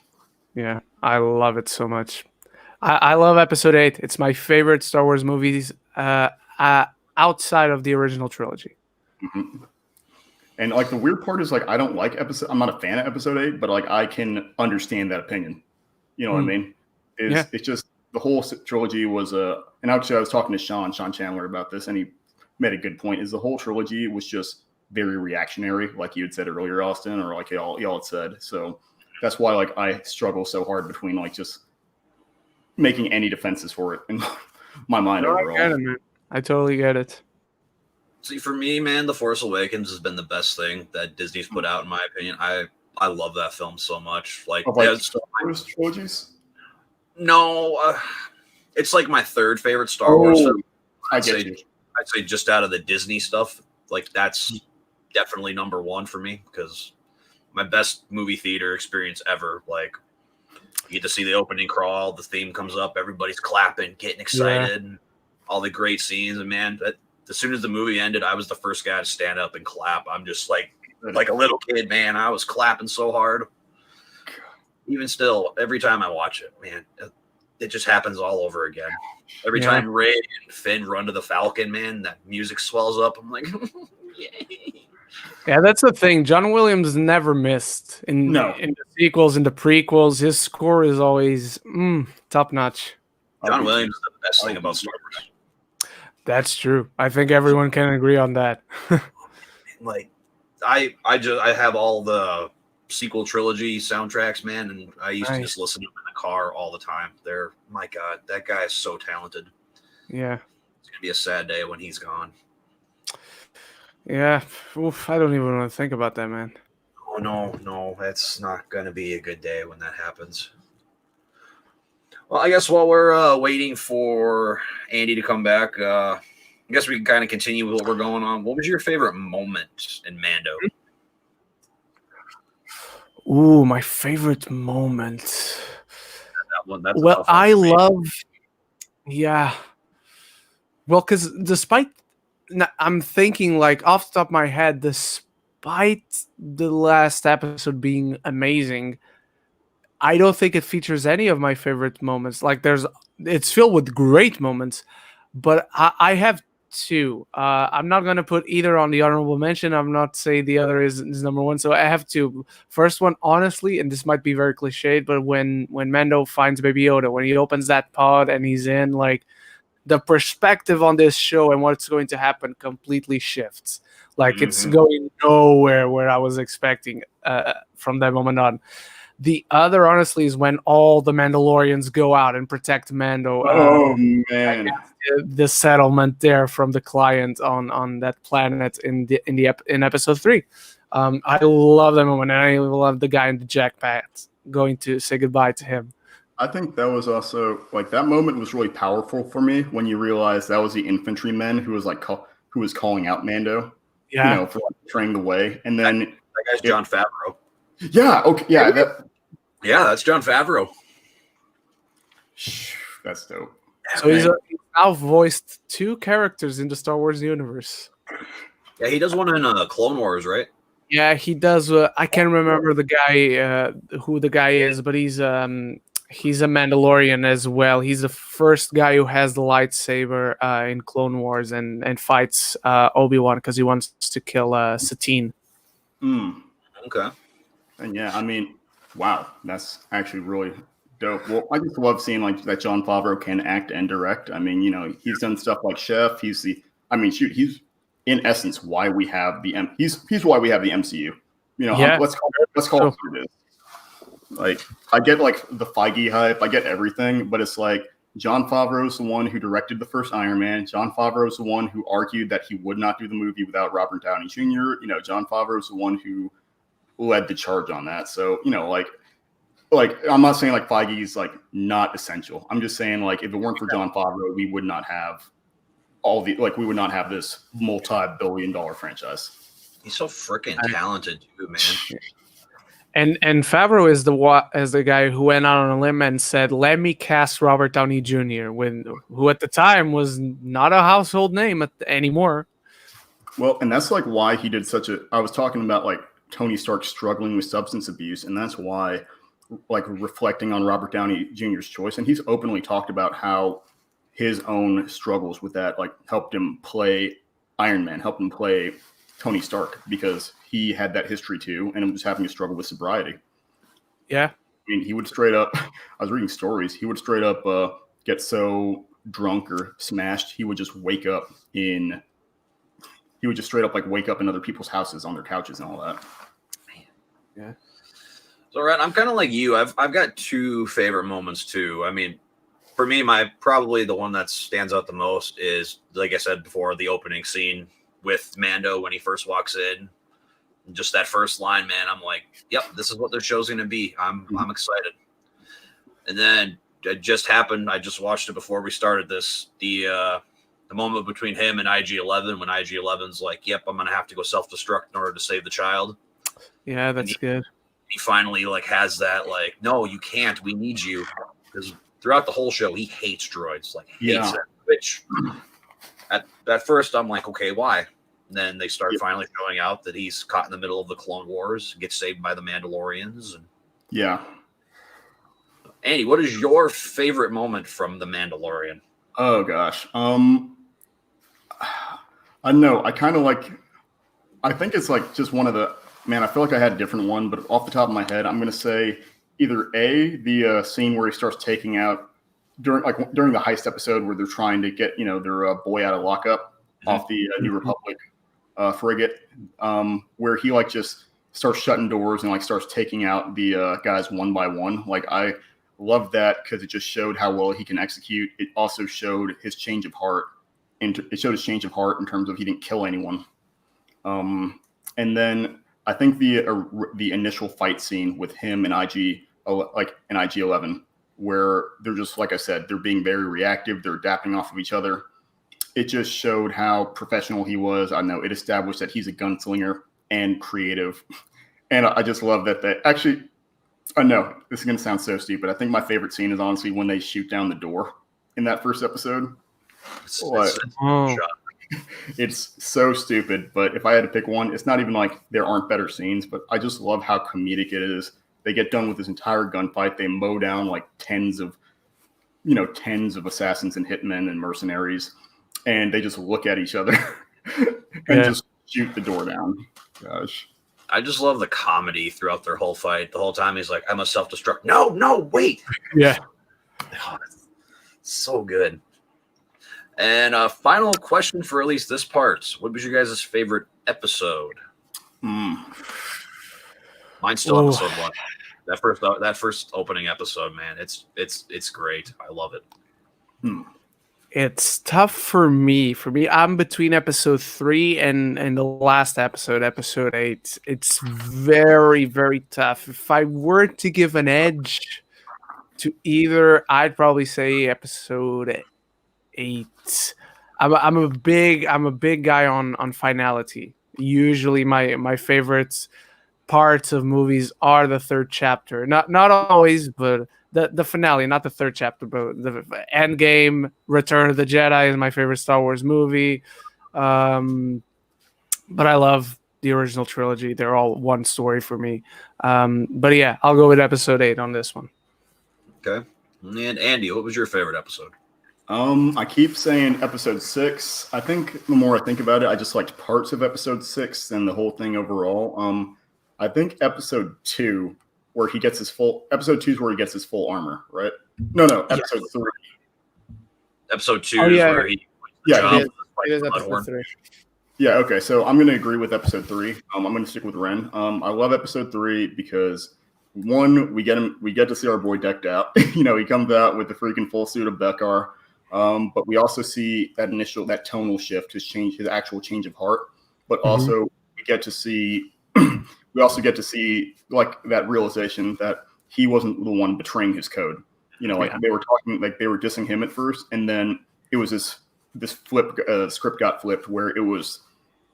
Yeah, I love it so much. I love Episode 8. It's my favorite Star Wars movies outside of the original trilogy. Mm-hmm. And like the weird part is like I'm not a fan of Episode 8, but like I can understand that opinion. You know what I mean? It's just the whole trilogy was and actually I was talking to Sean Chandler about this, and he made a good point. Is the whole trilogy was just very reactionary, like you had said earlier, Austin, or like y'all had said. So that's why like I struggle so hard between like just making any defenses for it in my mind overall. I get it, man. I totally get it. See, for me, man, The Force Awakens has been the best thing that Disney's put out, in my opinion. I love that film so much. Like Star Wars trilogies? No, it's like my third favorite Star Wars film. I'd say just out of the Disney stuff, like that's definitely number 1 for me, because my best movie theater experience ever. Like you get to see the opening crawl, the theme comes up, everybody's clapping, getting excited, and all the great scenes, and man, as soon as the movie ended, I was the first guy to stand up and clap. I'm just like a little kid, man. I was clapping so hard. Even still, every time I watch it, man, it just happens all over again. Every time Rey and Finn run to the Falcon, man, that music swells up. I'm like, yay. Yeah, that's the thing. John Williams never missed in the sequels and the prequels. His score is always top notch. John Williams is the best thing about Star Wars. That's true. I think everyone can agree on that. Like, I have all the sequel trilogy soundtracks, man, and I used to Nice. just listen to them in the car all the time. My God, that guy is so talented. Yeah. It's gonna be a sad day when he's gone. Yeah. Oof, I don't even want to think about that, man. Oh no, that's not gonna be a good day when that happens. Well, I guess while we're waiting for Andy to come back, I guess we can kind of continue with what we're going on. What was your favorite moment in Mando? Ooh, my favorite moment. That one, that's a Well, tough one I for me. love. Yeah. Well, because I'm thinking like off the top of my head, despite the last episode being amazing, I don't think it features any of my favorite moments. Like it's filled with great moments, but I have two. I'm not gonna put either on the honorable mention. I'm not say the other is number one. So I have two. First one, honestly, and this might be very cliched, but when Mando finds Baby Yoda, when he opens that pod and he's in, like the perspective on this show and what's going to happen completely shifts. Like it's going nowhere where I was expecting from that moment on. The other, honestly, is when all the Mandalorians go out and protect Mando. Oh man, The settlement there from the client on that planet in episode 3. I love that moment, and I love the guy in the jackpot going to say goodbye to him. I think that was also like that moment was really powerful for me when you realize that was the infantryman who was like who was calling out Mando, Yeah, you know, for like, betraying the way, and then That guy's Jon Favreau. Yeah. Okay. Yeah. That's Jon Favreau. That's dope. so he's now voiced 2 characters in the Star Wars universe. Yeah, he does one in Clone Wars, right? Yeah, he does. I can't remember the guy who the guy is, but he's a Mandalorian as well. He's the first guy who has the lightsaber in Clone Wars and fights Obi-Wan because he wants to kill Satine. Okay. And yeah, I mean, wow, that's actually really dope. Well, I just love seeing like that Jon Favreau can act and direct. I mean, you know, he's done stuff like Chef. He's in essence why we have he's why we have the MCU. You know, Yeah. let's call it what it is. Like, I get like the Feige hype, I get everything, but it's like Jon Favreau's the one who directed the first Iron Man. Jon Favreau's the one who argued that he would not do the movie without Robert Downey Jr. You know, Jon Favreau's the one who led the charge on that. So, you know, like I'm not saying like Feige's like not essential. I'm just saying like if it weren't for Jon Favreau, we would not have we would not have this multi-billion-dollar franchise. He's so freaking talented, too, man. And Favreau is the guy who went out on a limb and said, "Let me cast Robert Downey Jr." Who at the time was not a household name anymore. Well, and that's like why he did I was talking about like Tony Stark struggling with substance abuse, and that's why, like, reflecting on Robert Downey Jr.'s choice, and he's openly talked about how his own struggles with that like helped him play Iron Man, helped him play Tony Stark because he had that history too, and was having to struggle with sobriety. Yeah, I mean, he would straight up. I was reading stories. He would straight up get so drunk or smashed, he would just wake up in. He would just straight up like wake up in other people's houses on their couches and all that. yeah. So, Ren, I'm kind of like you. I've got 2 favorite moments too. I mean, for me, probably the one that stands out the most is, like I said before, the opening scene with Mando when he first walks in. Just that first line, man. I'm like, yep, this is what their show's going to be. I'm excited. And then it just happened. I just watched it before we started this. The moment between him and IG-11 when IG-11's like, yep, I'm going to have to go self-destruct in order to save the child. Yeah, that's good. He finally like has that like, no, you can't. We need you. Because throughout the whole show, he hates droids. Like, hates them. Which at first I'm like, okay, why? And then they start finally showing out that he's caught in the middle of the Clone Wars, gets saved by the Mandalorians. And yeah. Andy, what is your favorite moment from The Mandalorian? Oh gosh. I know. I kind of like. I think it's like just one of the. Man, I feel like I had a different one, but off the top of my head, I'm going to say either the scene where he starts taking out during the heist episode where they're trying to get their boy out of lockup off the New Republic frigate, where he like just starts shutting doors and like starts taking out the guys one by one. Like I love that because it just showed how well he can execute. It also showed his change of heart. It showed his change of heart in terms of he didn't kill anyone. And then I think the initial fight scene with him and IG-11, where they're just, like I said, they're being very reactive. They're adapting off of each other. It just showed how professional he was. I know it established that he's a gunslinger and creative. And I just love that. Actually, I know this is going to sound so stupid. I think my favorite scene is honestly when they shoot down the door in that first episode. It's so stupid, but if I had to pick one, it's not even like there aren't better scenes, but I just love how comedic it is. They get done with this entire gunfight. They mow down like tens of assassins and hitmen and mercenaries, and they just look at each other and just shoot the door down. Gosh. I just love the comedy throughout their whole fight. The whole time he's like, I must self-destruct. No, wait. Yeah. Oh, so good. And final question for at least this part. What was your guys' favorite episode? Mine's still episode 1. That first opening episode, man. It's great. I love it. It's tough for me. I'm between episode 3 and the last episode 8. It's very, very tough. If I were to give an edge to either, I'd probably say episode 8. I'm a big guy on finality. Usually my favorites parts of movies are the third chapter. Not always, but the finale, not the third chapter, but the end game. Return of the Jedi is my favorite Star Wars movie. But I love the original trilogy. They're all one story for me. But yeah, I'll go with episode 8 on this one. Okay. And Andy, what was your favorite episode? I keep saying episode 6. I think the more I think about it, I just liked parts of episode 6 and the whole thing overall. I think episode 2, where he gets his full armor, right? No, episode 3. Episode 2 is where he it is episode 3. Yeah, okay. So I'm going to agree with episode 3. I'm going to stick with Ren. I love episode 3 because one, we get to see our boy decked out. He comes out with the freaking full suit of Beskar. But we also see that tonal shift, his actual change of heart. But also we get to see like that realization that he wasn't the one betraying his code. They were talking, like they were dissing him at first, and then it was this script got flipped where it was,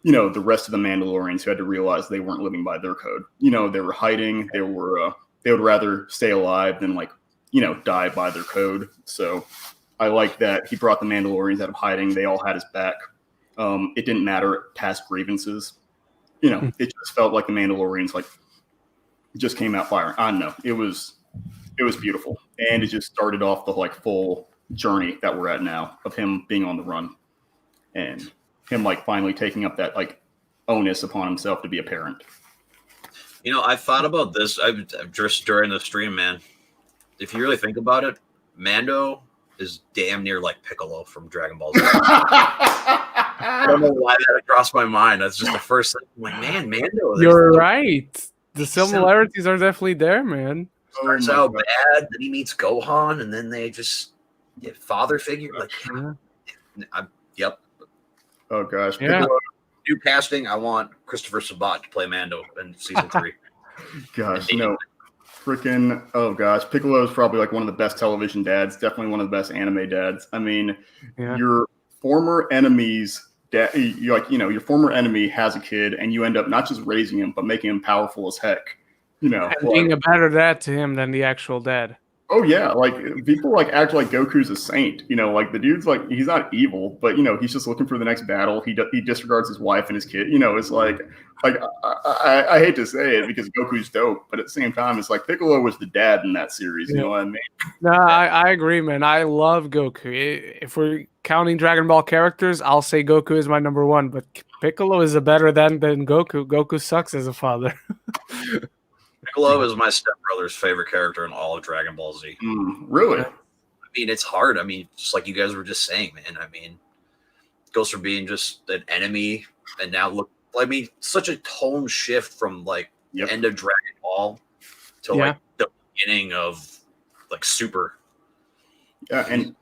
the rest of the Mandalorians who had to realize they weren't living by their code. They were hiding. They would rather stay alive than die by their code. So I like that he brought the Mandalorians out of hiding. They all had his back. It didn't matter past grievances. It just felt like the Mandalorians just came out firing. I don't know. It was beautiful, and it just started off the full journey that we're at now of him being on the run, and him finally taking up that onus upon himself to be a parent. I thought about this. Just during the stream, man. If you really think about it, Mando is damn near like Piccolo from Dragon Ball Z. I don't know why that crossed my mind. That's just the first thing. I'm like, man, Mando. You're right. The similarities are definitely there, man. Starts out bad, then he meets Gohan, and then they just get father figure. Yep. Oh gosh. Yeah. New casting. I want Christopher Sabat to play Mando in season 3. Gosh, freaking, oh gosh, Piccolo is probably one of the best television dads, definitely one of the best anime dads. I mean, your former enemy's dad, your former enemy has a kid, and you end up not just raising him, but making him powerful as heck. And being a better dad to him than the actual dad. Oh yeah, people act like Goku's a saint. The dude's he's not evil, but he's just looking for the next battle. He disregards his wife and his kid. It's I hate to say it because Goku's dope, but at the same time, it's Piccolo was the dad in that series. You know what I mean? No, I agree, man. I love Goku. If we're counting Dragon Ball characters, I'll say Goku is my number 1, but Piccolo is a better than Goku. Goku sucks as a father. Piccolo is my stepbrother's favorite character in all of Dragon Ball Z. Really? I mean, it's hard. I mean, just like you guys were just saying, man. I mean, it goes from being just an enemy, and now such a tone shift from Yep. end of Dragon Ball to like the beginning of like Super. Yeah, and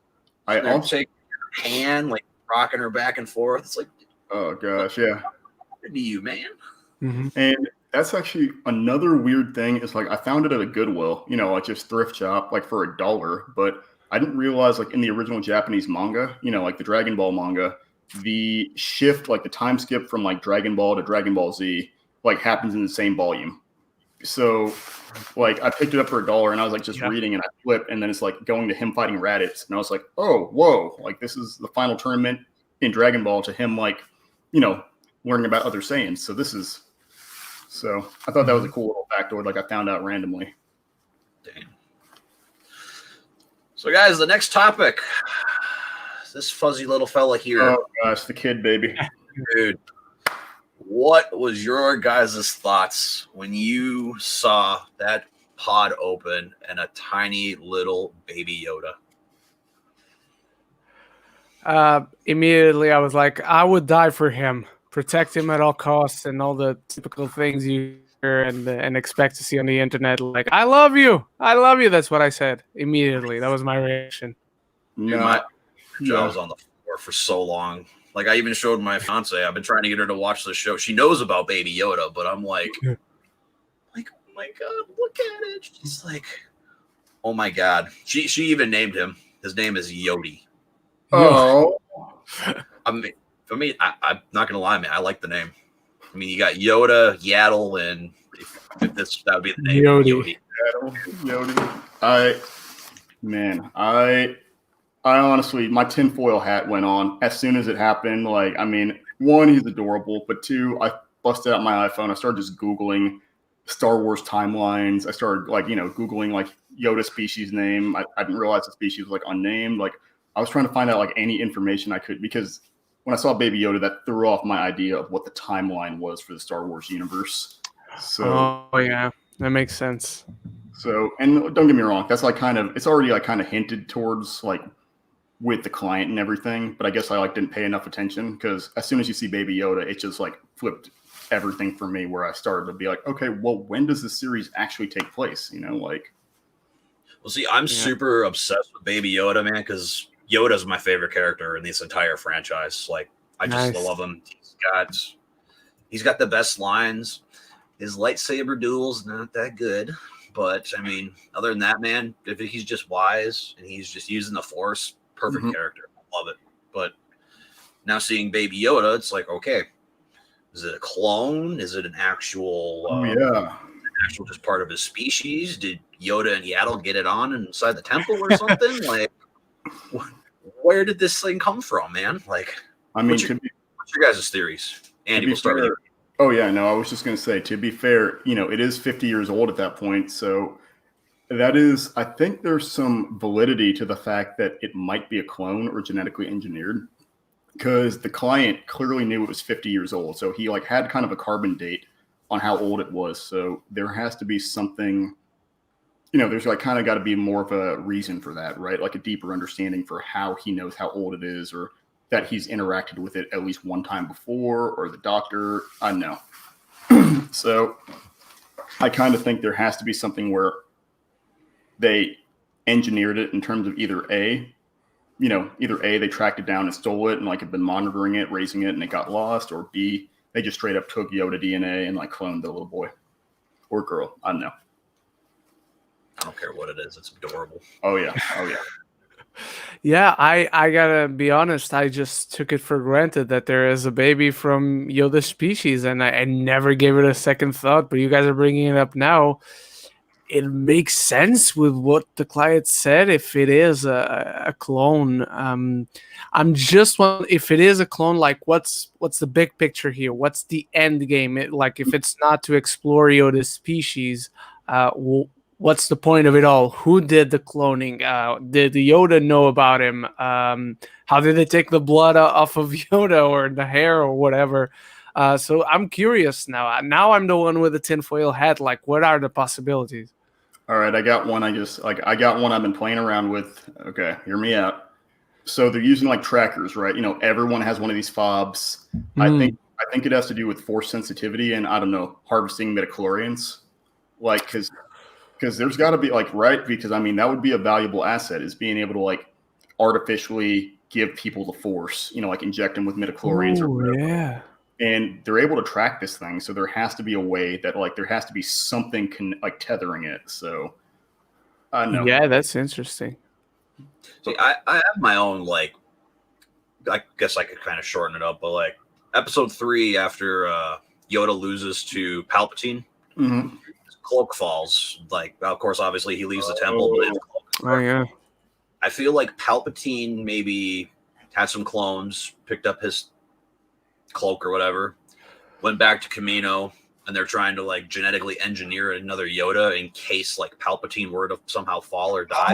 I also take her hand, like rocking her back and forth. It's like, oh gosh, yeah. What do you, man? Mm-hmm. And that's actually another weird thing. Is like I found it at a Goodwill, like just thrift shop, like for $1. But I didn't realize, like in the original Japanese manga, like the Dragon Ball manga, the shift, like the time skip from like Dragon Ball to Dragon Ball Z, like happens in the same volume. So, like I picked it up for $1, and I was like just reading, and I flip, and then it's like going to him fighting Raditz, and I was like, oh, whoa, like this is the final tournament in Dragon Ball to him, like learning about other Saiyans. So this is. So I thought that was a cool little factoid, like I found out randomly. Dang. So guys, the next topic. This fuzzy little fella here. Oh gosh, the kid baby. Dude, what was your guys' thoughts when you saw that pod open and a tiny little baby Yoda? Immediately I was like, I would die for him. Protect him at all costs, and all the typical things you hear and expect to see on the internet. Like, I love you. That's what I said immediately. That was my reaction. No, I was on the floor for so long. Like, I even showed my fiance. I've been trying to get her to watch the show. She knows about Baby Yoda, but I'm like, oh my god, look at it. She's like, oh my god. She even named him. His name is Yodi. Oh. I mean, for me, I'm not gonna lie, man. I like the name. I mean, you got Yoda, Yaddle, and if that would be the name. Yodi. Yodi. I honestly, my tinfoil hat went on as soon as it happened. Like, I mean, one, he's adorable, but two, I busted out my iPhone. I started just Googling Star Wars timelines. I started Googling like Yoda species name. I didn't realize the species was like unnamed. Like, I was trying to find out like any information I could, because when I saw Baby Yoda, that threw off my idea of what the timeline was for the Star Wars universe. So, oh yeah, that makes sense. So, and don't get me wrong, that's like it's already like kind of hinted towards like with the client and everything. But I guess I like didn't pay enough attention, because as soon as you see Baby Yoda, it just like flipped everything for me, where I started to be like, okay, well, when does the series actually take place? Like. Well, see, I'm super obsessed with Baby Yoda, man, because Yoda's my favorite character in this entire franchise. Like, I just love him. He's got the best lines. His lightsaber duel's not that good, but I mean, other than that, man, if he's just wise and he's just using the Force, perfect character. I love it. But now seeing Baby Yoda, it's like, okay, is it a clone? Is it an actual? Actual just part of his species? Did Yoda and Yaddle get it on inside the temple or something? Like, where did this thing come from, man? Like, I mean, what's your guys' theories? Andy, we'll start with you. Oh yeah, no, I was just going to say, to be fair, it is 50 years old at that point, so that is, I think there's some validity to the fact that it might be a clone or genetically engineered, because the client clearly knew it was 50 years old, so he like had kind of a carbon date on how old it was. So there has to be something. There's like kind of got to be more of a reason for that, right? Like a deeper understanding for how he knows how old it is, or that he's interacted with it at least one time before, or the doctor. I don't know. So I kind of think there has to be something where they engineered it in terms of either A, they tracked it down and stole it and like have been monitoring it, raising it, and it got lost, or B, they just straight up took Yoda DNA and like cloned the little boy or girl. I don't know. I don't care what it is. It's adorable. Oh yeah. Yeah, I gotta be honest. I just took it for granted that there is a baby from Yoda species, and I never gave it a second thought. But you guys are bringing it up now. It makes sense with what the client said. If it is a clone, I'm just wondering if it is a clone. Like, what's the big picture here? What's the end game? Like, if it's not to explore Yoda's species, what's the point of it all? Who did the cloning? Did Yoda know about him? How did they take the blood off of Yoda or the hair or whatever? So I'm curious now. Now I'm the one with the tinfoil hat. Like, what are the possibilities? All right, I got one. I got one I've been playing around with. Okay, hear me out. So they're using like trackers, right? Everyone has one of these fobs. I think it has to do with force sensitivity and, I don't know, harvesting midichlorians. Like, because there's got to be, like, right? Because, I mean, that would be a valuable asset, is being able to, like, artificially give people the force, like inject them with midichlorians or whatever. Yeah. And they're able to track this thing. So there has to be a way that, like, there has to be something like tethering it. So, no. Yeah, that's interesting. See, I have my own, like, I guess I could kind of shorten it up, but, like, episode 3, after Yoda loses to Palpatine, his cloak falls. Like, of course, obviously he leaves the temple, but his cloak yeah. I feel like Palpatine maybe had some clones, picked up his cloak or whatever, went back to Kamino, and they're trying to, like, genetically engineer another Yoda in case, like, Palpatine were to somehow fall or die.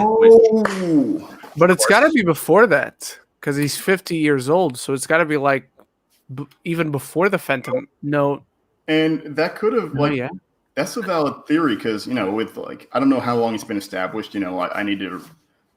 But it's got to be before that, because he's 50 years old, so it's got to be, like, even before the Phantom. No. And that could have, that's a valid theory, because, with, like, I don't know how long it's been established. I need to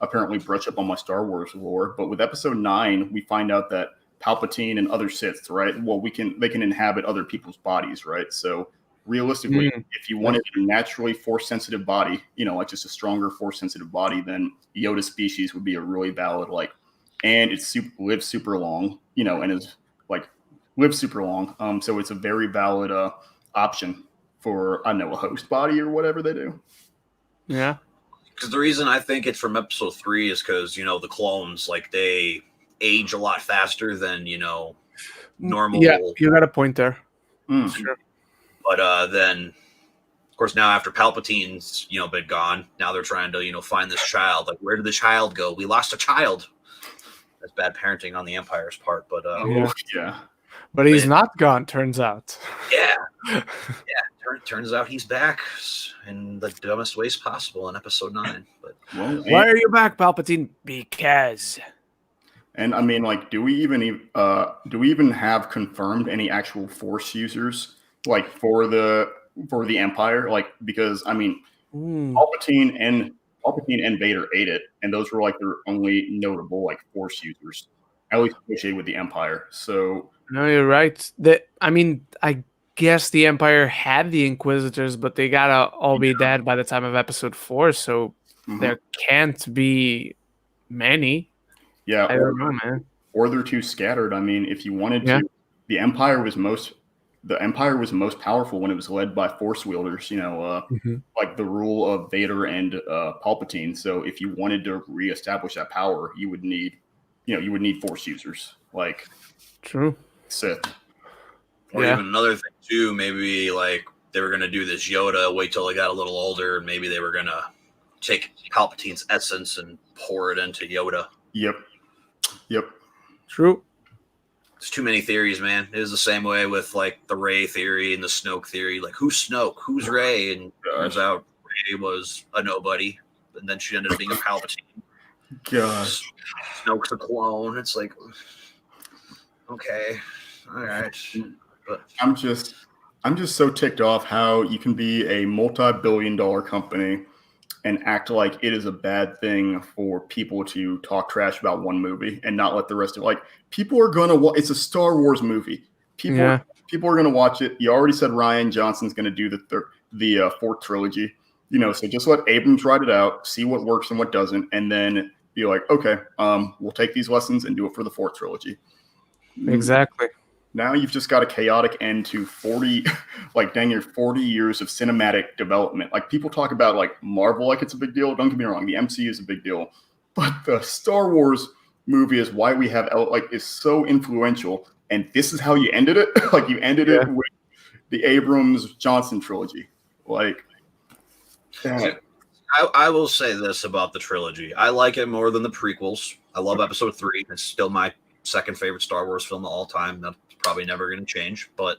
apparently brush up on my Star Wars lore, but with episode 9, we find out that Palpatine and other Siths, right? Well, they can inhabit other people's bodies, right? So realistically, if you wanted a naturally force-sensitive body, like just a stronger force-sensitive body, then Yoda species would be a really valid, like, and it's lives super long, and is, like, lives super long. So it's a very valid option for, I don't know, a host body or whatever they do. Yeah. Because the reason I think it's from episode 3 is because, the clones, like, they age a lot faster than, normal. Yeah, you got a point there. Sure. But then, of course, now after Palpatine's, been gone, now they're trying to, find this child. Like, where did the child go? We lost a child. That's bad parenting on the Empire's part. But yeah. But he's not gone, turns out. Yeah. Turns out he's back in the dumbest ways possible in episode 9. But why are you back, Palpatine? Because. And I mean, like, do we even have confirmed any actual Force users, like, for the Empire? Like, because I mean, Palpatine and Vader ate it, and those were, like, their only notable, like, Force users, at least associated with the Empire. So no, you're right. I guess the Empire had the Inquisitors, but they gotta all be dead by the time of episode 4, so there can't be many. Yeah, I don't know, man. Or they're too scattered. I mean, if you wanted to, the Empire was most powerful when it was led by Force wielders. Like the rule of Vader and Palpatine. So if you wanted to reestablish that power, you would need Force users, like true Sith. Or even another thing too, maybe, like, they were gonna do this Yoda, wait till they got a little older, and maybe they were gonna take Palpatine's essence and pour it into Yoda. Yep. True. There's too many theories, man. It was the same way with, like, the Rey theory and the Snoke theory. Like, who's Snoke? Who's Rey? And turns out Rey was a nobody, and then she ended up being a Palpatine. Gosh. Snoke's a clone. It's like, okay, all right. But I'm just so ticked off how you can be a multi-billion-dollar company and act like it is a bad thing for people to talk trash about one movie and not let the rest of it. Like, people are gonna watch. It's a Star Wars movie. People are gonna watch it. You already said Rian Johnson's gonna do the fourth trilogy. So just let Abrams write it out, see what works and what doesn't, and then be like, okay, we'll take these lessons and do it for the fourth trilogy. Exactly. Now you've just got a chaotic end to 40 years of cinematic development. Like, people talk about, like, Marvel like it's a big deal. Don't get me wrong, the MCU is a big deal, but the Star Wars movie is why we have, like, is so influential. And this is how you ended it. Like, you ended it with the Abrams Johnson trilogy. Like, I will say this about the trilogy: I like it more than the prequels. I love Episode 3. It's still my second favorite Star Wars film of all time. That's probably never going to change. But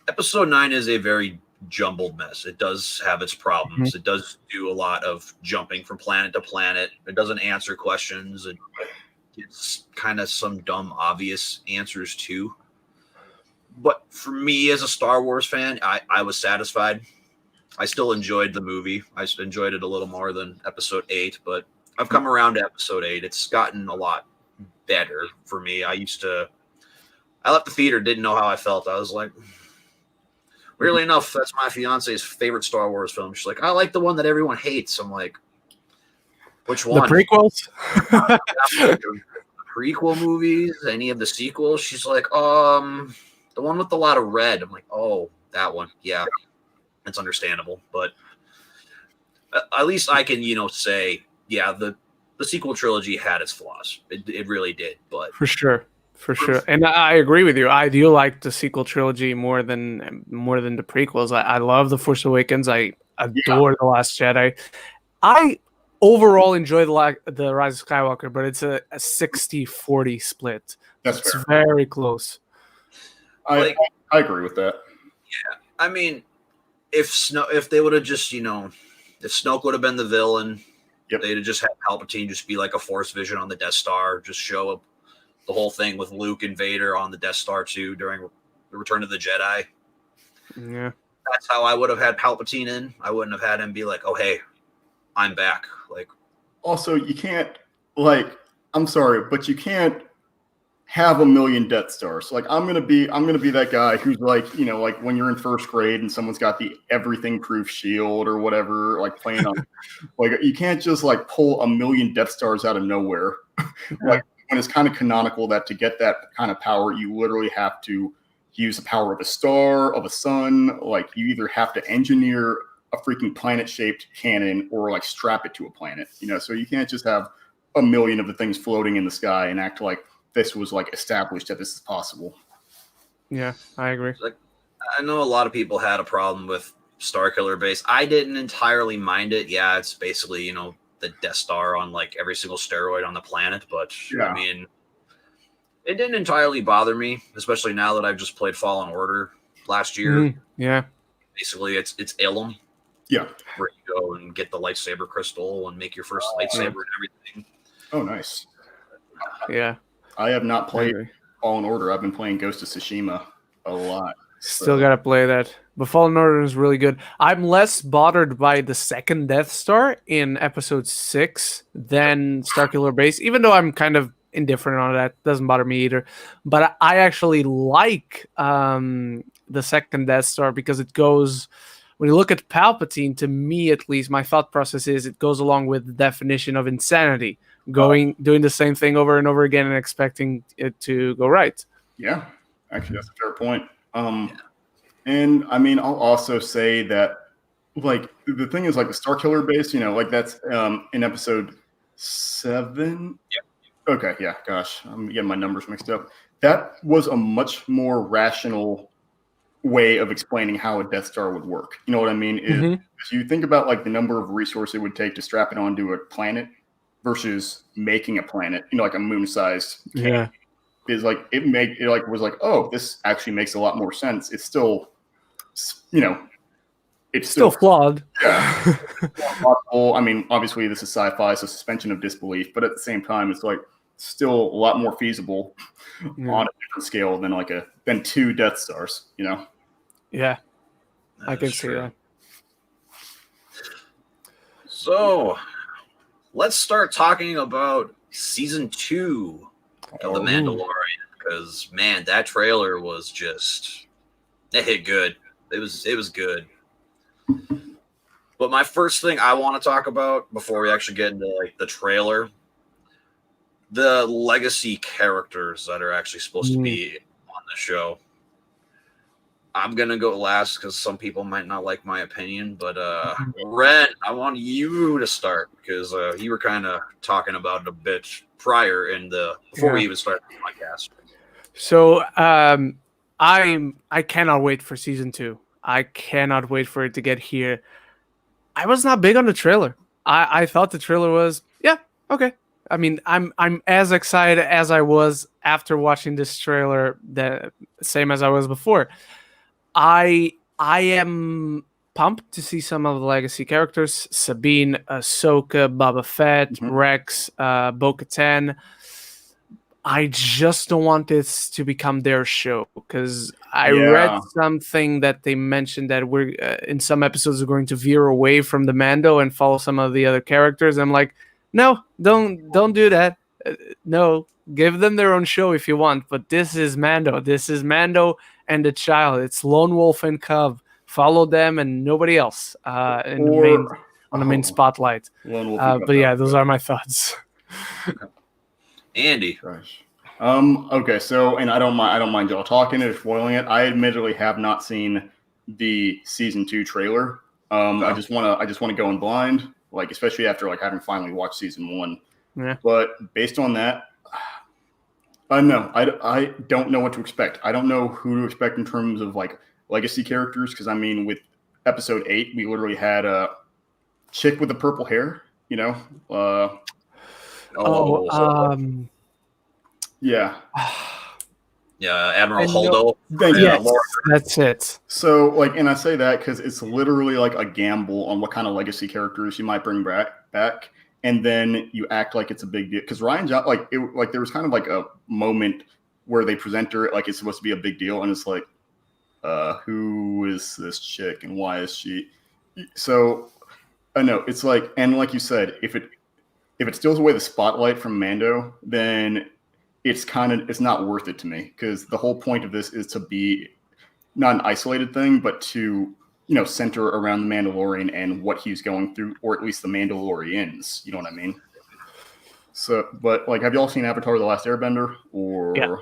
Episode 9 is a very jumbled mess. It does have its problems. It does do a lot of jumping from planet to planet. It doesn't answer questions. It's kind of some dumb, obvious answers too. But for me, as a Star Wars fan, I was satisfied. I still enjoyed the movie. I enjoyed it a little more than Episode 8, but I've come around to Episode 8. It's gotten a lot better for me. I I left the theater, didn't know how I felt. I was like, weirdly enough, that's my fiance's favorite Star Wars film. She's like, I like the one that everyone hates. I'm like, which one? The prequels? The prequel movies, any of the sequels? She's like, the one with a lot of red. I'm like, oh, that one. Yeah, it's understandable. But at least I can, say, yeah, the sequel trilogy had its flaws. It really did. But for sure. And I agree with you. I do like the sequel trilogy more than the prequels. I love The Force Awakens. I adore The Last Jedi. I overall enjoy the Rise of Skywalker, but it's a 60-40 split. That's fair. Very close. I agree with that. Yeah, I mean, if they would have just, if Snoke would have been the villain, they'd have just had Palpatine just be like a Force vision on the Death Star, just show up the whole thing with Luke and Vader on the Death Star 2 during the Return of the Jedi. Yeah, that's how I would have had Palpatine in. I wouldn't have had him be like, "Oh, hey, I'm back." Like, also, you can't I'm sorry, but you can't have a million Death Stars. Like, I'm gonna be that guy who's like, like when you're in first grade and someone's got the everything proof shield or whatever, like playing on, like you can't just like pull a million Death Stars out of nowhere. Like, when it's kind of canonical that to get that kind of power, you literally have to use the power of a star, of a sun. Like, you either have to engineer a freaking planet-shaped cannon or like strap it to a planet. So you can't just have a million of the things floating in the sky and act like this was like established that this is possible. Yeah, I agree. Like, I know a lot of people had a problem with Starkiller Base. I didn't entirely mind it. Yeah, it's basically, the Death Star on like every single steroid on the planet, but I mean, it didn't entirely bother me, especially now that I've just played Fallen Order last year. Yeah, basically it's Ilum. Yeah, where you go and get the lightsaber crystal and make your first lightsaber and everything. Oh, nice. Yeah, I have not played Fallen Order. I've been playing Ghost of Tsushima a lot. Still gotta play that. But Fallen Order is really good. I'm less bothered by the second Death Star in Episode 6 than Starkiller Base, even though I'm kind of indifferent on that. Doesn't bother me either. But I actually like the second Death Star because it goes... When you look at Palpatine, to me at least, my thought process is it goes along with the definition of insanity. Doing the same thing over and over again and expecting it to go right. Yeah, actually, that's a fair point. And I mean, I'll also say that, like, the thing is, like, the Starkiller Base, like that's in Episode 7. Yep. Okay, yeah, gosh, I'm getting my numbers mixed up. That was a much more rational way of explaining how a Death Star would work. You know what I mean? If you think about like the number of resources it would take to strap it onto a planet versus making a planet, like a moon-sized cannon, is like it was like, oh, this actually makes a lot more sense. It's still, it's still flawed. Yeah. I mean, obviously this is sci-fi, so suspension of disbelief, but at the same time, it's like still a lot more feasible on a different scale than two Death Stars. Yeah, I can see that. So, let's start talking about season 2 of The Mandalorian, because man, that trailer was it hit good. It was good. But my first thing I want to talk about before we actually get into like the trailer, the legacy characters that are actually supposed to be on the show. I'm going to go last because some people might not like my opinion, but Ren, I want you to start because you were kind of talking about it a bit prior before we even started the podcast. So I cannot wait for season 2. I cannot wait for it to get here. I was not big on the trailer. I thought the trailer was, okay. I mean, I'm as excited as I was after watching this trailer, the same as I was before. I am pumped to see some of the legacy characters: Sabine, Ahsoka, Boba Fett, Rex, Bo-Katan. I just don't want this to become their show because I read something that they mentioned that we're in some episodes are going to veer away from the Mando and follow some of the other characters. I'm like, no, don't do that. No, give them their own show if you want, but this is Mando. This is Mando and the child. It's Lone Wolf and Cub. Follow them and nobody else in the main on the main spotlight. But yeah, those are my thoughts. Andy. Gosh. Okay, so and I don't mind y'all talking or spoiling it. I admittedly have not seen the season 2 trailer. I just wanna go in blind, like especially after like having finally watched season 1. Yeah. But based on that, no, I don't know what to expect. I don't know who to expect in terms of like legacy characters, because I mean with episode 8, we literally had a chick with the purple hair, you know. Yeah. Yeah, Admiral Holdo. Yes, that's it. So, like, and I say that because it's literally like a gamble on what kind of legacy characters you might bring back, and then you act like it's a big deal. Because Ryan Johnson, there was kind of like a moment where they present her like it's supposed to be a big deal, and it's like, who is this chick and why is she? So, I know it's like, and like you said, if it steals away the spotlight from Mando, then it's not worth it to me, because the whole point of this is to be not an isolated thing, but to, center around the Mandalorian and what he's going through, or at least the Mandalorians. You know what I mean? So, but like, have y'all seen Avatar: The Last Airbender? Or yeah.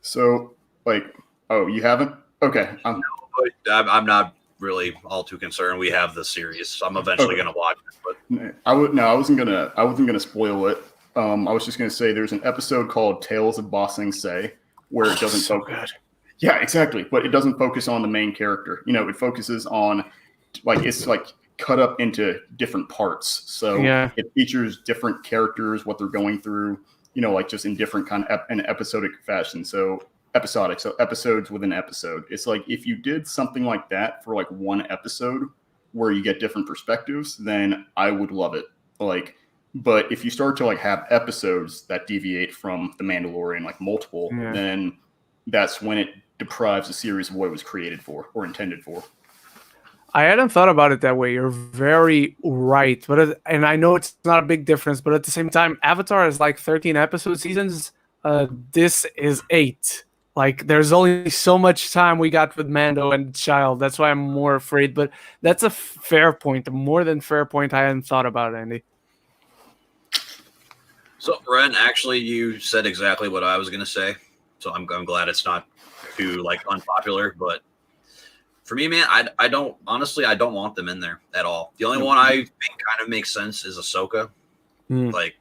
So, like, oh, you haven't? Okay, I'm not really all too concerned. We have the series. I'm eventually going to watch it, but I wasn't gonna spoil it. I was just going to say there's an episode called Tales of Ba Sing Se where it doesn't focus. Yeah, exactly. But it doesn't focus on the main character. It focuses on it's cut up into different parts. So it features different characters, what they're going through, just in different kind of an episodic fashion. So episodic. So episodes within episode. It's like if you did something like that for like one episode where you get different perspectives, then I would love it. But if you start to have episodes that deviate from the Mandalorian, multiple, then that's when it deprives the series of what it was created for or intended for. I hadn't thought about it that way. You're very right. And I know it's not a big difference, but at the same time, Avatar is 13 episode seasons. This is 8. There's only so much time we got with Mando and Child. That's why I'm more afraid. But that's a fair point, a more than fair point. I hadn't thought about it, Andy. So, Ren, actually, you said exactly what I was going to say. So I'm glad it's not too unpopular. But for me, man, I don't want them in there at all. The only one I think kind of makes sense is Ahsoka. There's an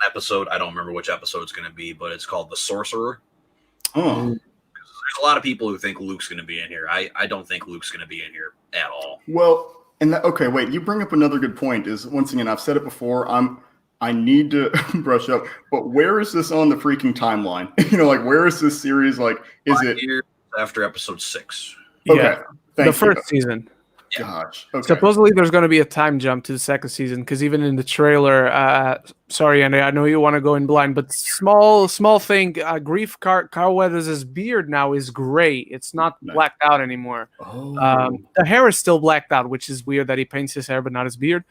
episode, I don't remember which episode it's going to be, but it's called The Sorcerer. Oh. There's a lot of people who think Luke's going to be in here. I don't think Luke's going to be in here at all. Well, okay, wait, you bring up another good point. Is once again, I've said it before. I need to brush up, but where is this on the freaking timeline? Where is this series? Is it years after episode 6? Okay, yeah, the first season. Gosh. Okay. Supposedly there's going to be a time jump to the second season, because even in the trailer, sorry, Andy, I know you want to go in blind, but small thing, Grief Carl Weathers' beard now is gray. It's not blacked out anymore. Oh. The hair is still blacked out, which is weird that he paints his hair but not his beard.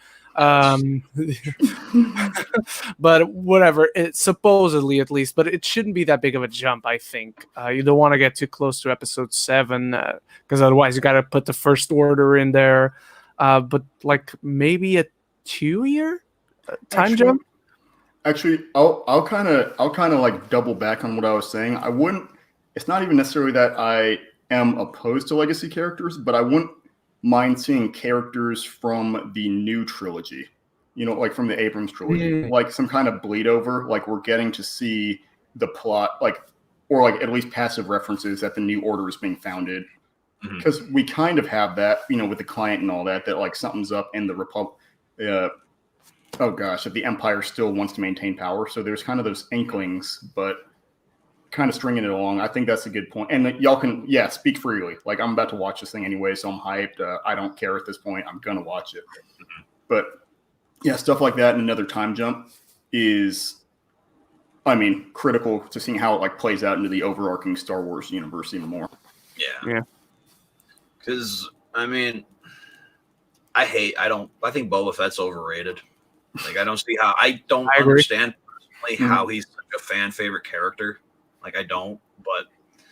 But whatever, it supposedly at least, but it shouldn't be that big of a jump. I think you don't want to get too close to episode 7, because otherwise you got to put the First Order in there. But maybe a 2-year time jump. Actually, I'll kind of double back on what I was saying. I wouldn't. It's not even necessarily that I am opposed to legacy characters, but I wouldn't mind seeing characters from the new trilogy, from the Abrams trilogy, some kind of bleed over, we're getting to see the plot, or at least passive references that the New Order is being founded, because we kind of have that, with the client and all that something's up in the Republic. Oh gosh, that the Empire still wants to maintain power. So there's kind of those inklings, but kind of stringing it along. I think that's a good point. And y'all can, speak freely. I'm about to watch this thing anyway, so I'm hyped. I don't care at this point. I'm going to watch it. But yeah, stuff like that and another time jump is, critical to seeing how it plays out into the overarching Star Wars universe even more. Yeah. Because, I think Boba Fett's overrated. I don't see how, I don't understand. how he's such a fan favorite character. Like, I don't, but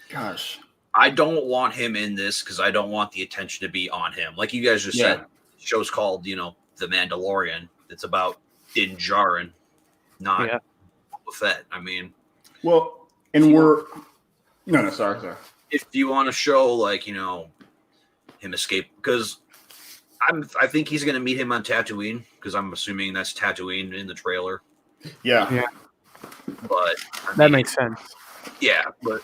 gosh, I don't want him in this because I don't want the attention to be on him. Like you guys just said, the show's called, The Mandalorian. It's about Din Djarin, not Boba Fett. I mean, well, and we're sorry. If you want to show like him escape, because I think he's going to meet him on Tatooine, because I'm assuming that's Tatooine in the trailer. Yeah. But that makes sense. Yeah, but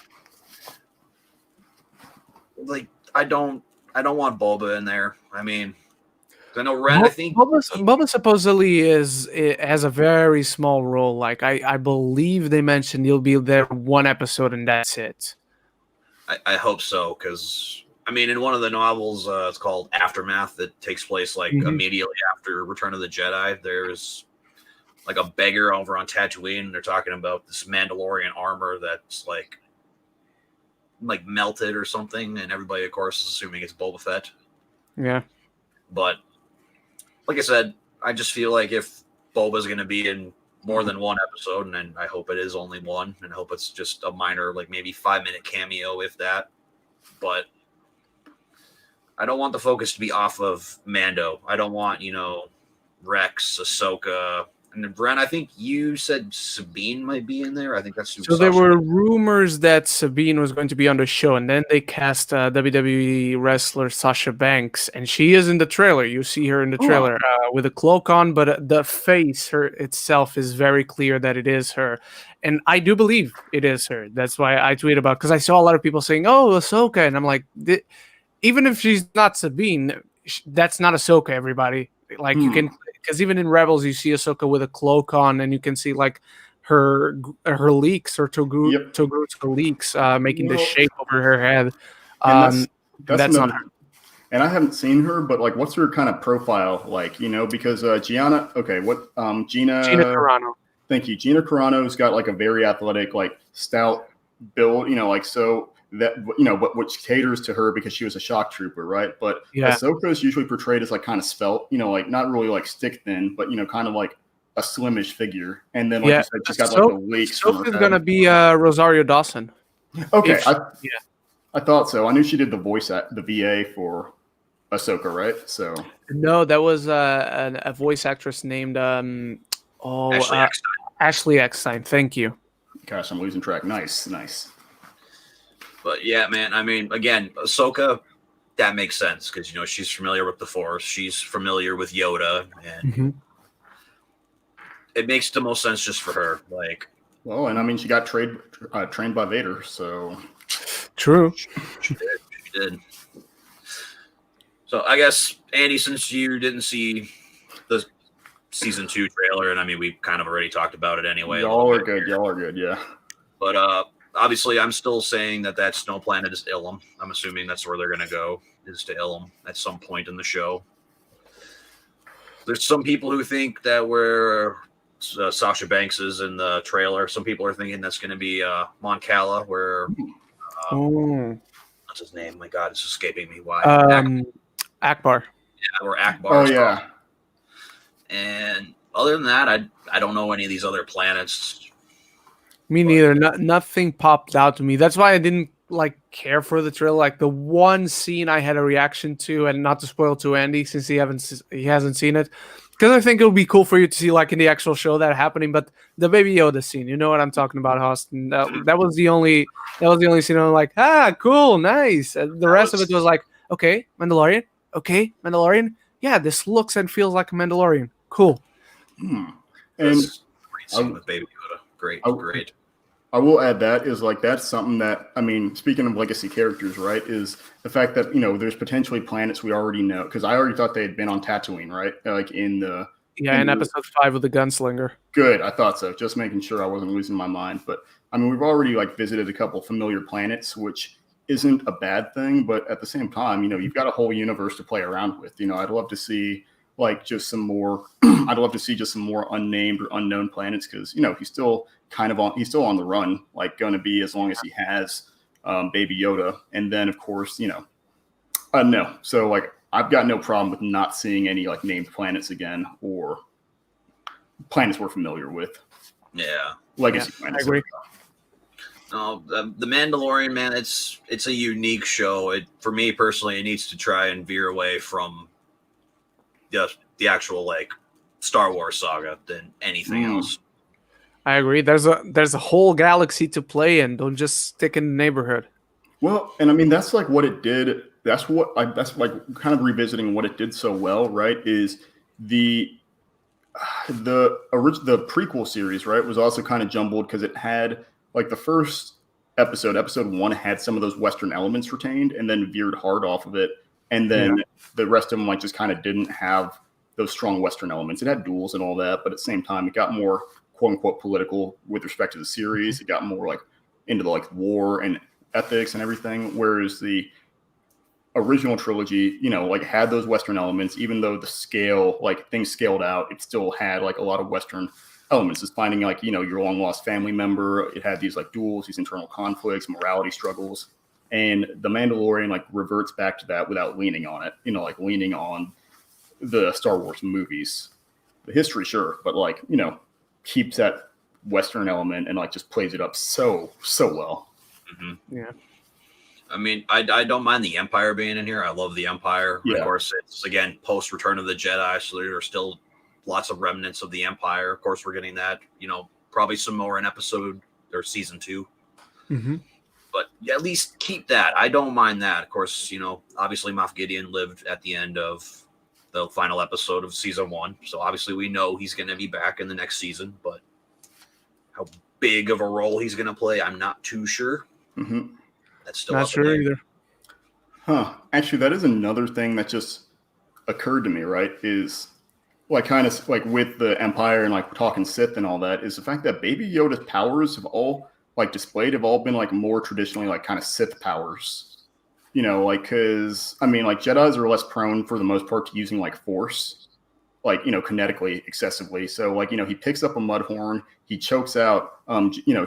like I don't want Boba in there. I mean, I know Ren. I think Boba supposedly has a very small role. Like I believe they mentioned he'll be there one episode and that's it. I hope so, because I mean, in one of the novels, it's called Aftermath, that takes place like immediately after Return of the Jedi. There's like a beggar over on Tatooine, and they're talking about this Mandalorian armor that's like melted or something, and everybody, of course, is assuming it's Boba Fett. Yeah, but like I said, I just feel like if Boba's going to be in more than one episode, and I hope it is only one, and I hope it's just a minor, like maybe 5-minute cameo, if that. But I don't want the focus to be off of Mando. I don't want, Rex, Ahsoka, and Ren. I think you said Sabine might be in there. I think that's so. There were rumors that Sabine was going to be on the show, and then they cast WWE wrestler Sasha Banks, and she is in the trailer. You see her in the trailer with a cloak on, but the face itself is very clear that it is her, and I do believe it is her. That's why I tweet about, because I saw a lot of people saying, "Oh, Ahsoka," and I'm like, even if she's not Sabine, that's not Ahsoka. Everybody, like you can. Because even in Rebels, you see Ahsoka with a cloak on, and you can see like her leaks or Toguska leaks making the shape over her head. That's not her. And I haven't seen her, but like, what's her kind of profile like? Because Gianna. Okay, what? Gina Carano. Thank you. Gina Carano's got like a very athletic, like stout build. Like so. That but which caters to her because she was a shock trooper, right? But Ahsoka is usually portrayed as like kind of svelte, like not really like stick thin, but kind of like a slimish figure. And then like you said, she's got like the leaks. Ahsoka's gonna be Rosario Dawson. Okay, I thought so. I knew she did the voice at the VA for Ahsoka, right? So no, that was a voice actress named Ashley Eckstein. Thank you. Gosh, I'm losing track. Nice. But yeah, man, I mean, again, Ahsoka, that makes sense because, she's familiar with the Force. She's familiar with Yoda. And it makes the most sense just for her. Like, well, and I mean, she got trained by Vader, so. True. She did. So I guess, Andy, since you didn't see the season 2 trailer, and I mean, we kind of already talked about it anyway. Y'all are good, yeah. But, obviously, I'm still saying that Snow Planet is Ilum. I'm assuming that's where they're going to go, is to Ilum at some point in the show. There's some people who think that where Sasha Banks is in the trailer. Some people are thinking that's going to be Mon Cala, where what's his name? My God, it's escaping me. Why? Akbar. Yeah, or Akbar. Oh yeah. And other than that, I don't know any of these other planets. Me neither. Nothing popped out to me. That's why I didn't care for the trailer. Like the one scene I had a reaction to, and not to spoil to Andy since he hasn't seen it, because I think it would be cool for you to see in the actual show that happening. But the Baby Yoda scene, you know what I'm talking about, Austin. That was the only scene I'm like, cool, nice. And the rest of it was like, okay, Mandalorian. Yeah, this looks and feels like a Mandalorian. Cool. And great scene with Baby Yoda. Great. I will add that is that's something that, I mean, speaking of legacy characters, right, is the fact that, there's potentially planets we already know, because I already thought they had been on Tatooine, right? In episode 5 with the gunslinger. Good. I thought so. Just making sure I wasn't losing my mind. But I mean, we've already visited a couple familiar planets, which isn't a bad thing. But at the same time, you've got a whole universe to play around with. I'd love to see just some more. I'd love to see just some more unnamed or unknown planets, because he's still on the run, going to be as long as he has Baby Yoda, and then of course no. So I've got no problem with not seeing any named planets again or planets we're familiar with. Yeah. Legacy. I agree. No, the Mandalorian, man, it's a unique show. For me personally, it needs to try and veer away from the actual like Star Wars saga than anything else. I agree. There's a whole galaxy to play in. Don't just stick in the neighborhood. Well, and I mean that's like what it did. That's like kind of revisiting what it did so well, right? Is the prequel series, right, was also kind of jumbled because it had like the first episode 1 had some of those Western elements retained and then veered hard off of it. And then the rest of them like just kind of didn't have those strong Western elements. It had duels and all that, but at the same time, it got more quote unquote political with respect to the series. It got more like into the like war and ethics and everything. Whereas the original trilogy, you know, like had those Western elements, even though the scale, like things scaled out, it still had like a lot of Western elements. It's finding like, you know, your long lost family member. It had these like duels, these internal conflicts, morality struggles. And the Mandalorian like reverts back to that without leaning on it, you know, like leaning on the Star Wars movies, the history, sure, but like, you know, keeps that Western element and like just plays it up so well. Mm-hmm. Yeah. I mean, I don't mind the Empire being in here. I love the Empire. Yeah. Of course, it's again post Return of the Jedi, so there are still lots of remnants of the Empire. Of course, we're getting that. You know, probably some more in episode or season 2. Mm-hmm. But yeah, at least keep that. I don't mind that. Of course, you know, obviously Moff Gideon lived at the end of the final episode of season 1, so obviously we know he's going to be back in the next season. But how big of a role he's going to play, I'm not too sure. Mm-hmm. That's still not sure either. Huh. Actually, that is another thing that just occurred to me, right? Is like kind of like with the Empire and like talking Sith and all that, is the fact that Baby Yoda's powers have all like displayed have all been like more traditionally like kind of Sith powers. You know, like because I mean, like Jedis are less prone for the most part to using like Force, like, you know, kinetically excessively. So like, you know, he picks up a mud horn, he chokes out, you know,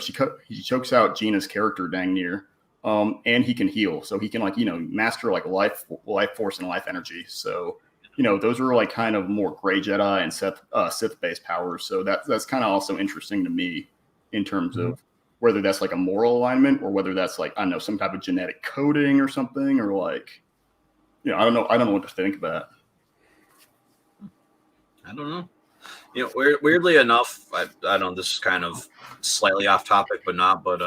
he chokes out Gina's character dang near. And he can heal, so he can like, you know, master like life force and life energy. So, you know, those are like kind of more gray Jedi and Sith based powers. So that's kind of also interesting to me in terms of whether that's like a moral alignment or whether that's like, I don't know, some type of genetic coding or something, or like, you know, I don't know what to think about. I don't know. You know, weirdly enough, I don't know, this is kind of slightly off topic, but not, but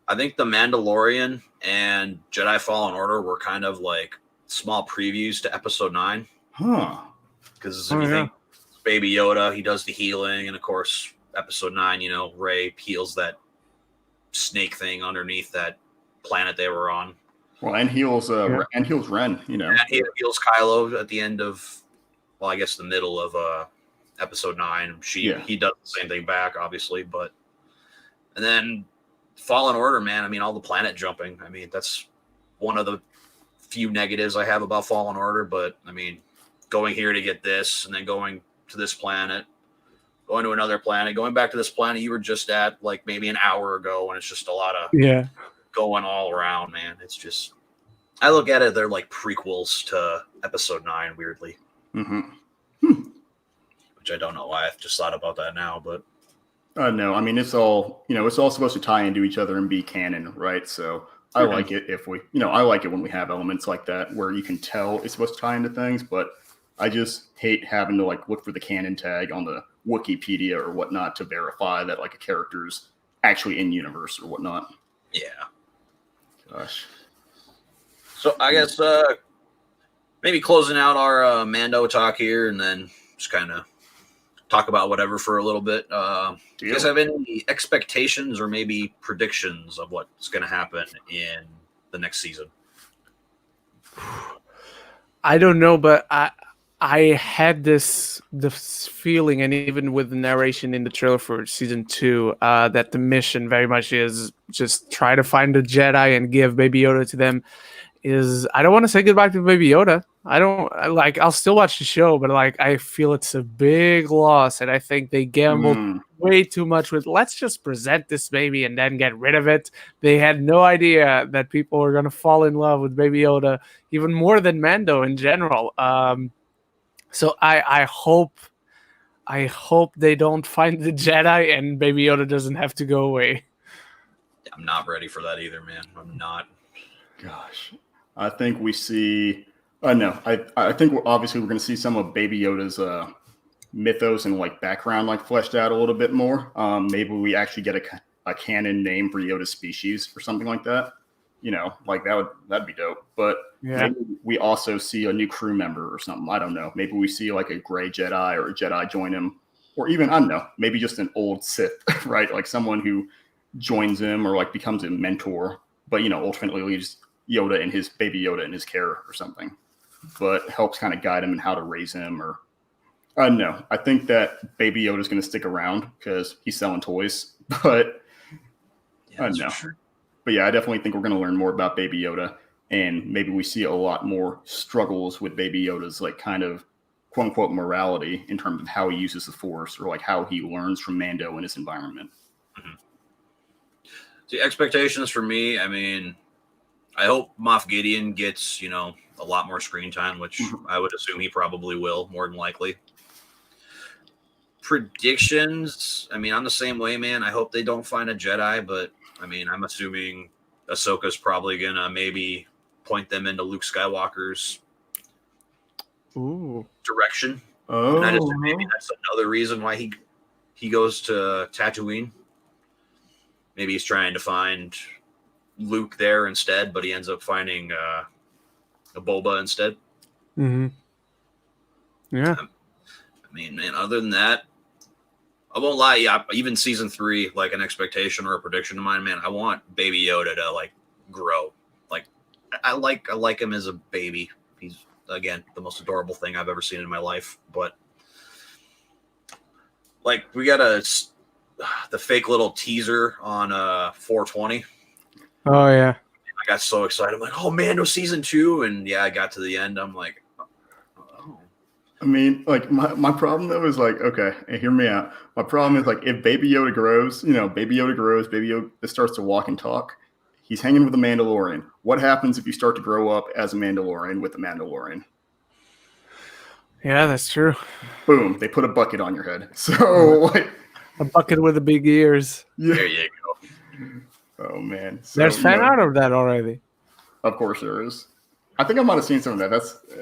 I think The Mandalorian and Jedi Fallen Order were kind of like small previews to episode 9. Huh. Because if you think Baby Yoda, he does the healing, and of course, episode 9, you know, Rey heals that snake thing underneath that planet they were on. Well, and heals Ren, you know. And he heals Kylo at the end of, well, I guess the middle of episode 9. He does the same thing back, obviously, but and then Fallen Order, man. I mean, all the planet jumping. I mean, that's one of the few negatives I have about Fallen Order. But I mean, going here to get this, and then going to this planet, going to another planet, going back to this planet you were just at like maybe an hour ago, and it's just a lot of going all around, man. It's just, I look at it, they're like prequels to episode 9, weirdly. Which I don't know why. I've just thought about that now, but. No, I mean, it's all, you know, it's all supposed to tie into each other and be canon, right? So I like it if we, you know, I like it when we have elements like that where you can tell it's supposed to tie into things, but I just hate having to like look for the canon tag on the Wikipedia or whatnot to verify that like a character's actually in universe or whatnot. Yeah. Gosh. So I guess maybe closing out our Mando talk here, and then just kind of talk about whatever for a little bit. Do you guys have any expectations or maybe predictions of what's going to happen in the next season? I don't know, but I had this feeling, and even with the narration in the trailer for season 2, that the mission very much is just try to find the Jedi and give Baby Yoda to them. I don't want to say goodbye to Baby Yoda. I'll still watch the show, but like I feel it's a big loss, and I think they gambled way too much with let's just present this baby and then get rid of it. They had no idea that people were going to fall in love with Baby Yoda even more than Mando in general. So I hope I hope they don't find the Jedi and Baby Yoda doesn't have to go away. I'm not ready for that either, man. I'm not. Gosh, I think we see. No, I think we're going to see some of Baby Yoda's mythos and like background like fleshed out a little bit more. Maybe we actually get a canon name for Yoda's species or something like that. Like that'd be dope. But maybe we also see a new crew member or something. I don't know. Maybe we see like a gray Jedi or a Jedi join him, or even I don't know. Maybe just an old Sith, right? Like someone who joins him or like becomes a mentor, but ultimately leaves Yoda and his Baby Yoda in his care or something. But helps kind of guide him in how to raise him, or I don't know. I think that Baby Yoda is going to stick around because he's selling toys. But I don't know. Sure. But yeah, I definitely think we're going to learn more about Baby Yoda, and maybe we see a lot more struggles with Baby Yoda's like kind of quote unquote morality in terms of how he uses the Force or like how he learns from Mando in his environment. Mm-hmm. The expectations for me, I mean, I hope Moff Gideon gets, a lot more screen time, which I would assume he probably will, more than likely. Predictions, I mean, I'm the same way, man. I hope they don't find a Jedi, but, I mean, I'm assuming Ahsoka's probably going to maybe point them into Luke Skywalker's direction. Oh. And I just maybe that's another reason why he goes to Tatooine. Maybe he's trying to find Luke there instead, but he ends up finding a Boba instead. Mm-hmm. Yeah. I mean, man, other than that, I won't lie. Yeah, even season 3, like an expectation or a prediction of mine, man, I want Baby Yoda to like grow. Like, I like him as a baby. He's, again, the most adorable thing I've ever seen in my life. But like, we got the fake little teaser on 420. Oh yeah. I got so excited. I'm like, oh, Mando season 2. And yeah, I got to the end. I'm like, oh. I mean, like my problem though is like, okay, hear me out. My problem is like if Baby Yoda grows, Baby Yoda starts to walk and talk. He's hanging with a Mandalorian. What happens if you start to grow up as a Mandalorian with a Mandalorian? Yeah, that's true. Boom, they put a bucket on your head. So like a bucket with the big ears. Yeah. There you go. Oh man, there's fan art of that already. Of course there is. I think I might have seen some of that.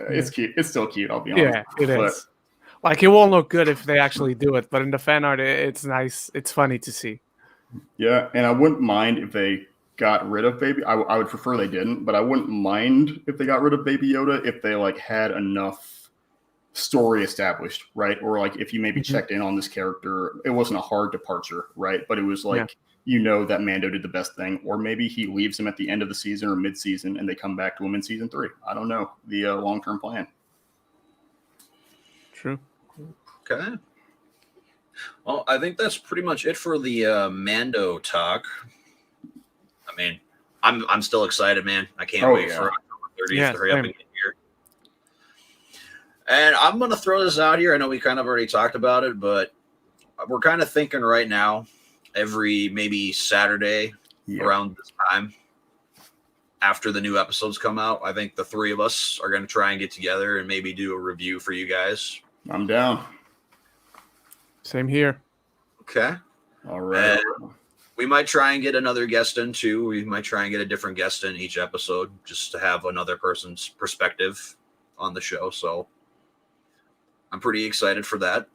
It's cute. It's still cute. I'll be honest. Yeah, it is. Like it won't look good if they actually do it, but in the fan art, it's nice. It's funny to see. Yeah, and I wouldn't mind if they got rid of Baby. I would prefer they didn't, but I wouldn't mind if they got rid of Baby Yoda if they like had enough story established, right? Or like if you maybe checked in on this character, it wasn't a hard departure, right? But it was like that Mando did the best thing, or maybe he leaves him at the end of the season or mid-season, and they come back to him in season 3. I don't know the long-term plan. True. Okay. Well, I think that's pretty much it for the Mando talk. I mean, I'm still excited, man. I can't wait for October 30th to hurry up and get here. And I'm going to throw this out here. I know we kind of already talked about it, but we're kind of thinking right now, every maybe Saturday around this time, after the new episodes come out, I think the 3 of us are going to try and get together and maybe do a review for you guys. I'm down. Same here. Okay. All right. And we might try and get another guest in too. We might try and get a different guest in each episode just to have another person's perspective on the show. So I'm pretty excited for that.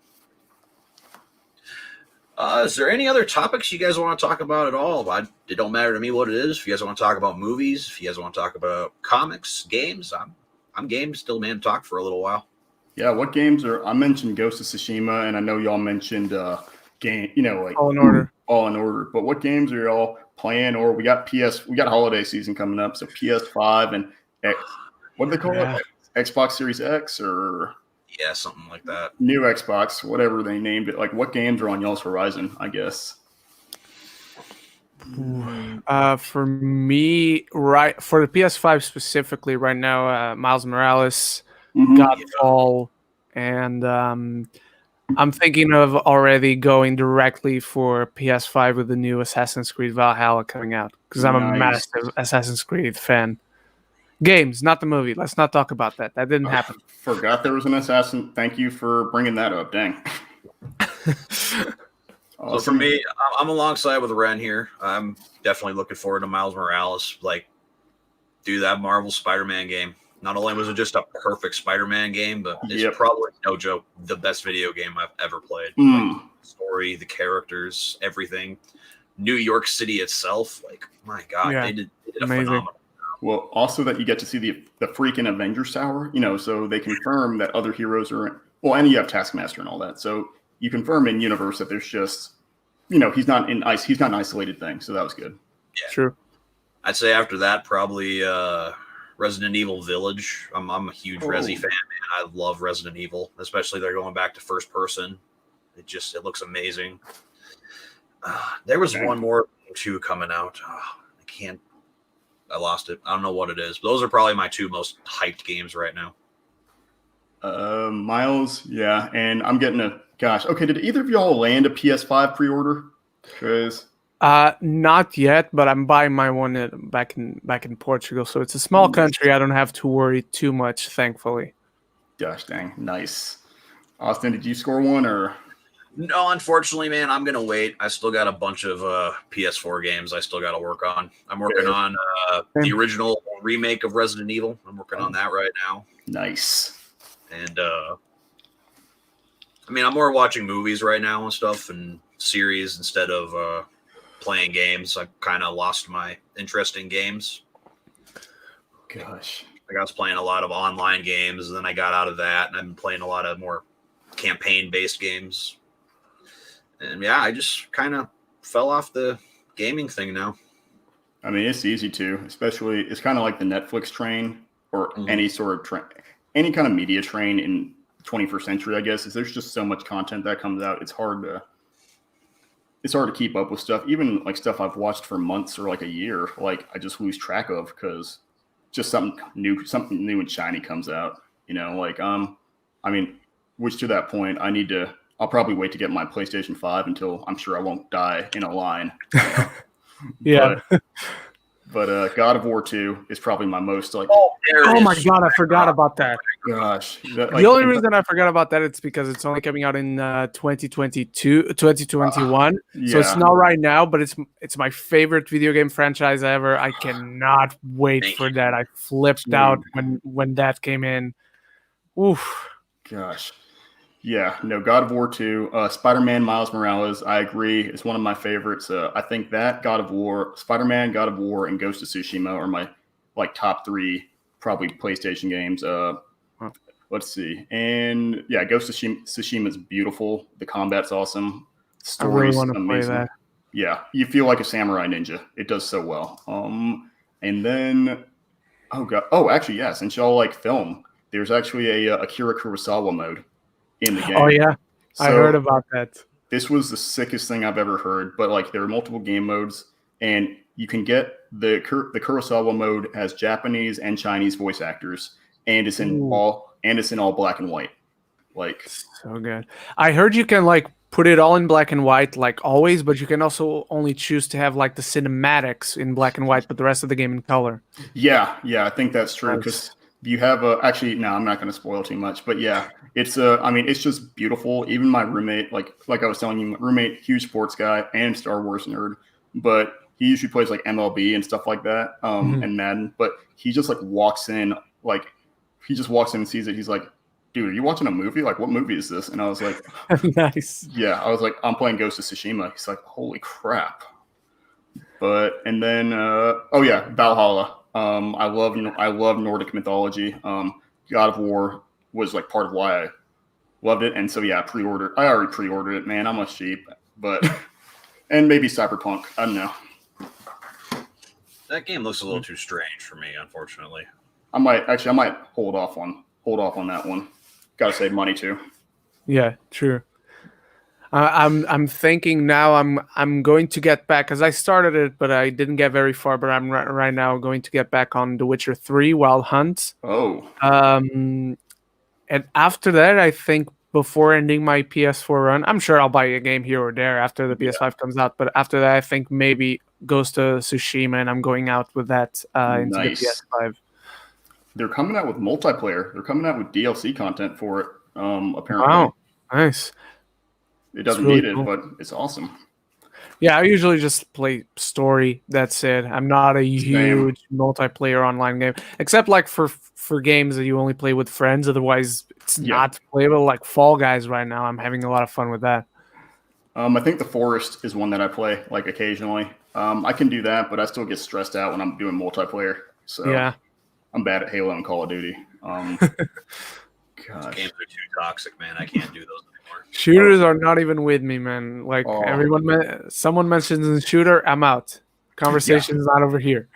Is there any other topics you guys want to talk about at all? It don't matter to me what it is. If you guys want to talk about movies, if you guys want to talk about comics, games, I'm game still, man. Talk for a little while. Yeah, what games are? I mentioned Ghost of Tsushima, and I know y'all mentioned game. Like All in Order. All in Order. But what games are y'all playing? Or we got holiday season coming up, so PS5 and X. What do they call it? Xbox Series X or? Yeah, something like that. New Xbox, whatever they named it. Like, what games are on y'all's horizon, I guess? For me, for the PS5 specifically, right now, Miles Morales, Godfall, and I'm thinking of already going directly for PS5 with the new Assassin's Creed Valhalla coming out, because I'm a massive Assassin's Creed fan. Games, not the movie. Let's not talk about that. That didn't happen. Forgot there was an Assassin. Thank you for bringing that up. Dang. So for me, I'm alongside with Ren here. I'm definitely looking forward to Miles Morales. Like, do that Marvel Spider-Man game. Not only was it just a perfect Spider-Man game, but it's probably, no joke, the best video game I've ever played. Like, the story, the characters, everything. New York City itself, like, my God, they did a phenomenal. Well, also that you get to see the freaking Avengers Tower, so they confirm that other heroes are and you have Taskmaster and all that. So you confirm in universe that there's just, he's not an isolated thing. So that was good. Yeah, true. I'd say after that, probably Resident Evil Village. I'm a huge Resi fan, man. I love Resident Evil, especially they're going back to first person. It looks amazing. There was one more too coming out. I lost it. I don't know what it is. But those are probably my two most hyped games right now. Miles, yeah, and I'm getting okay, did either of y'all land a PS5 pre-order? Because not yet, but I'm buying my one back in Portugal, so it's a small country. I don't have to worry too much, thankfully. Gosh dang, nice. Austin, did you score one or? No, unfortunately, man, I'm going to wait. I still got a bunch of PS4 games I still got to work on. I'm working on the original remake of Resident Evil. I'm working on that right now. Nice. And, I'm more watching movies right now and stuff and series instead of playing games. I kind of lost my interest in games. Gosh. I was playing a lot of online games, and then I got out of that, and I've been playing a lot of more campaign-based games. And yeah, I just kind of fell off the gaming thing now. It's easy to, especially it's kind of like the Netflix train or any sort of train, any kind of media train in the 21st century, I guess, is there's just so much content that comes out. It's hard to keep up with stuff, even like stuff I've watched for months or like a year. Like I just lose track of because just something new and shiny comes out, which to that point, I'll probably wait to get my PlayStation 5 until I'm sure I won't die in a line. Yeah. But God of War 2 is probably my most like. Oh my God, I forgot about that. Gosh. The only reason I forgot about that is because it's only coming out in 2021. So it's not right now, but it's my favorite video game franchise ever. I cannot wait for that. I flipped out when that came in. Oof. Gosh. Yeah, no, God of War 2, Spider-Man Miles Morales, I agree, is one of my favorites. I think that God of War, Spider-Man, God of War, and Ghost of Tsushima are my top three probably PlayStation games. Let's see. And yeah, Ghost of Tsushima is beautiful. The combat's awesome. Story's amazing. Play that. Yeah, you feel like a samurai ninja. It does so well. And then, actually, yeah, since y'all like film, there's actually a Akira Kurosawa mode in the game. Oh yeah, so I heard about that. This was the sickest thing I've ever heard. But like, there are multiple game modes, and you can get the Kurosawa mode has Japanese and Chinese voice actors, and it's in all black and white. Like so good. I heard you can like put it all in black and white, like always, but you can also only choose to have like the cinematics in black and white, but the rest of the game in color. Yeah, I think that's true because. You have actually, no, I'm not going to spoil too much, but yeah, it's it's just beautiful. Even my roommate, like I was telling you, my roommate, huge sports guy and Star Wars nerd, but he usually plays like MLB and stuff like that, and Madden. But he just like walks in and sees it. He's like, "Dude, are you watching a movie? Like, what movie is this?" And I was like, "Nice." Yeah, I was like, "I'm playing Ghost of Tsushima." He's like, "Holy crap!" And then, Valhalla. I love Nordic mythology. God of War was like part of why I loved it, and so yeah, I already pre-ordered it, man. I'm a sheep, but and maybe Cyberpunk. I don't know. That game looks a little too strange for me, unfortunately. I might hold off on that one. Got to save money too. Yeah, true. I'm thinking now I'm going to get back because I started it, but I didn't get very far. But I'm right now going to get back on The Witcher 3 Wild Hunt. Oh. And after that, I think before ending my PS4 run, I'm sure I'll buy a game here or there after the PS5 comes out. But after that, I think maybe Ghost of Tsushima, and I'm going out with that into the PS5. They're coming out with multiplayer. They're coming out with DLC content for it. Apparently. Wow, nice. It doesn't really need it, cool. but it's awesome. Yeah, I usually just play story. That's it. I'm not a huge multiplayer online game, except like for games that you only play with friends. Otherwise, it's not playable. Like Fall Guys right now, I'm having a lot of fun with that. I think The Forest is one that I play like occasionally. I can do that, but I still get stressed out when I'm doing multiplayer. So Yeah. I'm bad at Halo and Call of Duty. Games are too toxic, man. I can't do those anymore. Shooters are not even with me, man. Like someone mentions a shooter, I'm out. Conversation is not over here.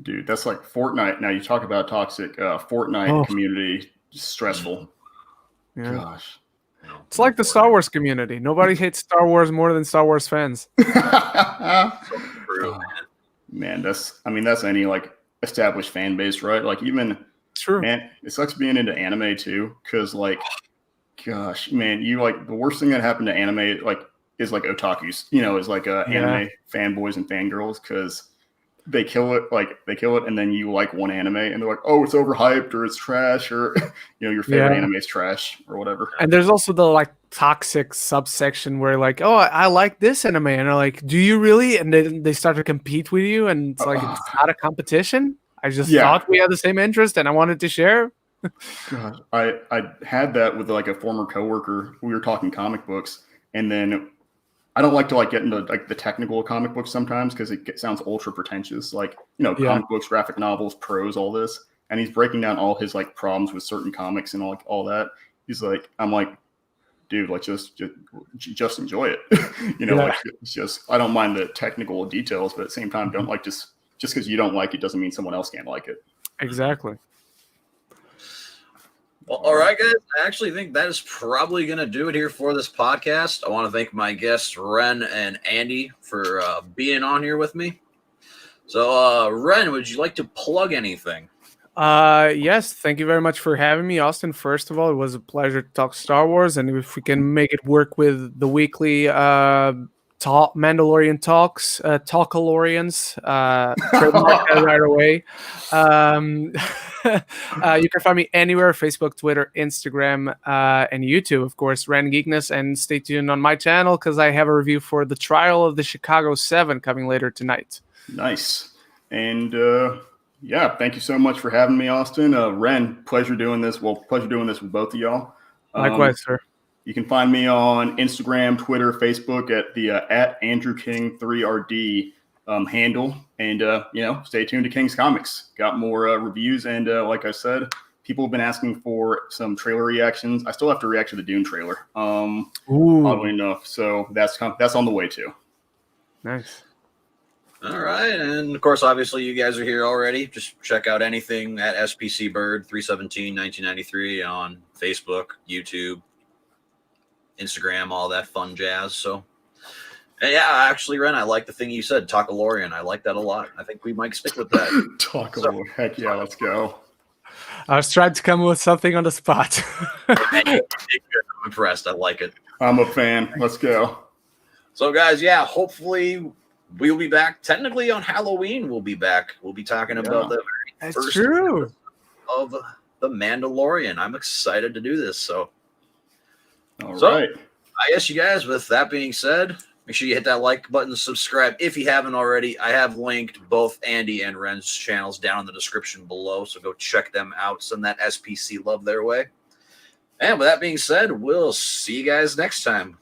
Dude, that's like Fortnite. Now you talk about toxic Fortnite community, stressful. Yeah. Gosh. It's like the Star Wars community. Nobody hates Star Wars more than Star Wars fans. True, man, that's any like established fan base, right? Like even true. Man, it sucks being into anime too, because like, gosh, man, you like the worst thing that happened to anime like is like otakus, is like anime fanboys and fangirls, because they kill it, and then you like one anime and they're like, oh, it's overhyped or it's trash, or your favorite anime is trash or whatever. And there's also the like toxic subsection where like, oh, I like this anime, and they're like, do you really? And then they start to compete with you, and it's like it's not a competition. I just thought we had the same interest and I wanted to share. God, I had that with like a former coworker. We were talking comic books, and then I don't like to like get into like the technical comic books sometimes because it sounds ultra pretentious, like comic books, graphic novels, prose, all this. And he's breaking down all his like problems with certain comics and all that. He's like, I'm like, dude, like just enjoy it. Like it's just, I don't mind the technical details, but at the same time, don't like just because you don't like it doesn't mean someone else can't like it. Exactly. Well, all right, guys. I actually think that is probably going to do it here for this podcast. I want to thank my guests, Ren and Andy, for being on here with me. So, Ren, would you like to plug anything? Yes, thank you very much for having me, Austin. First of all, it was a pleasure to talk Star Wars, and if we can make it work with the weekly Mandalorian talks, Talkalorians, trademark that right away. You can find me anywhere: Facebook, Twitter, Instagram, and YouTube, of course. Ren Geekness, and stay tuned on my channel because I have a review for the Trial of the Chicago 7 coming later tonight. Nice. And thank you so much for having me, Austin. Ren, pleasure doing this. Well, pleasure doing this with both of y'all. Likewise, sir. You can find me on Instagram, Twitter, Facebook at the at Andrew King 3RD handle. And, stay tuned to King's Comics. Got more reviews. And like I said, people have been asking for some trailer reactions. I still have to react to the Dune trailer. Oddly enough. So that's on the way too. Nice. All right. And, of course, obviously, you guys are here already. Just check out anything at SPC Bird 317 1993 on Facebook, YouTube, Instagram, all that fun jazz. So, yeah, actually, Ren, I like the thing you said, Talkalorian. I like that a lot. I think we might stick with that. Talkalorian. Heck yeah, let's go. I was trying to come up with something on the spot. I'm impressed. I like it. I'm a fan. Let's go. So, guys, hopefully we'll be back. Technically, on Halloween, we'll be back. We'll be talking about the very first of The Mandalorian. I'm excited to do this. So, all right. I guess you guys, with that being said, make sure you hit that like button, subscribe if you haven't already. I have linked both Andy and Ren's channels down in the description below, so go check them out. Send that SPC love their way. And with that being said, we'll see you guys next time.